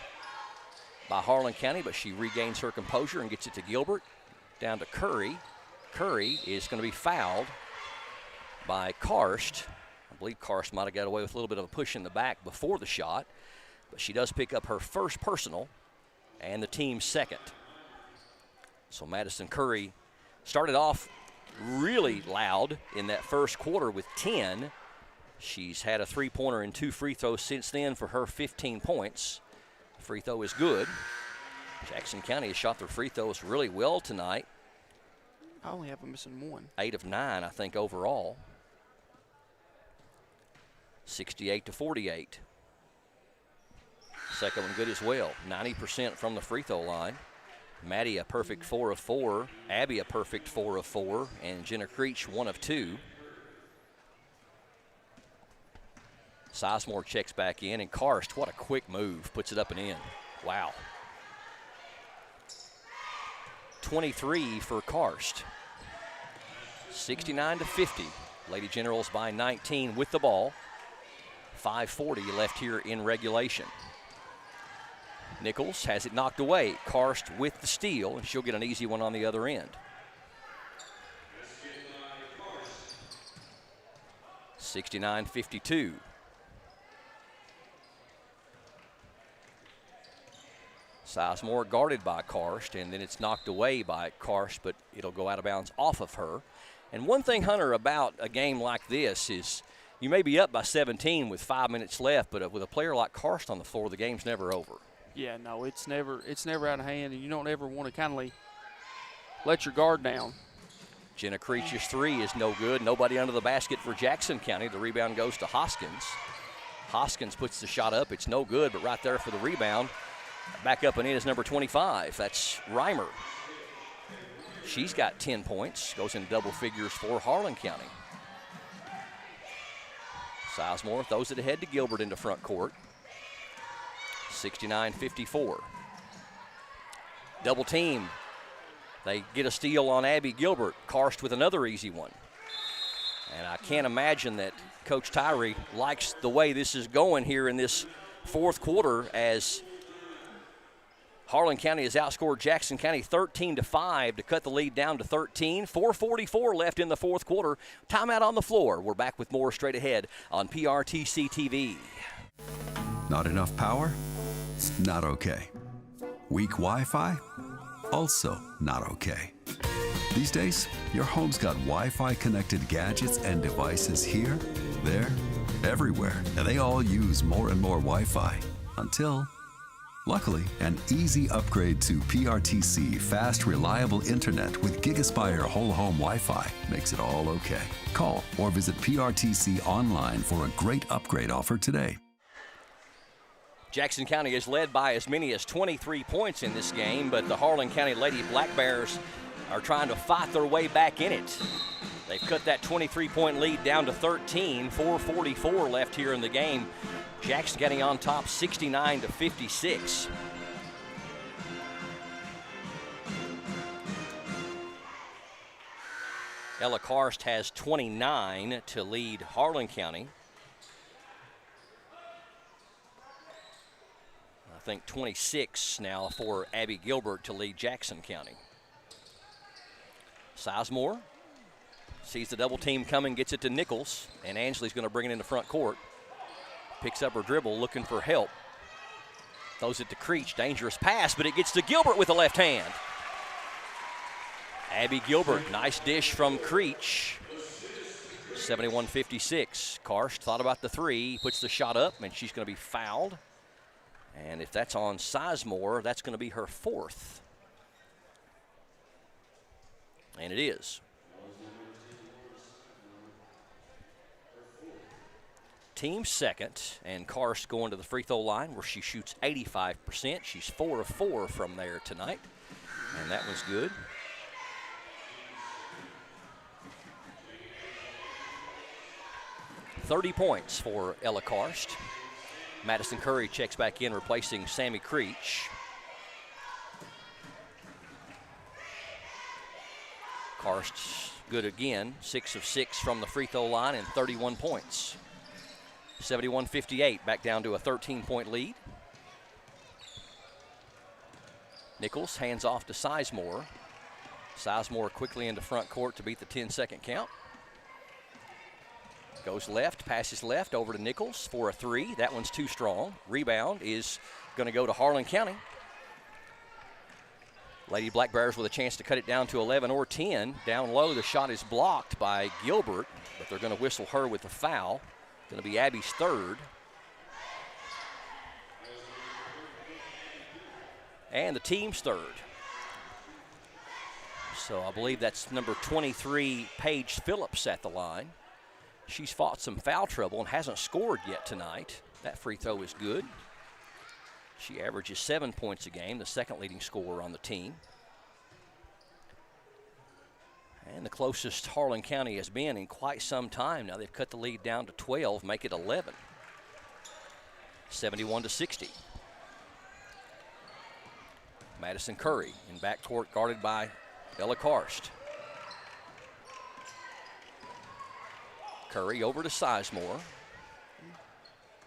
by Harlan County, but she regains her composure and gets it to Gilbert. Down to Curry. Curry is going to be fouled by Karst. I believe Karst might have got away with a little bit of a push in the back before the shot, but she does pick up her first personal and the team's second. So Madison Curry started off really loud in that first quarter with 10. She's had a three-pointer and 2 free throws since then for her 15 points. Free throw is good. Jackson County has shot their free throws really well tonight. I only have them missing 1. 8 of 9, I think, overall. 68-48. Second one good as well. 90% from the free throw line. Maddie a perfect 4 of 4. Abby a perfect 4 of 4. And Jenna Creech 1 of 2. Sizemore checks back in, and Karst, what a quick move, puts it up and in. Wow. 23 for Karst. 69-50. Lady Generals by 19 with the ball. 5:40 left here in regulation. Nichols has it knocked away. Karst with the steal, and she'll get an easy one on the other end. 69-52. Sizemore guarded by Karst, and then it's knocked away by Karst, but it'll go out of bounds off of her. And one thing, Hunter, about a game like this is you may be up by 17 with 5 minutes left, but with a player like Karst on the floor, the game's never over. Yeah, no, it's never out of hand, and you don't ever want to kind of let your guard down. Jenna Creech's 3 is no good. Nobody under the basket for Jackson County. The rebound goes to Hoskins. Hoskins puts the shot up. It's no good, but right there for the rebound. Back up and in is number 25. That's Reimer. She's got 10 points. Goes in double figures for Harlan County. Sizemore throws it ahead to Gilbert into front court. 69-54. Double team. They get a steal on Abby Gilbert. Karst with another easy one. And I can't imagine that Coach Tyree likes the way this is going here in this fourth quarter, as Harlan County has outscored Jackson County 13-5 to cut the lead down to 13. 4:44 left in the fourth quarter. Timeout on the floor. We're back with more straight ahead on PRTC TV. Not enough power? Not okay. Weak Wi-Fi? Also not okay. These days, your home's got Wi-Fi connected gadgets and devices here, there, everywhere, and they all use more and more Wi-Fi until, luckily, an easy upgrade to PRTC fast, reliable internet with GigaSpire whole home Wi-Fi makes it all okay. Call or visit PRTC online for a great upgrade offer today. Jackson County is led by as many as 23 points in this game, but the Harlan County Lady Black Bears are trying to fight their way back in it. They've cut that 23-point lead down to 13. 4:44 left here in the game. Jackson County on top 69-56. Ella Karst has 29 to lead Harlan County. I think 26 now for Abby Gilbert to lead Jackson County. Sizemore sees the double team coming, gets it to Nichols, and Ansley's going to bring it into front court. Picks up her dribble, looking for help. Throws it to Creech, dangerous pass, but it gets to Gilbert with the left hand. Abby Gilbert, nice dish from Creech. 71-56. Karst thought about the 3, puts the shot up, and she's going to be fouled. And if that's on Sizemore, that's going to be her 4th. And it is. Team second, and Karst going to the free throw line where she shoots 85%. She's 4 of 4 from there tonight, and that was good. $30 points for Ella Karst. Madison Curry checks back in, replacing Sammy Creech. Karst's good again, 6 of 6 from the free throw line and 31 points. 71-58, back down to a 13-point lead. Nichols hands off to Sizemore. Sizemore quickly into front court to beat the 10-second count. Goes left, passes left over to Nichols for a 3. That one's too strong. Rebound is going to go to Harlan County. Lady Black Bears with a chance to cut it down to 11 or 10. Down low, the shot is blocked by Gilbert, but they're going to whistle her with a foul. Going to be Abby's 3rd. And the team's 3rd. So I believe that's number 23, Paige Phillips, at the line. She's fought some foul trouble and hasn't scored yet tonight. That free throw is good. She averages 7 points a game, the second leading scorer on the team. And the closest Harlan County has been in quite some time. Now they've cut the lead down to 12, make it 11. 71-60. Madison Curry in backcourt, guarded by Ella Karst. Curry over to Sizemore.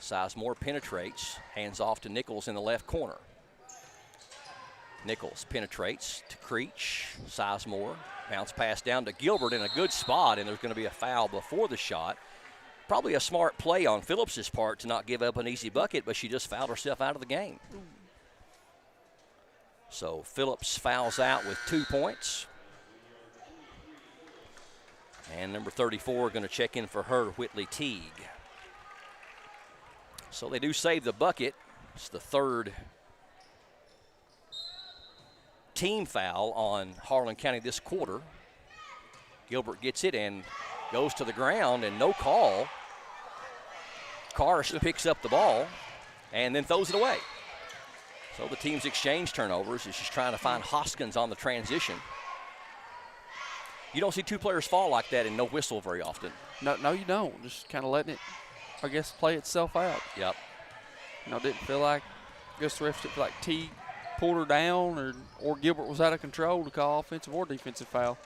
Sizemore penetrates, hands off to Nichols in the left corner. Nichols penetrates to Creech. Sizemore, bounce pass down to Gilbert in a good spot, and there's going to be a foul before the shot. Probably a smart play on Phillips's part to not give up an easy bucket, but she just fouled herself out of the game. So Phillips fouls out with 2 points. And number 34 going to check in for her, Whitley Teague. So they do save the bucket. It's the 3rd team foul on Harlan County this quarter. Gilbert gets it and goes to the ground, and no call. Karst picks up the ball and then throws it away. So the team's exchange turnovers is just trying to find Hoskins on the transition. You don't see 2 players fall like that and no whistle very often. No, you don't. Just kind of letting it, I guess, play itself out. Yep. Didn't feel like, I guess the refs didn't feel like Teague pulled her down or Gilbert was out of control to call offensive or defensive foul.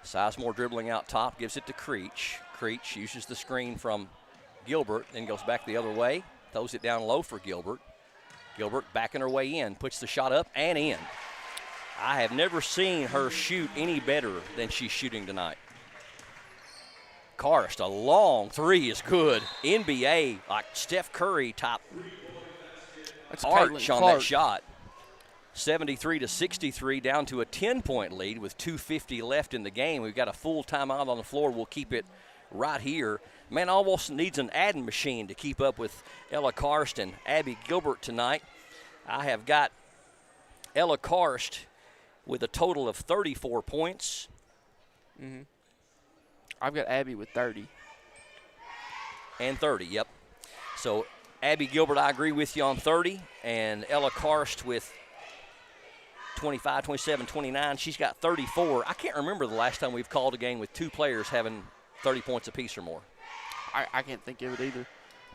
Sizemore dribbling out top, gives it to Creech. Creech uses the screen from Gilbert, then goes back the other way, throws it down low for Gilbert. Gilbert backing her way in, puts the shot up and in. I have never seen her shoot any better than she's shooting tonight. Karst, a long 3 is good. NBA, like Steph Curry type arch on that shot. 73-63, down to a 10-point lead with 2:50 left in the game. We've got a full timeout on the floor. We'll keep it right here. Man almost needs an adding machine to keep up with Ella Karst and Abby Gilbert tonight. I have got Ella Karst with a total of 34 points. Mm-hmm. I've got Abby with 30. And 30, yep. So Abby Gilbert, I agree with you on 30, and Ella Karst with 25, 27, 29. She's got 34. I can't remember the last time we've called a game with 2 players having 30 points apiece or more. I can't think of it either.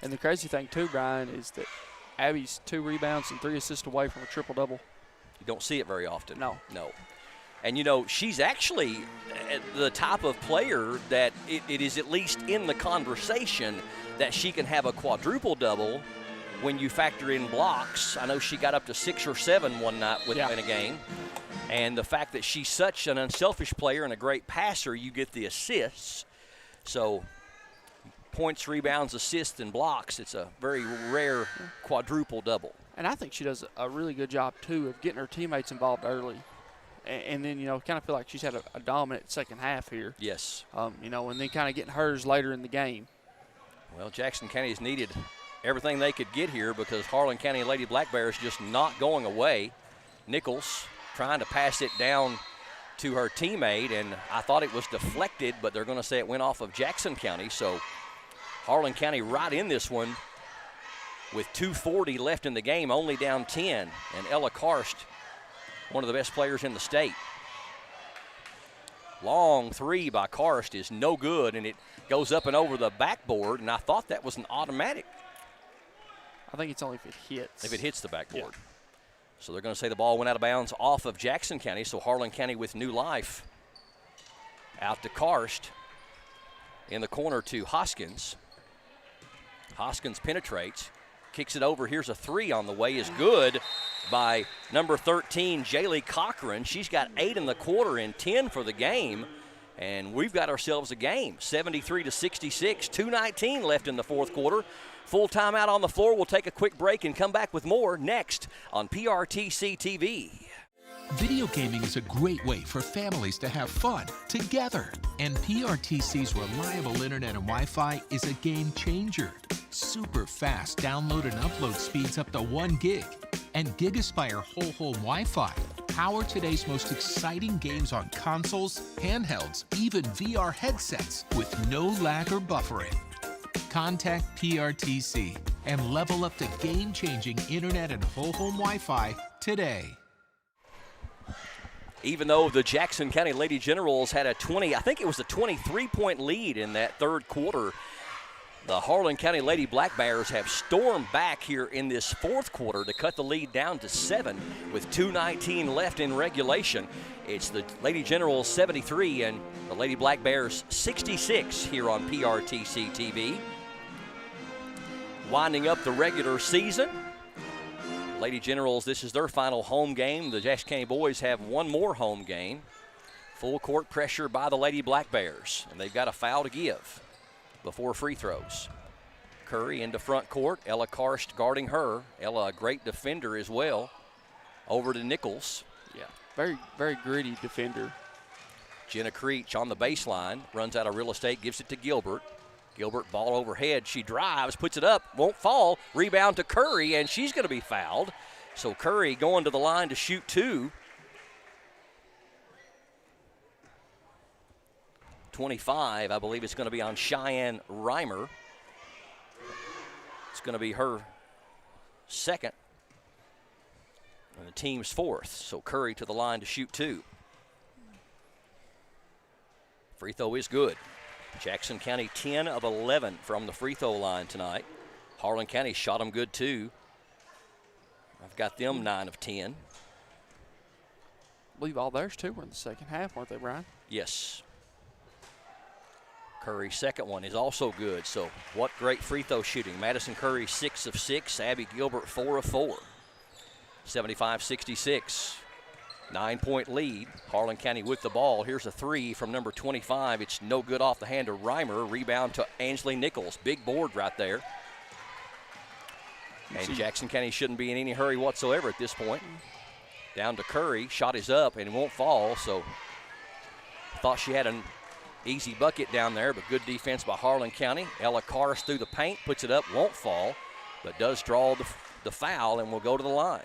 And the crazy thing, too, Brian, is that Abby's 2 rebounds and 3 assists away from a triple-double. You don't see it very often. No. And, you know, she's actually the type of player that it is at least in the conversation that she can have a quadruple-double when you factor in blocks. I know she got up to 6 or 7 one night in a game. And the fact that she's such an unselfish player and a great passer, you get the assists. So points, rebounds, assists, and blocks, it's a very rare quadruple-double. And I think she does a really good job, too, of getting her teammates involved early. And then, kind of feel like she's had a dominant second half here. Yes. And then kind of getting hers later in the game. Well, Jackson County has needed everything they could get here because Harlan County Lady Black Bears just not going away. Nichols trying to pass it down to her teammate, and I thought it was deflected, but they're going to say it went off of Jackson County. So Harlan County right in this one with 2:40 left in the game, only down 10. And Ella Karst, one of the best players in the state. Long three by Karst is no good, and it goes up and over the backboard, and I thought that was an automatic. I think it's only if it hits. If it hits the backboard. Yeah. So they're going to say the ball went out of bounds off of Jackson County, so Harlan County with new life. Out to Karst. In the corner to Hoskins. Hoskins penetrates, kicks it over. Here's a three on the way, is good by number 13, Jaylee Cochran. She's got 8 in the quarter and 10 for the game, and we've got ourselves a game. 73-66, 2:19 left in the fourth quarter. Full timeout on the floor. We'll take a quick break and come back with more next on PRTC TV. Video gaming is a great way for families to have fun together. And PRTC's reliable internet and Wi-Fi is a game changer. Super fast download and upload speeds up to 1 gig. And GigaSpire whole home Wi-Fi power today's most exciting games on consoles, handhelds, even VR headsets with no lag or buffering. Contact PRTC and level up to game-changing internet and whole home Wi-Fi today. Even though the Jackson County Lady Generals had a 23-point lead in that third quarter, the Harlan County Lady Black Bears have stormed back here in this fourth quarter to cut the lead down to 7 with 2:19 left in regulation. It's the Lady Generals 73 and the Lady Black Bears 66 here on PRTC TV. Winding up the regular season. Lady Generals, this is their final home game. The Jackson County boys have one more home game. Full court pressure by the Lady Black Bears, and they've got a foul to give before free throws. Curry into front court. Ella Karst guarding her. Ella, a great defender as well. Over to Nichols. Yeah, very, very gritty defender. Jenna Creech on the baseline. Runs out of real estate, gives it to Gilbert. Gilbert, ball overhead. She drives, puts it up, won't fall. Rebound to Curry, and she's going to be fouled. So Curry going to the line to shoot 2. 25, I believe it's going to be on Cheyenne Reimer. It's going to be her second. And the team's fourth. So Curry to the line to shoot 2. Free throw is good. Jackson County 10 of 11 from the free throw line tonight. Harlan County shot them good too. I've got them 9 of 10. I believe all theirs too were in the second half, weren't they, Brian? Yes. Curry's second one is also good. So what great free throw shooting. Madison Curry 6 of 6. Abby Gilbert 4 of 4. 75-66. 9-point lead. Harlan County with the ball. Here's a 3 from number 25. It's no good off the hand of Reimer. Rebound to Ansley Nichols. Big board right there. And Jackson County shouldn't be in any hurry whatsoever at this point. Down to Curry. Shot is up and it won't fall. So thought she had an easy bucket down there, but good defense by Harlan County. Ella Karst through the paint. Puts it up. Won't fall, but does draw the foul and will go to the line.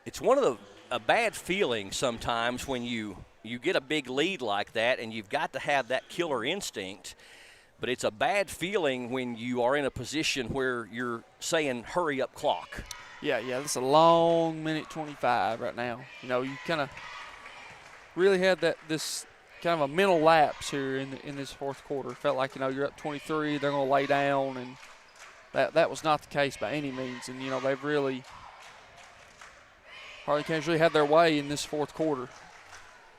It's a bad feeling sometimes when you get a big lead like that, and you've got to have that killer instinct. But it's a bad feeling when you are in a position where you're saying, hurry up clock. Yeah, it's a long minute 25 right now. You know, you kind of really had this kind of a mental lapse here in this fourth quarter. Felt like, you're up 23, they're going to lay down, and that was not the case by any means. And, they've really – Harlan County's really had their way in this fourth quarter.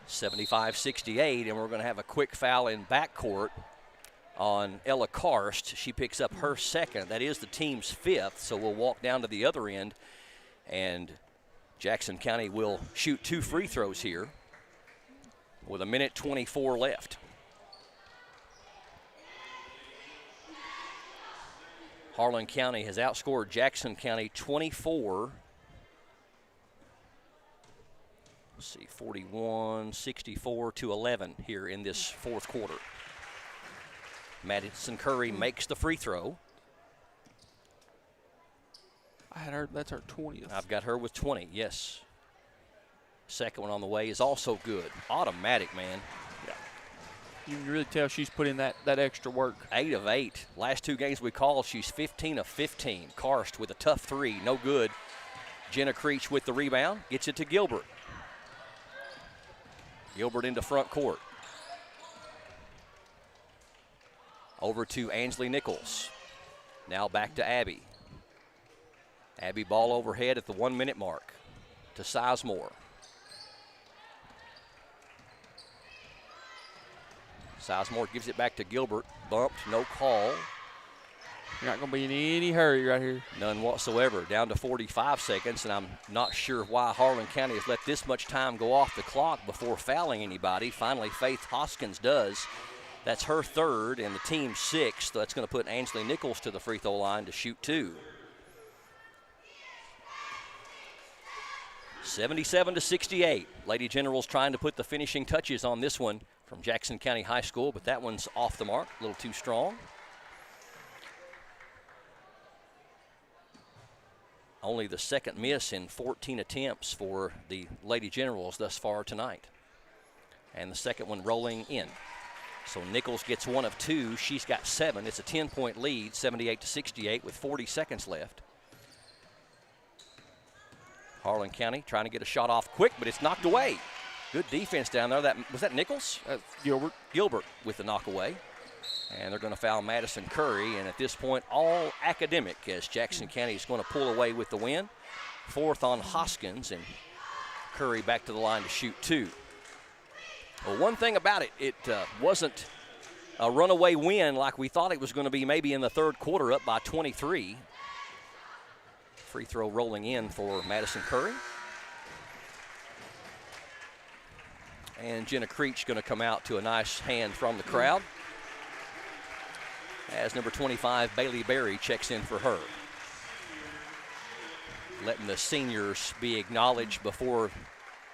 75-68, and we're going to have a quick foul in backcourt on Ella Karst. She picks up her second. That is the team's 5th, so we'll walk down to the other end, and Jackson County will shoot 2 free throws here with a minute 24 left. Harlan County has outscored Jackson County 41-64 to 11 here in this fourth quarter. Madison Curry makes the free throw. I had her. That's her 20th. I've got her with 20, yes. Second one on the way is also good. Automatic, man. Yeah. You can really tell she's put in that extra work. 8 of 8. Last 2 games we called, she's 15 of 15. Karst with a tough 3, no good. Jenna Creech with the rebound, gets it to Gilbert. Gilbert into front court. Over to Ansley Nichols. Now back to Abby. Abby ball overhead at the 1-minute mark to Sizemore. Sizemore gives it back to Gilbert. Bumped, no call. You're not going to be in any hurry right here. None whatsoever. Down to 45 seconds, and I'm not sure why Harlan County has let this much time go off the clock before fouling anybody. Finally, Faith Hoskins does. That's her 3rd and the team's 6th. So that's going to put Ansley Nichols to the free throw line to shoot 2. 77-68. Lady Generals trying to put the finishing touches on this one from Jackson County High School, but that one's off the mark, a little too strong. Only the 2nd miss in 14 attempts for the Lady Generals thus far tonight. And the 2nd one rolling in. So Nichols gets 1 of 2. She's got 7. It's a 10-point lead, 78-68 with 40 seconds left. Harlan County trying to get a shot off quick, but it's knocked away. Good defense down there. Was that Nichols? Gilbert. Gilbert with the knock away. And they're going to foul Madison Curry. And at this point, all academic as Jackson County is going to pull away with the win. 4th on Hoskins, and Curry back to the line to shoot 2. Well, one thing about it, it wasn't a runaway win like we thought it was going to be maybe in the 3rd quarter, up by 23. Free throw rolling in for Madison Curry. And Jenna Creech going to come out to a nice hand from the crowd as number 25, Bailey Berry, checks in for her. Letting the seniors be acknowledged before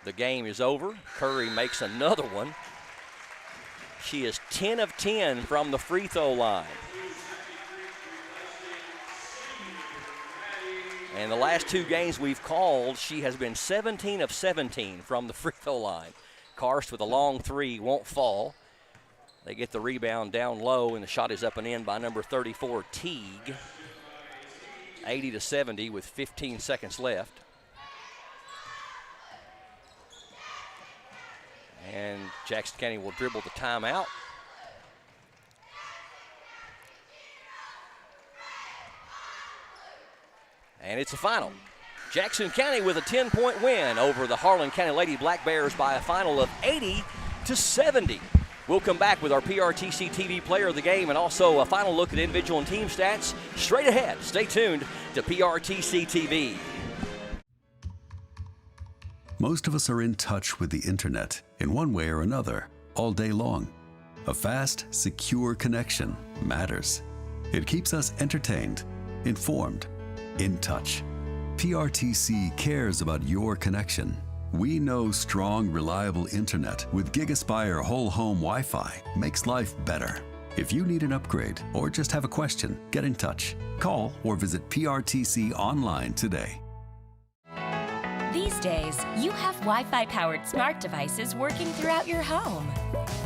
the game is over. Curry makes another one. She is 10 of 10 from the free throw line. And the last 2 games we've called, she has been 17 of 17 from the free throw line. Karst with a long 3, won't fall. They get the rebound down low, and the shot is up and in by number 34, Teague. 80-70 with 15 seconds left. And Jackson County will dribble the timeout. And it's a final. Jackson County with a 10-point win over the Harlan County Lady Black Bears by a final of 80-70. We'll come back with our PRTC TV player of the game and also a final look at individual and team stats straight ahead. Stay tuned to PRTC TV. Most of us are in touch with the internet in one way or another all day long. A fast, secure connection matters. It keeps us entertained, informed, in touch. PRTC cares about your connection. We know strong, reliable internet with GigaSpire whole home Wi-Fi makes life better. If you need an upgrade or just have a question, get in touch. Call or visit PRTC online today. These days, you have Wi-Fi powered smart devices working throughout your home.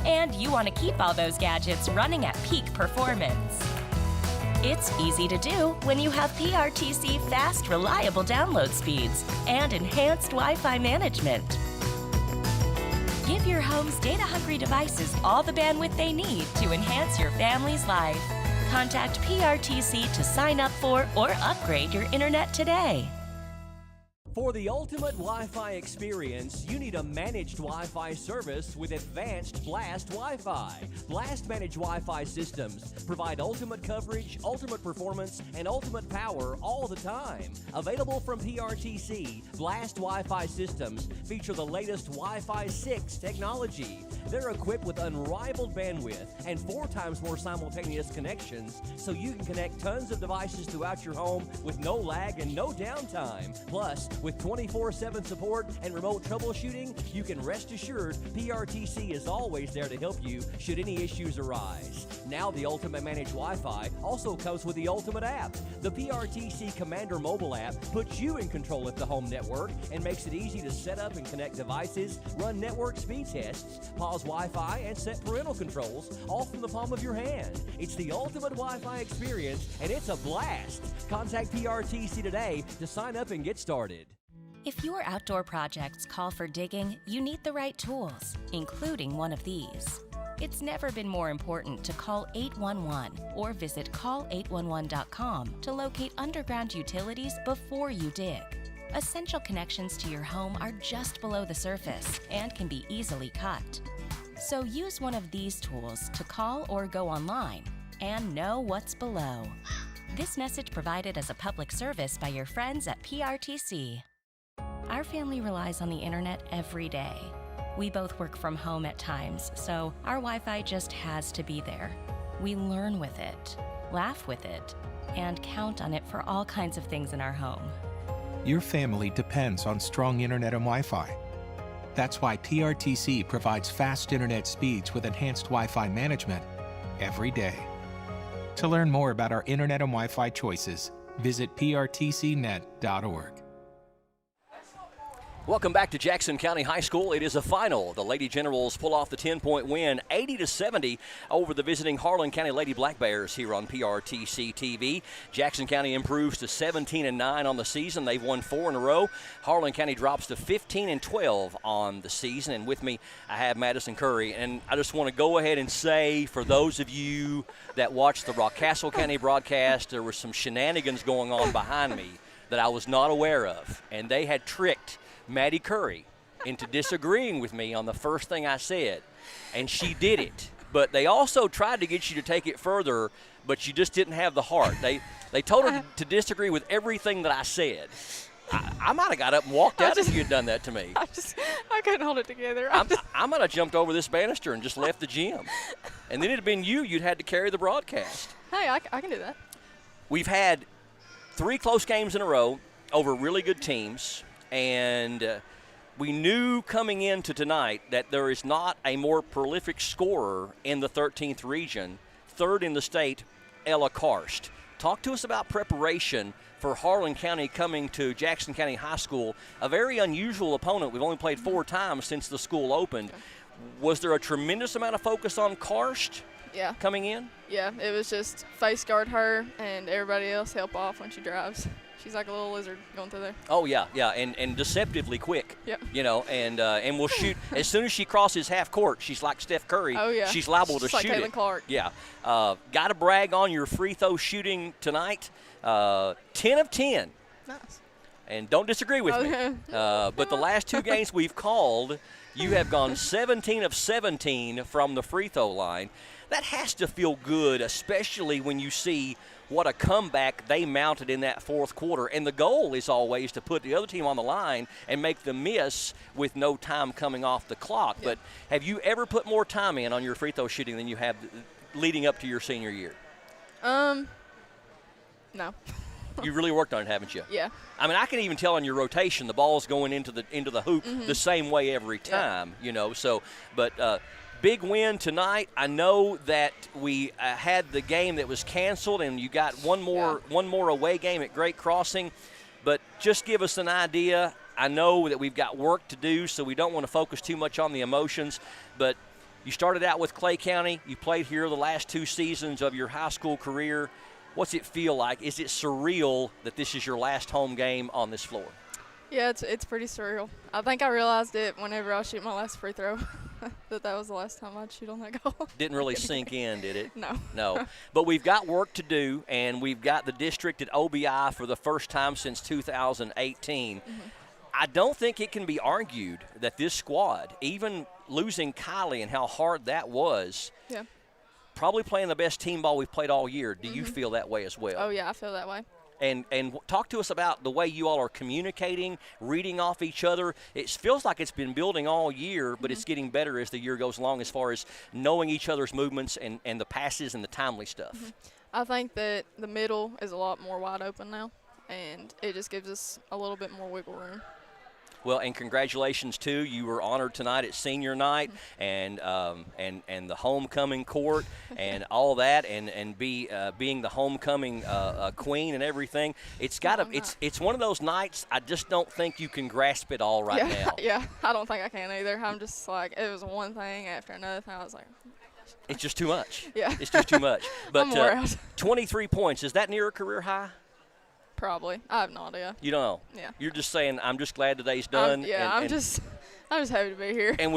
And you want to keep all those gadgets running at peak performance. It's easy to do when you have PRTC fast, reliable download speeds and enhanced Wi-Fi management. Give your home's data-hungry devices all the bandwidth they need to enhance your family's life. Contact PRTC to sign up for or upgrade your internet today. For the ultimate Wi-Fi experience, you need a managed Wi-Fi service with advanced Blast Wi-Fi. Blast managed Wi-Fi systems provide ultimate coverage, ultimate performance, and ultimate power all the time. Available from PRTC, Blast Wi-Fi systems feature the latest Wi-Fi 6 technology. They're equipped with unrivaled bandwidth and 4 times more simultaneous connections, so you can connect tons of devices throughout your home with no lag and no downtime. Plus, with 24/7 support and remote troubleshooting, you can rest assured PRTC is always there to help you should any issues arise. Now the Ultimate Managed Wi-Fi also comes with the Ultimate app. The PRTC Commander mobile app puts you in control of the home network and makes it easy to set up and connect devices, run network speed tests, pause Wi-Fi, and set parental controls all from the palm of your hand. It's the ultimate Wi-Fi experience, and it's a blast. Contact PRTC today to sign up and get started. If your outdoor projects call for digging, you need the right tools, including one of these. It's never been more important to call 811 or visit call811.com to locate underground utilities before you dig. Essential connections to your home are just below the surface and can be easily cut. So use one of these tools to call or go online and know what's below. This message provided as a public service by your friends at PRTC. Our family relies on the internet every day. We both work from home at times, so our Wi-Fi just has to be there. We learn with it, laugh with it, and count on it for all kinds of things in our home. Your family depends on strong internet and Wi-Fi. That's why PRTC provides fast internet speeds with enhanced Wi-Fi management every day. To learn more about our internet and Wi-Fi choices, visit prtcnet.org. Welcome back to Jackson County High School. It is a final. The Lady Generals pull off the 10-point win, 80-70 over the visiting Harlan County Lady Black Bears here on PRTC TV. Jackson County improves to 17-9 on the season. They've won 4 in a row. Harlan County drops to 15-12 on the season. And with me, I have Madison Curry. And I just want to go ahead and say, for those of you that watched the Rockcastle County broadcast, there was some shenanigans going on behind me that I was not aware of. And they had tricked Maddie Curry into disagreeing with me on the first thing I said, and she did it. But they also tried to get you to take it further, but you just didn't have the heart. They told her to disagree with everything that I said. I might have got up and walked out if you had done that to me. I couldn't hold it together. I might have jumped over this banister and just left the gym. And then it had been you'd had to carry the broadcast. Hey, I can do that. We've had 3 close games in a row over really good teams. And we knew coming into tonight that there is not a more prolific scorer in the 13th region, 3rd in the state, Ella Karst. Talk to us about preparation for Harlan County coming to Jackson County High School, a very unusual opponent. We've only played 4 times since the school opened. Okay. Was there a tremendous amount of focus on Karst coming in? Yeah, it was just face guard her and everybody else help off when she drives. She's like a little lizard going through there. Oh, yeah, and deceptively quick. Yep. You know, and will shoot. As soon as she crosses half court, she's like Steph Curry. Oh, yeah. She's liable to shoot like it. Caitlin Clark. Yeah. Got to brag on your free throw shooting tonight. 10 of 10. Nice. And don't disagree with me. But the last 2 games we've called, you have gone 17 of 17 from the free throw line. That has to feel good, especially when you see what a comeback they mounted in that 4th quarter. And the goal is always to put the other team on the line and make them miss with no time coming off the clock. Yep. But have you ever put more time in on your free throw shooting than you have leading up to your senior year? No. You really worked on it, haven't you? Yeah. I mean, I can even tell on your rotation the ball's going into the hoop the same way every time, you know. So, but big win tonight. I know that we had the game that was canceled, and you got one more away game at Great Crossing. But just give us an idea. I know that we've got work to do, so we don't want to focus too much on the emotions. But you started out with Clay County. You played here the last 2 seasons of your high school career. What's it feel like? Is it surreal that this is your last home game on this floor? Yeah, it's pretty surreal. I think I realized it whenever I was shooting my last free throw, that was the last time I'd shoot on that goal. Didn't really sink in, did it? No. No. But we've got work to do, and we've got the district at OBI for the first time since 2018. I don't think it can be argued that this squad, even losing Kylie and how hard that was, probably playing the best team ball we've played all year. Do you feel that way as well? Oh, yeah, I feel that way. And talk to us about the way you all are communicating, reading off each other. It feels like it's been building all year, but it's getting better as the year goes along as far as knowing each other's movements and the passes and the timely stuff. I think that the middle is a lot more wide open now, and it just gives us a little bit more wiggle room. Well, and congratulations too. You were honored tonight at senior night, and the homecoming court, and all that, and being the homecoming queen and everything. It's it's one of those nights. I just don't think you can grasp it all right now. Yeah, I don't think I can either. I'm just like, it was one thing after another thing. I was like, it's just too much. Yeah, it's just too much. But I'm wore out. 23 points, is that near a career high? Probably. I have no idea. You don't know. Yeah. You're just saying, I'm just glad today's done. I'm just happy to be here. And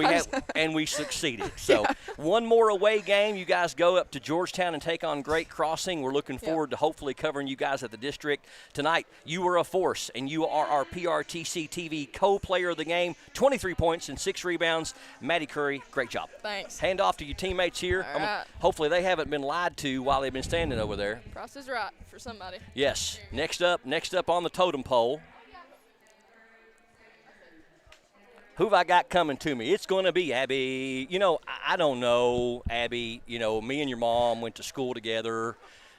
we succeeded. So one more away game. You guys go up to Georgetown and take on Great Crossing. We're looking forward to hopefully covering you guys at the district. Tonight, you were a force, and you are our PRTC TV co-player of the game. 23 points and 6 rebounds. Maddie Curry, great job. Thanks. Hand off to your teammates here. All right. Hopefully they haven't been lied to while they've been standing over there. Price is right for somebody. Yes. Next up on the totem pole. Who have I got coming to me? It's going to be Abby. You know, I don't know, Abby. You know, me and your mom went to school together,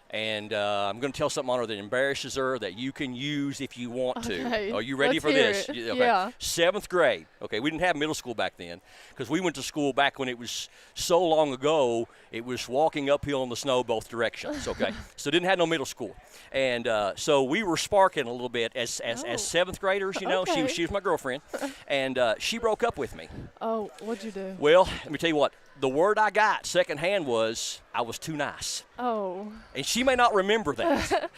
and I'm going to tell something on her that embarrasses her that you can use if you want to. Okay. Are you ready for this? Okay. Yeah. 7th grade. Okay, we didn't have middle school back then because we went to school back when it was so long ago, it was walking uphill in the snow both directions, okay? So didn't have no middle school. And so we were sparking a little bit as 7th graders, you know. Okay. She was my girlfriend, and she broke up with me. Oh, what'd you do? Well, let me tell you what. The word I got secondhand was I was too nice. Oh. And she may not remember that,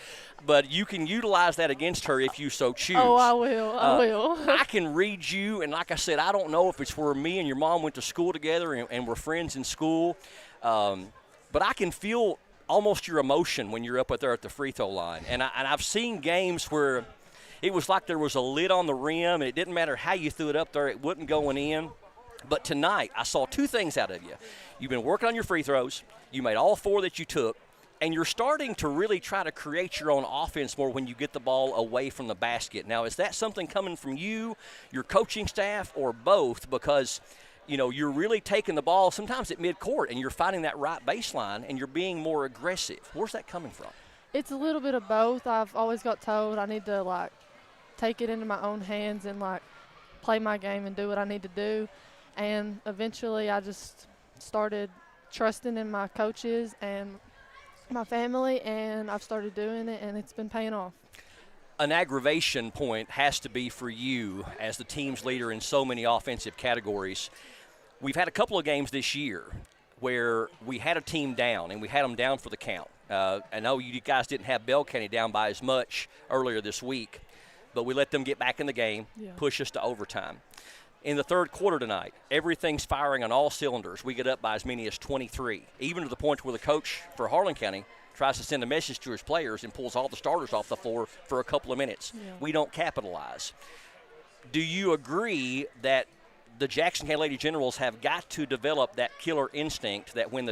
but you can utilize that against her if you so choose. Oh, I will. I will. I can read you, and like I said, I don't know if it's where me and your mom went to school together and were friends in school, but I can feel almost your emotion when you're up there at the free throw line. And I've seen games where it was like there was a lid on the rim, and it didn't matter how you threw it up there, it wasn't going in. But tonight, I saw 2 things out of you. You've been working on your free throws. You made all 4 that you took. And you're starting to really try to create your own offense more when you get the ball away from the basket. Now, is that something coming from you, your coaching staff, or both? Because, you know, you're really taking the ball sometimes at midcourt, and you're finding that right baseline, and you're being more aggressive. Where's that coming from? It's a little bit of both. I've always got told I need to, like, take it into my own hands and, like, play my game and do what I need to do. And eventually I just started trusting in my coaches and my family, and I've started doing it, and it's been paying off. An aggravation point has to be for you as the team's leader in so many offensive categories. We've had a couple of games this year where we had a team down, and we had them down for the count. I know you guys didn't have Bell County down by as much earlier this week, but we let them get back in the game, push us to overtime. In the third quarter tonight, everything's firing on all cylinders. We get up by as many as 23, even to the point where the coach for Harlan County tries to send a message to his players and pulls all the starters off the floor for a couple of minutes. Yeah. We don't capitalize. Do you agree that the Jackson County Lady Generals have got to develop that killer instinct that when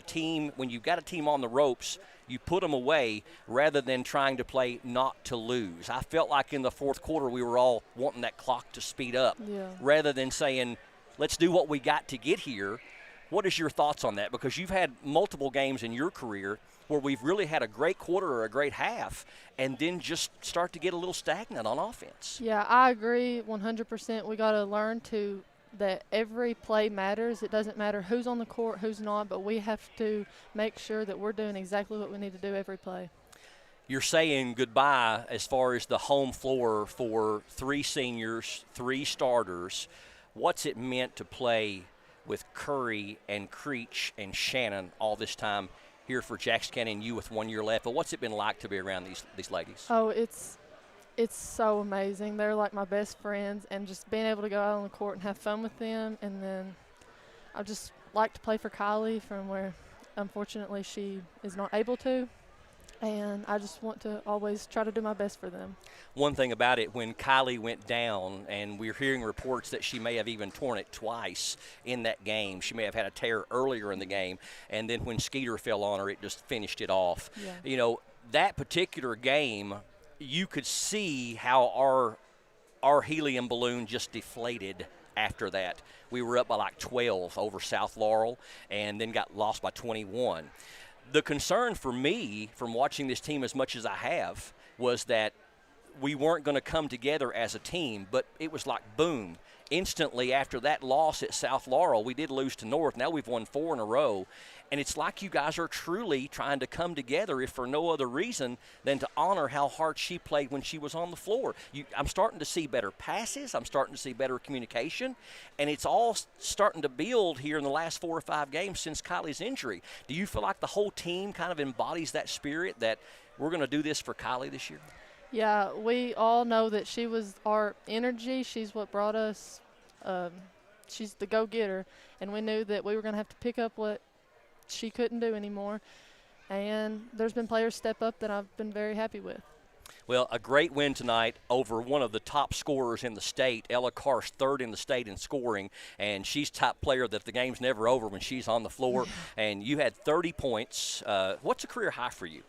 you've got a team on the ropes, you put them away rather than trying to play not to lose? I felt like in the fourth quarter we were all wanting that clock to speed up rather than saying, let's do what we got to get here. What is your thoughts on that? Because you've had multiple games in your career where we've really had a great quarter or a great half and then just start to get a little stagnant on offense. Yeah, I agree 100%. We got to learn that every play matters. It doesn't matter who's on the court, who's not, but we have to make sure that we're doing exactly what we need to do every play. You're saying goodbye as far as the home floor for 3 seniors, 3 starters. What's it meant to play with Curry and Creech and Shannon all this time here for Jackson County and you with 1 year left? But what's it been like to be around these ladies? Oh, it's so amazing. They're like my best friends, and just being able to go out on the court and have fun with them. And then I just like to play for Kylie from where unfortunately she is not able to. And I just want to always try to do my best for them. One thing about it, when Kylie went down, and we're hearing reports that she may have even torn it twice in that game. She may have had a tear earlier in the game, and then when Skeeter fell on her, it just finished it off. Yeah. You know, that particular game, you could see how our helium balloon just deflated after that. We were up by like 12 over South Laurel and then got lost by 21. The concern for me from watching this team as much as I have was that we weren't going to come together as a team, but it was like boom. Instantly after that loss at South Laurel, we did lose to North. Now we've won 4 in a row. And it's like you guys are truly trying to come together, if for no other reason than to honor how hard she played when she was on the floor. I'm starting to see better passes. I'm starting to see better communication. And it's all starting to build here in the last 4 or 5 games since Kylie's injury. Do you feel like the whole team kind of embodies that spirit that we're going to do this for Kylie this year? Yeah, we all know that she was our energy. She's what brought us. She's the go-getter, and we knew that we were going to have to pick up what she couldn't do anymore. And there's been players step up that I've been very happy with. Well, a great win tonight over one of the top scorers in the state. Ella Karsh, 3rd in the state in scoring, and she's top player that the game's never over when she's on the floor. And you had 30 points. What's a career high for you?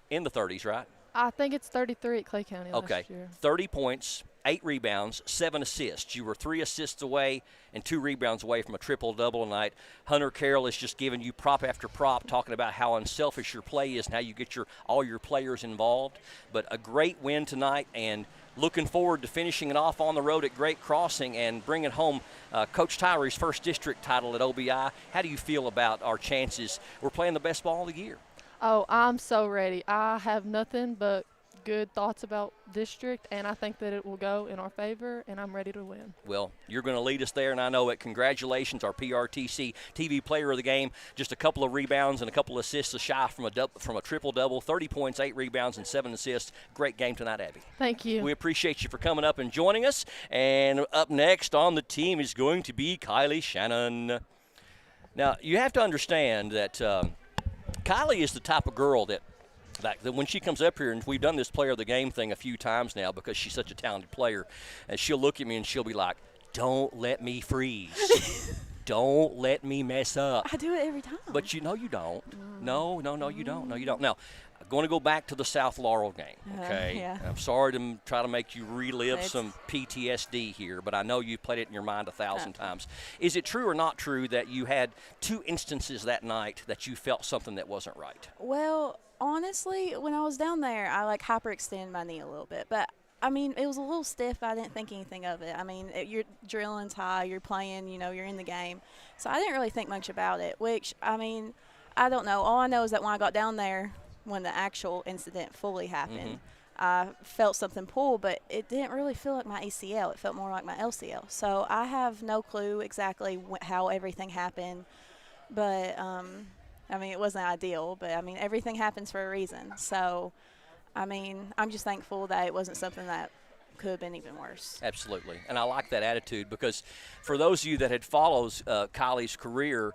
In the 30s, right? I think it's 33 at Clay County last Okay, year. 30 points, 8 rebounds, 7 assists. You were 3 assists away and 2 rebounds away from a triple-double tonight. Hunter Carroll is just giving you prop after prop, talking about how unselfish your play is and how you get all your players involved. But a great win tonight, and looking forward to finishing it off on the road at Great Crossing and bringing home Coach Tyree's first district title at OBI. How do you feel about our chances? We're playing the best ball of the year. Oh, I'm so ready. I have nothing but good thoughts about district, and I think that it will go in our favor, and I'm ready to win. Well, you're going to lead us there, and I know it. Congratulations, our PRTC TV player of the game. Just a couple of rebounds and a couple of assists shy from a triple-double, 30 points, 8 rebounds, and 7 assists. Great game tonight, Abby. Thank you. We appreciate you for coming up and joining us. And up next on the team is going to be Kylie Shannon. Now, you have to understand that Kylie is the type of girl that when she comes up here, and we've done this player of the game thing a few times now because she's such a talented player, and she'll look at me and she'll be like, don't let me freeze. Don't let me mess up. I do it every time. But you don't. No, you don't. No, you don't. Now, I'm going to go back to the South Laurel game, okay? Yeah. I'm sorry to try to make you relive some PTSD here, but I know you've played it in your mind 1,000 times. Is it true or not true that you had 2 instances that night that you felt something that wasn't right? Well, honestly, when I was down there, I hyperextended my knee a little bit, but I mean, it was a little stiff. I didn't think anything of it. I mean, you're drilling's high, you're playing, you're in the game. So I didn't really think much about it, which, I mean, I don't know. All I know is that when I got down there, when the actual incident fully happened, I felt something pull, but it didn't really feel like my ACL. It felt more like my LCL. So I have no clue exactly how everything happened, but I mean, it wasn't ideal, but I mean, everything happens for a reason. So, I mean, I'm just thankful that it wasn't something that could have been even worse. Absolutely. And I like that attitude because for those of you that had followed Kylie's career,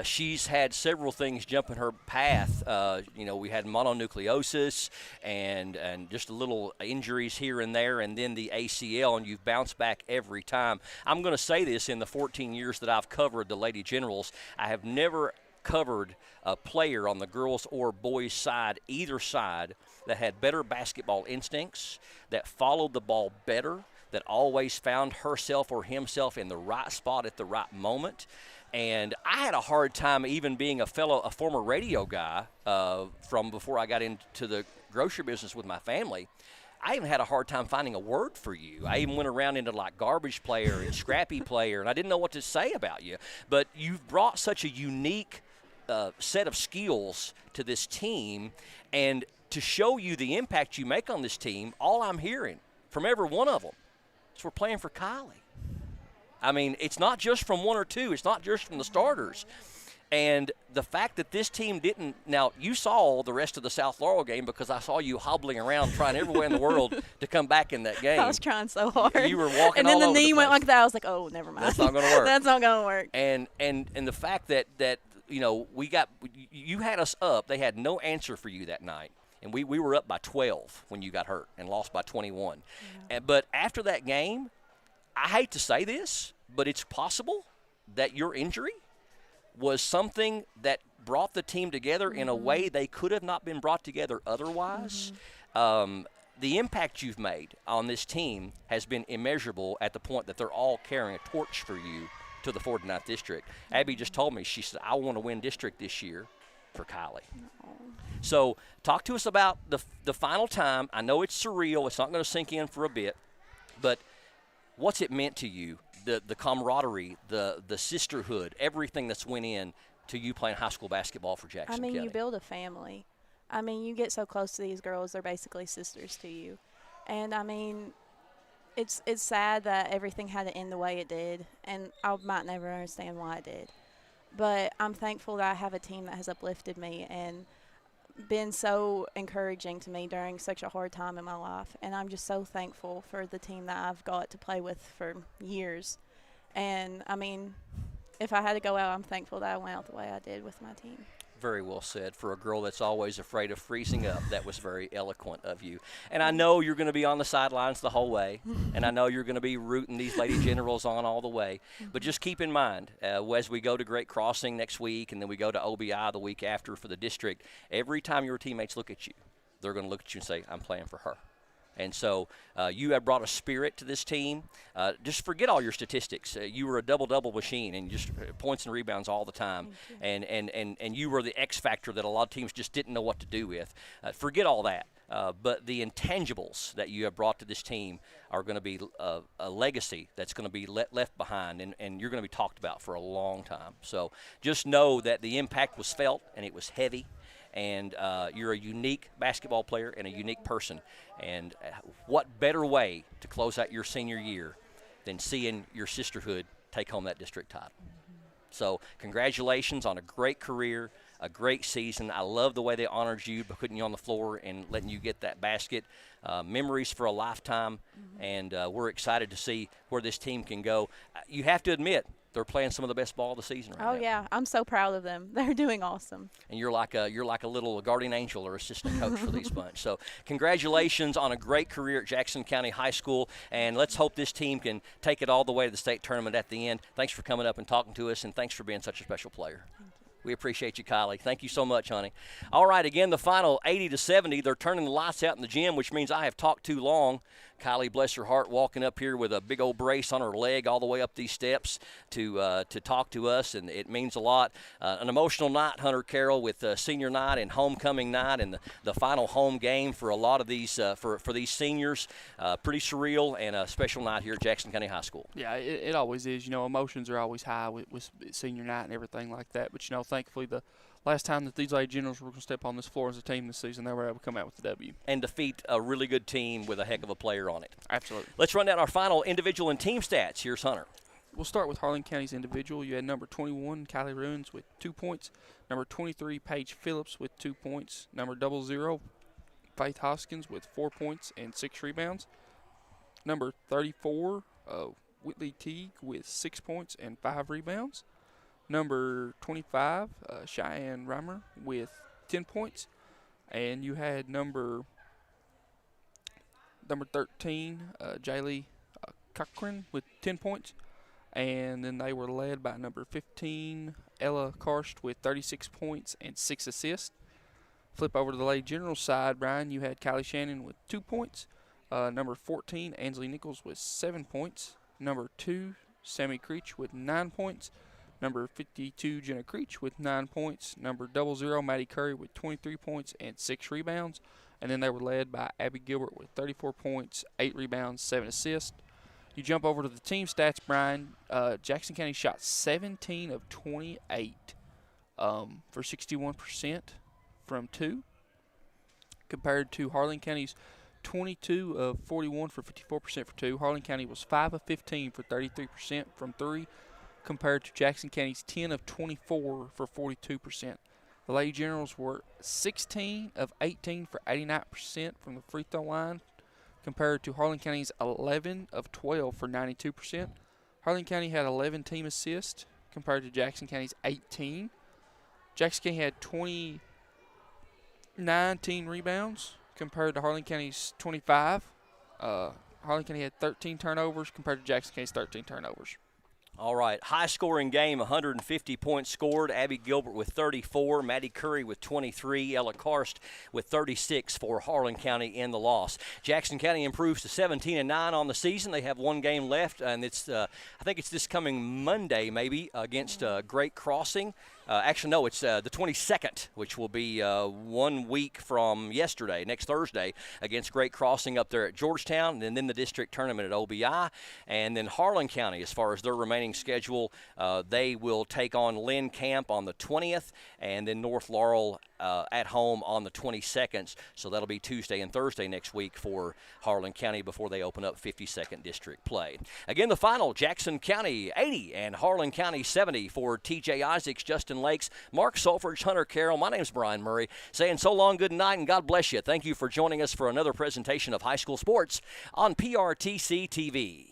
she's had several things jump in her path. We had mononucleosis and just a little injuries here and there, and then the ACL, and you've bounced back every time. I'm going to say this, in the 14 years that I've covered the Lady Generals, I have never covered a player on the girls or boys side, either side, that had better basketball instincts, that followed the ball better, that always found herself or himself in the right spot at the right moment. And I had a hard time even being a former radio guy from before I got into the grocery business with my family. I even had a hard time finding a word for you. I even went around into like garbage player and scrappy player, and I didn't know what to say about you. But you've brought such a unique set of skills to this team, and to show you the impact you make on this team, all I'm hearing from every one of them is we're playing for Kylie. I mean, it's not just from 1 or 2. It's not just from the starters. And the fact that this team didn't – now, you saw the rest of the South Laurel game because I saw you hobbling around trying everywhere in the world to come back in that game. I was trying so hard. You were walking all over and then the knee went place. Like that. I was like, oh, never mind. That's not going to work. That's not going to work. And the fact that you had us up. They had no answer for you that night. And we were up by 12 when you got hurt and lost by 21. Yeah. But after that game, I hate to say this, but it's possible that your injury was something that brought the team together in a way they could have not been brought together otherwise. The impact you've made on this team has been immeasurable at the point that they're all carrying a torch for you to the 49th District. Abby just told me, she said, I want to win district this year. for Kylie. So talk to us about the final time. I know it's surreal. It's not going to sink in for a bit. But what's it meant to you, the camaraderie, the sisterhood, everything that's went in to you playing high school basketball for Jackson County? You build a family. You get so close to these girls, they're basically sisters to you. And, it's sad that everything had to end the way it did, and I might never understand why it did. But I'm thankful that I have a team that has uplifted me and been so encouraging to me during such a hard time in my life. And I'm just so thankful for the team that I've got to play with for years. And, if I had to go out, I'm thankful that I went out the way I did with my team. Very well said. For a girl that's always afraid of freezing up, that was very eloquent of you. And I know you're going to be on the sidelines the whole way, and I know you're going to be rooting these Lady Generals on all the way. But just keep in mind, as we go to Great Crossing next week, and then we go to OBI the week after for the district, every time your teammates look at you, they're going to look at you and say, I'm playing for her. And so you have brought a spirit to this team. Just forget all your statistics. You were a double-double machine and just points and rebounds all the time. And you were the X factor that a lot of teams just didn't know what to do with. Forget all that. But the intangibles that you have brought to this team are going to be a legacy that's going to be left behind, and you're going to be talked about for a long time. So just know that the impact was felt, and it was heavy. And you're a unique basketball player and a unique person. And what better way to close out your senior year than seeing your sisterhood take home that district title? So congratulations on a great career, a great season. I love the way they honored you by putting you on the floor and letting you get that basket. Memories for a lifetime, and we're excited to see where this team can go. You have to admit, they're playing some of the best ball of the season right now. Oh, yeah. I'm so proud of them. They're doing awesome. And you're like a little guardian angel or assistant coach for these bunch. So congratulations on a great career at Jackson County High School, and let's hope this team can take it all the way to the state tournament at the end. Thanks for coming up and talking to us, and thanks for being such a special player. Thank you. We appreciate you, Kylie. Thank you so much, honey. All right, again, the final 80-70. They're turning the lights out in the gym, which means I have talked too long. Kylie, bless her heart, walking up here with a big old brace on her leg all the way up these steps to talk to us, and it means a lot. An emotional night, Hunter Carroll, with senior night and homecoming night and the final home game for a lot of these for these seniors. Pretty surreal and a special night here at Jackson County High School. Yeah, it always is. Emotions are always high with senior night and everything like that. But, thankfully the last time that these Lady Generals were going to step on this floor as a team this season, they were able to come out with the W. And defeat a really good team with a heck of a player on it. Absolutely. Let's run down our final individual and team stats. Here's Hunter. We'll start with Harlan County's individual. You had number 21, Kylie Ruins, with 2 points. Number 23, Paige Phillips, with 2 points. Number 00, Faith Hoskins, with 4 points and 6 rebounds. Number 34, Whitley Teague, with 6 points and 5 rebounds. Number 25, Cheyenne Reimer, with 10 points. And you had number 13, Jaylee Cochran, with 10 points. And then they were led by number 15, Ella Karst, with 36 points and 6 assists. Flip over to the Lady General side, Brian, you had Kylie Shannon with 2 points. Number 14, Ansley Nichols, with 7 points. Number 2, Sammy Creech, with 9 points. Number 52, Jenna Creech, with 9 points. Number 00, Maddie Curry, with 23 points and 6 rebounds. And then they were led by Abby Gilbert with 34 points, 8 rebounds, 7 assists. You jump over to the team stats, Brian. Jackson County shot 17 of 28 for 61% from 2, compared to Harlan County's 22 of 41 for 54% for 2. Harlan County was 5 of 15 for 33% from 3, compared to Jackson County's 10 of 24 for 42%. The Lady Generals were 16 of 18 for 89% from the free throw line, compared to Harlan County's 11 of 12 for 92%. Harlan County had 11 team assists, compared to Jackson County's 18. Jackson County had 29 team rebounds, compared to Harlan County's 25. Harlan County had 13 turnovers, compared to Jackson County's 13 turnovers. All right, high-scoring game, 150 points scored. Abby Gilbert with 34, Maddie Curry with 23, Ella Karst with 36 for Harlan County in the loss. Jackson County improves to 17-9 on the season. They have one game left, and it's I think it's this coming Monday maybe against Great Crossing. Actually, no, it's the 22nd, which will be 1 week from yesterday, next Thursday, against Great Crossing up there at Georgetown, and then the district tournament at OBI. And then Harlan County, as far as their remaining schedule, they will take on Lynn Camp on the 20th, and then North Laurel at home on the 22nd. So that'll be Tuesday and Thursday next week for Harlan County before they open up 52nd District play. Again, the final, Jackson County 80 and Harlan County 70 for TJ Isaacs, Justin Lakes, Mark Solfridge, Hunter Carroll. My name's Brian Murray, saying so long, good night, and God bless you. Thank you for joining us for another presentation of high school sports on PRTC TV.